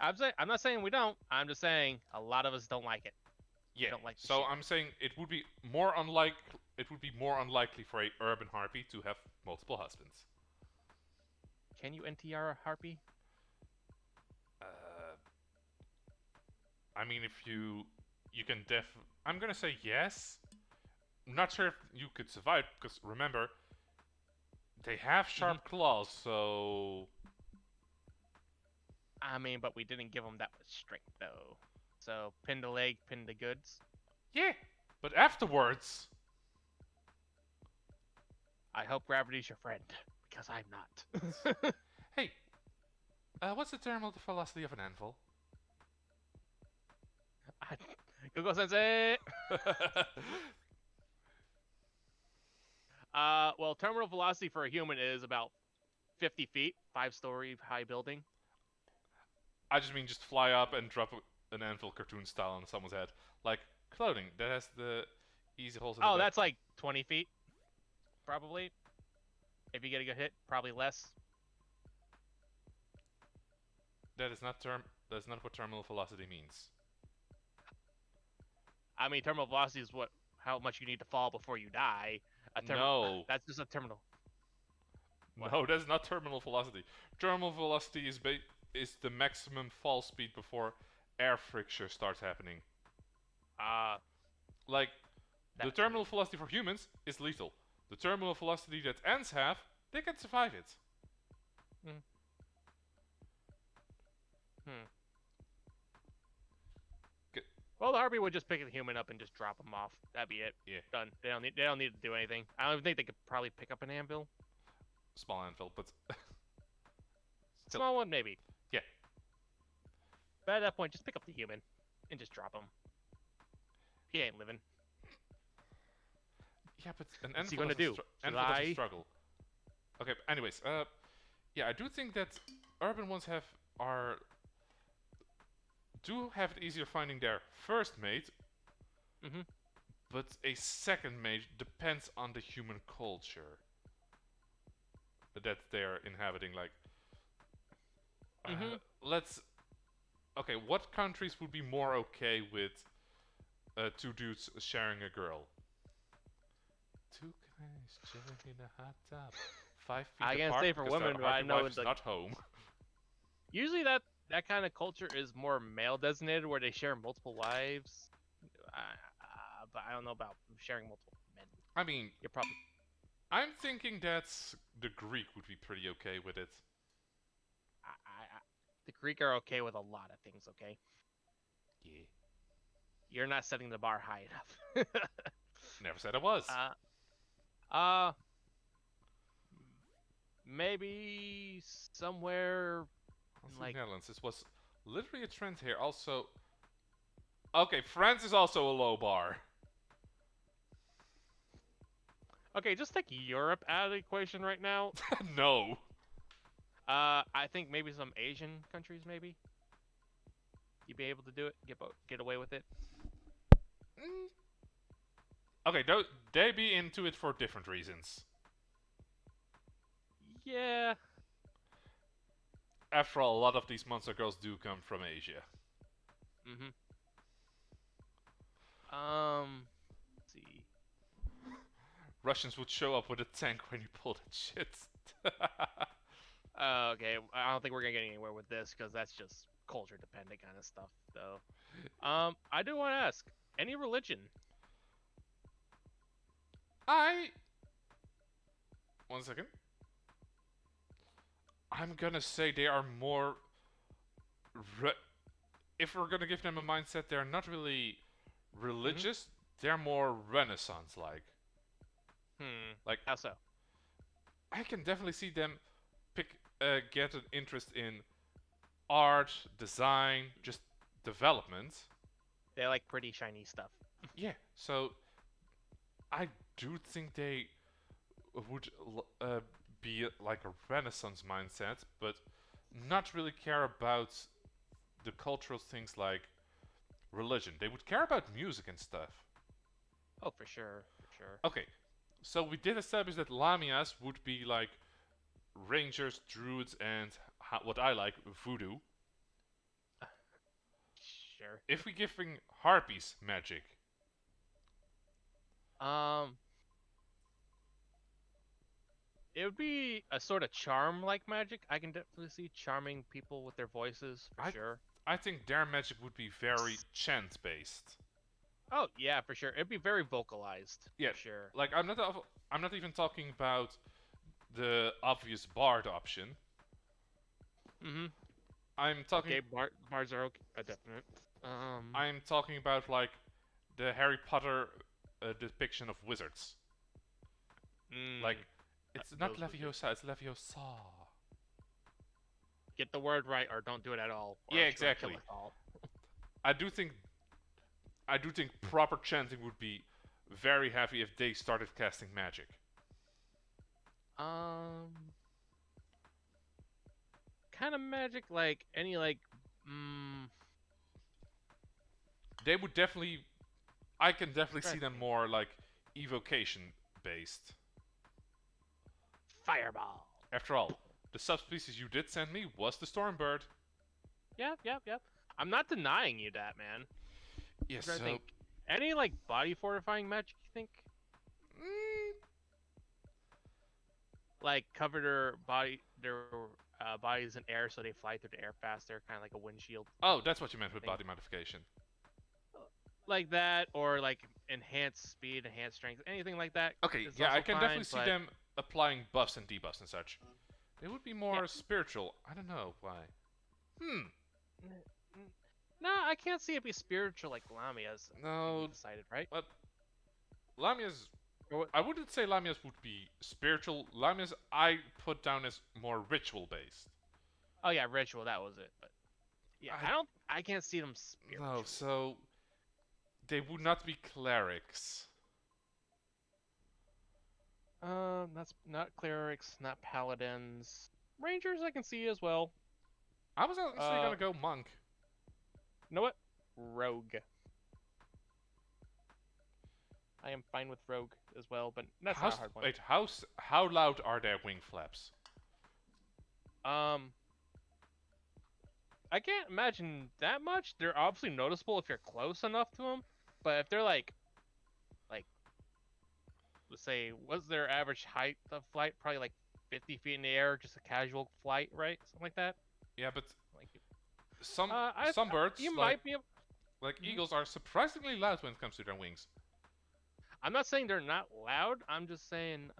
I'm not saying we don't. I'm just saying a lot of us don't like it. We Yeah. don't like to So share. I'm saying it would be more unlikely for a urban harpy to have multiple husbands. Can you NTR a harpy? Uh, I mean, if you can I'm gonna say yes. I'm not sure if you could survive because remember they have Hmm. sharp claws, so I mean, but we didn't give them that much strength though. So pin the leg, pin the goods. yeah. But afterwards, I hope gravity's your friend because I'm not. hey, what's the thermal velocity of an anvil? Google Sensei. Well, terminal velocity for a human is about 50 feet, 5-story high building. I just mean just fly up and drop an anvil cartoon style on someone's head, like clothing that has the easy holes in the Oh, back. that's like 20 feet, probably. If you get a good hit, probably less. That is not what terminal velocity means. I mean, terminal velocity is how much you need to fall before you die. No. That's just a terminal. What? No, that's not terminal velocity. Terminal velocity is the maximum fall speed before air friction starts happening. Uh, Like the that. terminal velocity for humans is lethal. The terminal velocity that ants have, they can survive it. Hmm. Hmm. Well, the Harpy would just pick a human up and just drop him off. That'd be it. Yeah, Done. They don't need to do anything. I don't even think they could probably pick up an anvil. small anvil, but still, Small one, maybe. yeah, But at that point, just pick up the human and just drop him. He ain't living. yeah. But an What's he anvil gonna do? anvil doesn't Fly? struggle. Okay, anyways, yeah, I do think that urban ones do have it easier finding their first mate, Mm-hmm. but a second mate depends on the human culture that they're inhabiting. Like, Mm-hmm. let's. Okay, what countries would be more okay with 2 dudes sharing a girl? Nice, chilling in a hot tub. 5 feet I can't apart say for because the women, but I Harpy know wife in is the not home. usually that kind of culture is more male designated, where they share multiple wives. But I don't know about sharing multiple men. I mean, You're probably I'm thinking that the Greek would be pretty okay with it. the Greek are okay with a lot of things. Okay, Yeah. you're not setting the bar high enough. Never said I was. uh, uh, maybe somewhere in Also, like Netherlands. This was literally a trend here. Also, okay, France is also a low bar. okay, just take Europe out of the equation right now. No. I think maybe some Asian countries, maybe you'd be able to do it, get away with it. Mm. Okay, they be into it for different reasons. Yeah. After all, a lot of these monster girls do come from Asia. Mhm. Let's see. Russians would show up with a tank when you pull that shit. Okay, I don't think we're gonna get anywhere with this because that's just culture dependent kind of stuff, though. I do want to ask, any religion? I. One second. I'm gonna say they are more. If we're gonna give them a mindset, they're not really Mhm. religious. They're more Renaissance like. Like How so? I can definitely see them get an interest in art, design, just development. They like pretty shiny stuff. Yeah, so I do think they would be like a Renaissance mindset, but not really care about the cultural things like religion. They would care about music and stuff. Oh, for sure, for sure. Okay, so we did establish that Lamias would be like rangers, druids, and what I like, voodoo. Sure. If we giving harpies magic, Um, it would be a sort of charm like magic. I can definitely see charming people with their voices for I sure. I think their magic would be very chant based. Oh yeah, for sure. It'd be very vocalized Yeah, for sure. like I'm not even talking about the obvious bard option. Mhm. I'm talking Okay, bars are okay. Definite. Um. I'm talking about like the Harry Potter depiction of wizards. Like Mm, it's not those would be. Leviosa, it's Leviosa. Get the word right, or don't do it at all, or Yeah, else you're gonna kill exactly. us all. I do think I do think proper chanting would be very heavy if they started casting magic. Um. Kind of magic, like any like. They would definitely I can definitely Trying see to them think. more like evocation based. Fireball. After all, the subspecies you did send me was the stormbird. Yep, yep, yep. I'm not denying you that, man. I'm Yes, trying to so think. Any like body fortifying magic you think? mm, Like cover their bodies in air so they fly through the air faster, kind of like a windshield. oh, that's what you meant with Thing. body modification. Like that, or like enhanced speed, enhanced strength, anything like that Okay, is yeah, I also can fine. definitely see But them applying buffs and debuffs and such. They would be yeah, more spiritual. I don't know why. no, I can't see it be spiritual like Lamia's. I think we No, decided, right? but Lamia's. Or what? I wouldn't say Lamia's would be spiritual. Lamia's I put down as more ritual based. Oh yeah, ritual. That was it. But yeah, I I can't see them no, spiritual. so they would not be clerics. That's not clerics, not paladins. Rangers I can see as well. I was honestly Uh, gonna go monk. you know what? Rogue. I am fine with rogue as well, but that's not a hard one. Wait, how loud are their wing flaps? Um, I can't imagine that much. They're obviously noticeable if you're close enough to them, but if they're like, let's to say, what's their average height of flight? Probably like 50 feet in the air, just a casual flight, right? Something like that. Yeah, but Like, some I some birds you might be. like Mhm. eagles are surprisingly loud when it comes to their wings. I'm not saying they're not loud. I'm just saying,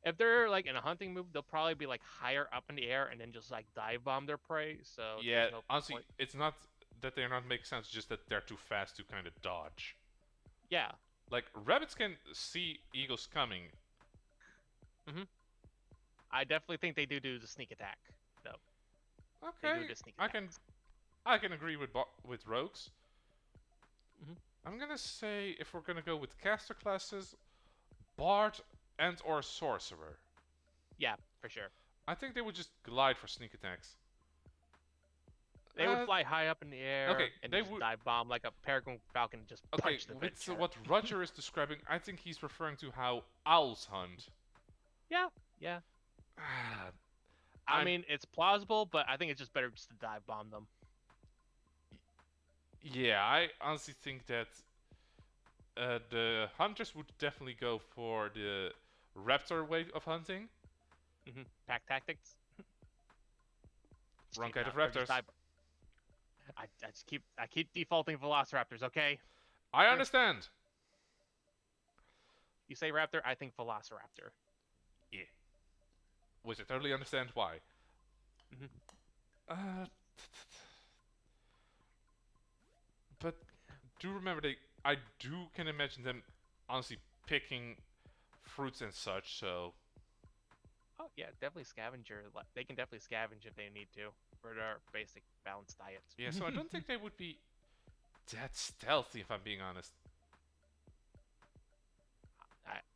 if they're like in a hunting move, they'll probably be like higher up in the air and then just like dive bomb their prey. So Yeah, there's no honestly, point. it's not that they're not making sense, just that they're too fast to kind of dodge. Yeah. Like rabbits can see eagles coming. hmm I definitely think they do the sneak attack. No, they do Okay, the sneak I can attacks. I can agree with rogues. hmm I'm gonna say if we're gonna go with caster classes, bard and or sorcerer. Yeah, for sure. I think they would just glide for sneak attacks. They would fly high up in the Okay, air and they then just would. dive bomb like a peregrine falcon and just Okay, punch the with creature. what Roger is describing, I think he's referring to how owls hunt. Yeah, yeah. Ah, I I'm mean, it's plausible, but I think it's just better just to dive bomb them. yeah, I honestly think that the hunters would definitely go for the raptor way of hunting. Pack tactics. Just Wrong keep kind of or just raptors. dive. I keep defaulting Velociraptors. Okay, I understand. you say Raptor, I think Velociraptor. Yeah, which I totally understand why. hmm Uh, but do remember they. I do can imagine them honestly picking fruits and such. So Oh yeah, definitely scavenger. They can definitely scavenge if they need to for their basic balanced diet. yeah, so I don't think they would be that stealthy if I'm being honest.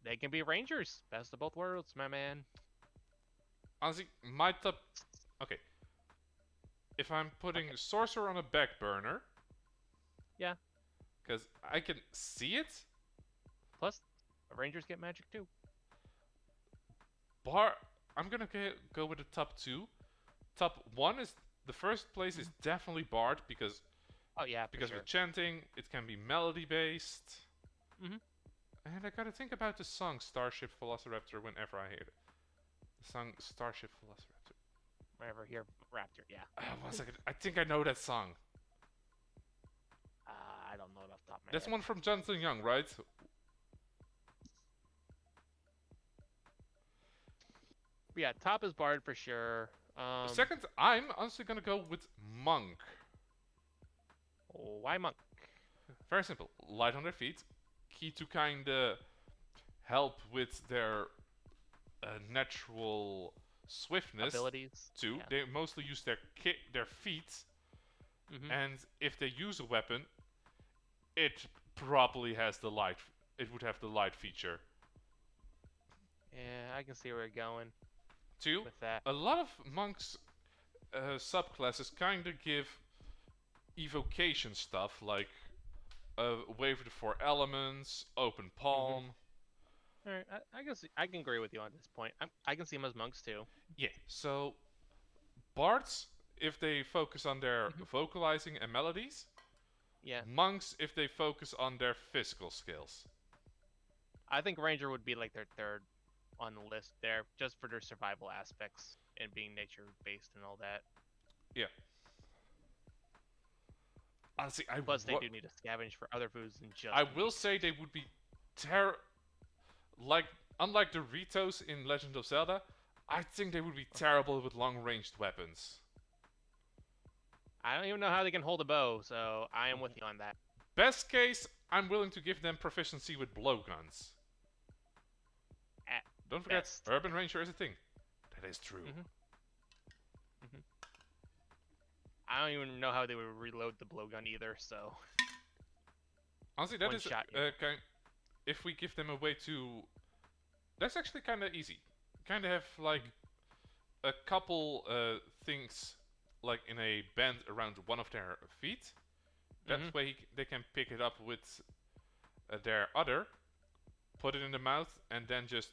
They can be rangers. Best of both worlds, my man. Honestly, my top. Okay, if I'm putting Okay. sorcerer on a back burner, Yeah. because I can see it. Plus, rangers get magic too. Bar. I'm gonna go with the top two. Top one is the first place is Mhm. definitely bard Oh yeah, for because with sure. chanting it can be melody based. hmm And I gotta think about the song Starship Velociraptor whenever I hear it. The song Starship Velociraptor. Whenever here, Raptor. Yeah. 1 second. I think I know that song. I don't know it off the top of my That's head. one from Jonathan Young, right? But yeah, top is Bard for sure. Second, I'm honestly gonna go with Monk. Why monk? Very simple. Light on their feet. Key to kinda help with their natural swiftness Abilities. too. Yeah. They mostly use their feet, hmm and if they use a weapon, it probably has the light. It would have the light feature. Yeah, I can see where you're going Two, with that. a lot of monks subclasses kind of give evocation stuff like wave of the four elements, open hmm palm. All right, I guess I can agree with you on this point. I can see them as monks too. Yeah, so bards if they focus on their hmm vocalizing and melodies, Yeah, monks if they focus on their physical skills. I think ranger would be like their third on the list there, just for their survival aspects and being nature based and all that. Yeah. Honestly, Plus, they do need to scavenge for other foods than I just will meat. say they would be ter like unlike the Ritos in Legend of Zelda, I think they would be terrible with long-ranged weapons. I don't even know how they can hold a bow, so I am with you on that. Best case, I'm willing to give them proficiency with blowguns. At Don't forget, best. Urban Ranger is a thing. That is true. hmm hmm I don't even know how they would reload the blowgun either. So Honestly, that one is shot, you're. kind. If we give them a way to, that's actually kind of easy. Kind of have like Mhm. a couple things like in a band around one of their feet. That Mhm. way they can pick it up with their other, put it in the mouth, and then just.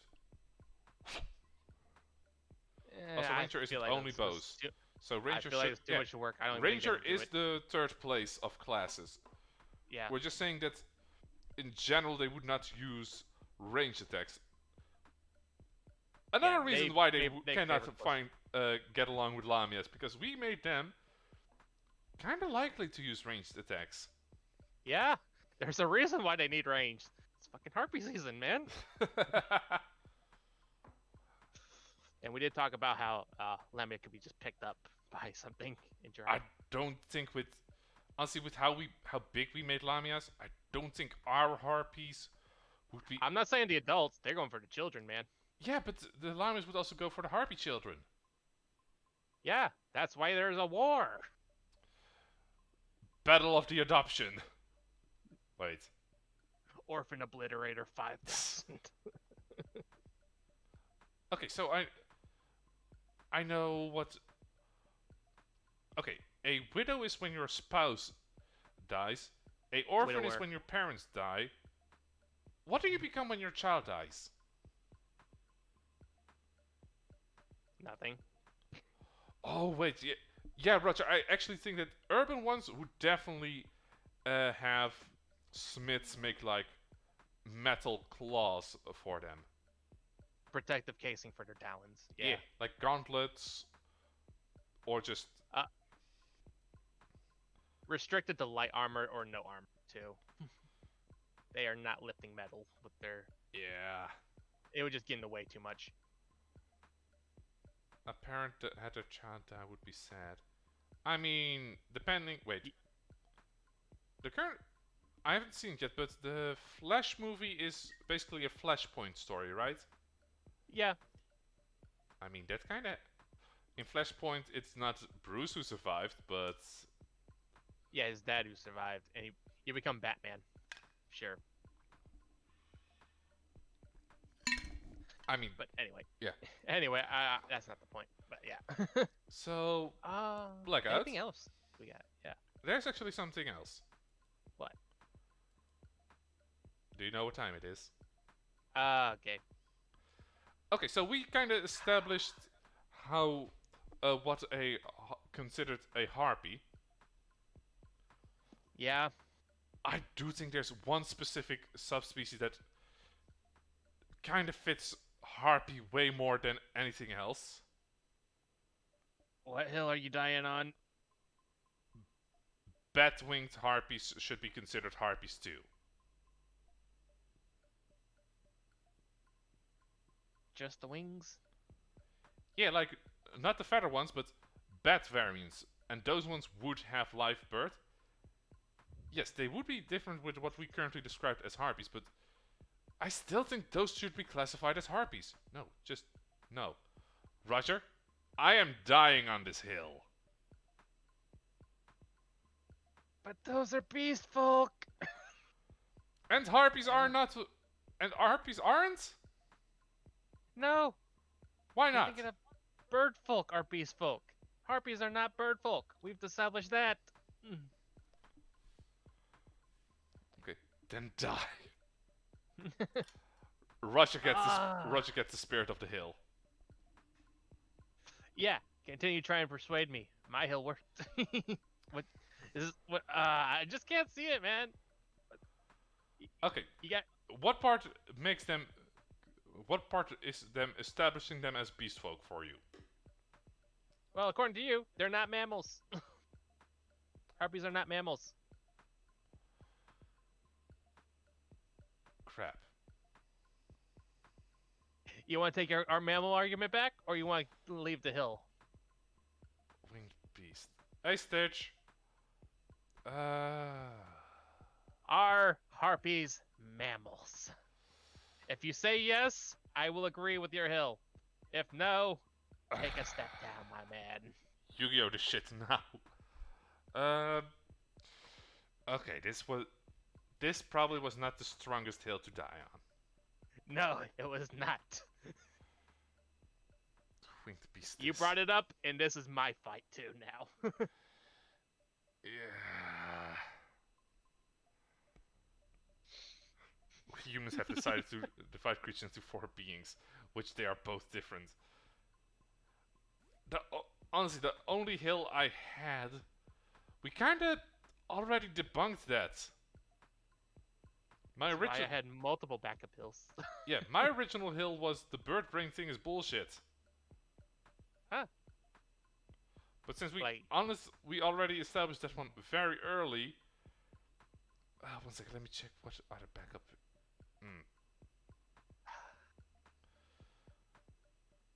Also, I Ranger feel isn't like only bows. So I Ranger feel like should. it's too Yeah, much work. I don't even think they Ranger would do is it. the third place of classes. Yeah. We're just saying that in general they would not use ranged attacks. Yeah, Another reason why they they cannot favor close. find get along with Lamias, because we made them kind of likely to use ranged attacks. Yeah, there's a reason why they need range. It's fucking Harpy season, man. And we did talk about how Lamia could be just picked up by something and I dropped. don't think honestly with how big we made Lamias, I don't think our Harpies would be. I'm not saying the adults; they're going for the children, man. Yeah, but the Lamias would also go for the Harpy children. Yeah, that's why there's a war. Battle of the Adoption. Wait. Orphan Obliterator 5000. Okay, so I know what. Okay, a widow is when your spouse dies. A orphan is Widower. when your parents die. What do you become when your child dies? Nothing. Oh wait, yeah, Roger. I actually think that urban ones would definitely have smiths make like metal claws for them. Protective casing for their talons. Yeah, Yeah. like gauntlets, or just Uh, restricted to light armor or no armor too. They are not lifting metal with their. yeah. It would just get in the way too much. A parent that had a child die would be sad. I mean, depending. Wait. The current. I haven't seen it yet, but the Flash movie is basically a Flashpoint story, right? Yeah. I mean, that kind of. In Flashpoint, it's not Bruce who survived, but. Yeah, his dad who survived, and you become Batman. Sure. I mean, But anyway. yeah. Anyway, that's not the point. But yeah. So, Blackout. Anything else we got? Yeah. There's actually something else. What? Do you know what time it is? Okay. Okay, so we kind of established how what a considered a harpy. Yeah. I do think there's one specific subspecies that kind of fits harpy way more than anything else. What hill are you dying on? Bat-winged harpies should be considered harpies too. Just the wings? Yeah, like not the feather ones, but bat variants, and those ones would have live birth. Yes, they would be different with what we currently described as harpies, but I still think those should be classified as harpies. No, just no. Roger, I am dying on this hill. But those are beast folk. And harpies are not. And harpies aren't? No. Why You're not? thinking of bird folk are beast folk. Harpies are not bird folk. We've established that. Okay, then die. Roger gets the spirit of the hill. Yeah, continue trying to persuade me. My hill worked. What is what? I just can't see it, man. Okay, You got what part makes them? What part is them establishing them as beast folk for you? well, according to you, they're not mammals. Harpies are not mammals. Crap. You want to take our mammal argument back, or you want to leave the hill? Winged beast. Hey, Stitch. Are harpies mammals? If you say yes, I will agree with your hill. If no, take a step down, my man. Yu-Gi-Oh! The shit now. Okay, this probably was not the strongest hill to die on. No, it was not. Winged beast. You brought it up, and this is my fight too now. Yeah. Humans have decided to divide creatures into 4 beings, which they are both different. Honestly, the only hill I had, we kinda already debunked that. My That's why I original, had multiple backup hills. yeah, my original hill was the bird brain thing is bullshit. Huh? But since Like we already established that one very early. One second, let me check what other backup. Hmm.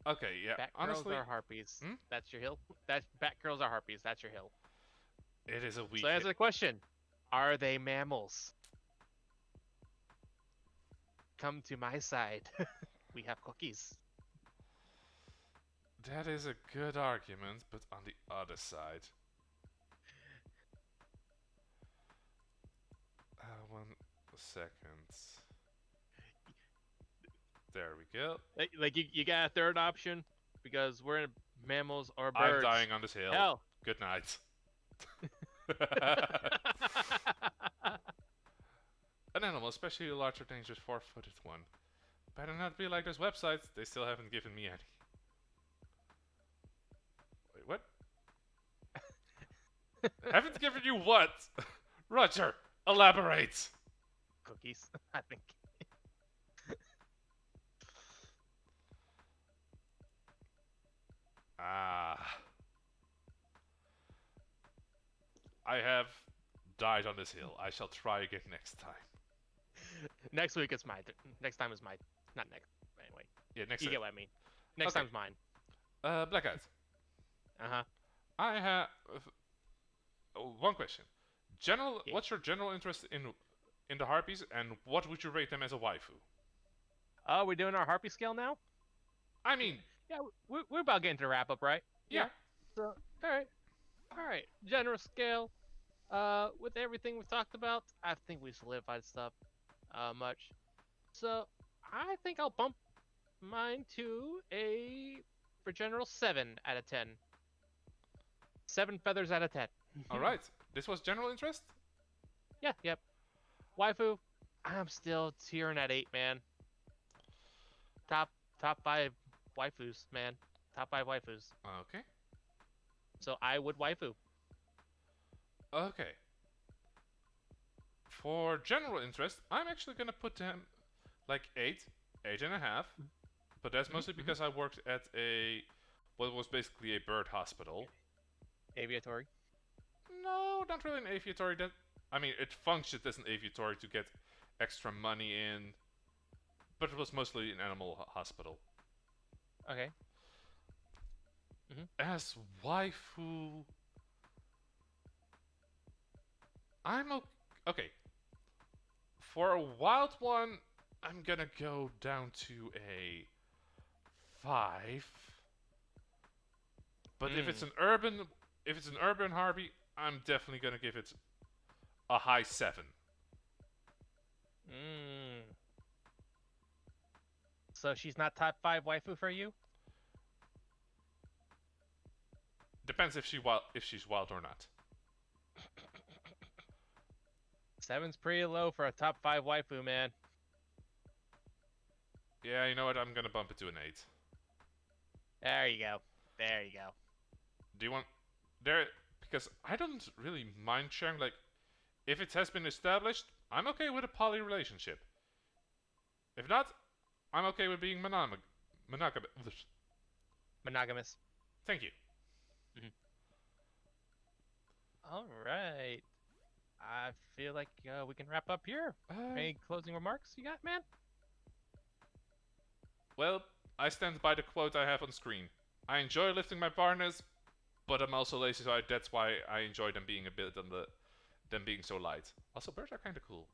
Okay, yeah. Batgirls Honestly, are harpies. hmm? That's your hill. That's Batgirls are harpies. That's your hill. It is a So weak hit. answer the question: are they mammals? Come to my side. We have cookies. That is a good argument, but on the other side. 1 second. There we go. Like you got a third option because we're in mammals or I'm birds. dying on this hill. Hell. Good night. An animal, especially a larger, dangerous, four-footed one. Better not be like those websites. They still haven't given me any. Wait, what? Haven't given you what? Roger, elaborate. Cookies, I think. Ah. I have died on this hill. I shall try again next time. Next week it's mine. Next time is mine. Not next. Anyway, Yeah, next you time. get what I mean. Next Okay. time's mine. Blackout. Uh-huh. I have one question. Yeah. What's your general interest in the harpies, and what would you rate them as a waifu? Oh, we're doing our Harpy scale now? I mean, Yeah, we're about getting to wrap up, right? yeah. So, all right. General scale. With everything we've talked about, I think we solidified stuff. Much. So, I think I'll bump mine to a for general 7 out of 10. 7 feathers out of 10. All right. This was general interest. Yeah. Yep. Waifu. I'm still tearing at 8, man. Top 5 waifus, man. Top 5 waifus. Okay. So I would waifu. Okay. For general interest, I'm actually gonna put them like 8.5. But that's mostly because I worked at what was basically a bird hospital. Aviatory. No, not really an aviatory. I mean, it functioned as an aviatory to get extra money in, but it was mostly an animal hospital. Okay. As waifu, I'm okay. For a wild one, I'm gonna go down to a 5. But if it's an urban Harpy, I'm definitely gonna give it a high 7. So she's not top 5 waifu for you? Depends if she's wild or not. 7's pretty low for a top 5 waifu, man. Yeah, you know what? I'm gonna bump it to an 8. There you go. There you go. Do you want there? Because I don't really mind sharing. Like, if it has been established, I'm okay with a poly relationship. If not, I'm okay with being monogamous. Monogamous. Thank you. All right. I feel like we can wrap up here. Any closing remarks you got, man? Well, I stand by the quote I have on screen. I enjoy lifting my partners, but I'm also lazy, so that's why I enjoy them being a bit on them being so light. Also, birds are kind of cool.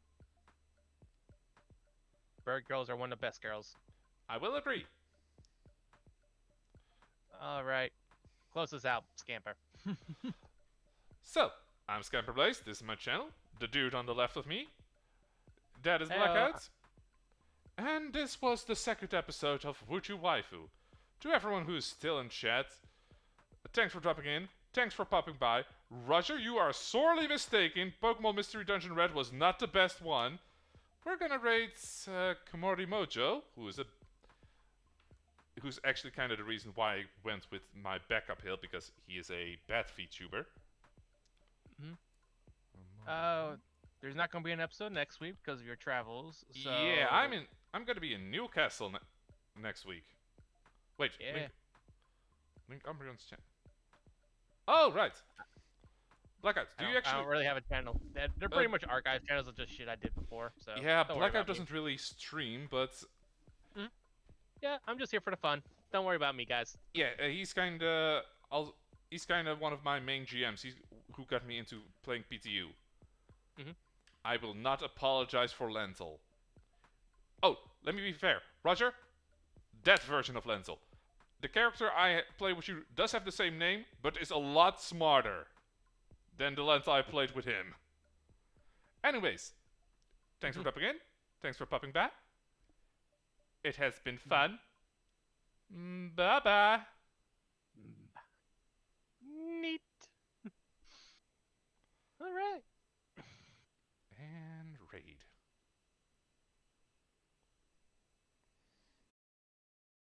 Bird girls are one of the best girls. I will agree. All right. Close this out, Scamper. So, I'm Scamper Blaze. This is my channel. The dude on the left of me. That is Blackout. And this was the second episode of Wuchu Waifu. To everyone who is still in chat, thanks for dropping in. Thanks for popping by. Roger, you are sorely mistaken. Pokemon Mystery Dungeon Red was not the best one. We're gonna rate Komori Mojo, who's actually kind of the reason why I went with my backup hill, because he is a bad VTuber. Oh, there's not going to be an episode next week because of your travels. Yeah, So I'm gonna be in Newcastle next week. Wait, yeah, Link Umbreon's channel. Oh right, Blackout. Do you I actually? don't really have a channel. They're Uh, pretty much archive channels of just shit I did before. So yeah, don't worry Blackout about me. doesn't really stream, but Mhm. Yeah, I'm just here for the fun. Don't worry about me, guys. yeah, he's kind of one of my main GMs. He's who got me into playing PTU. Hmm. I will not apologize for Lentil. Oh, let me be fair, Roger. That version of Lentil. The character I play with you does have the same name, but is a lot smarter than the Lentil I played with him. Anyways, thanks for popping in. Thanks for popping back. It has been fun. Bye bye.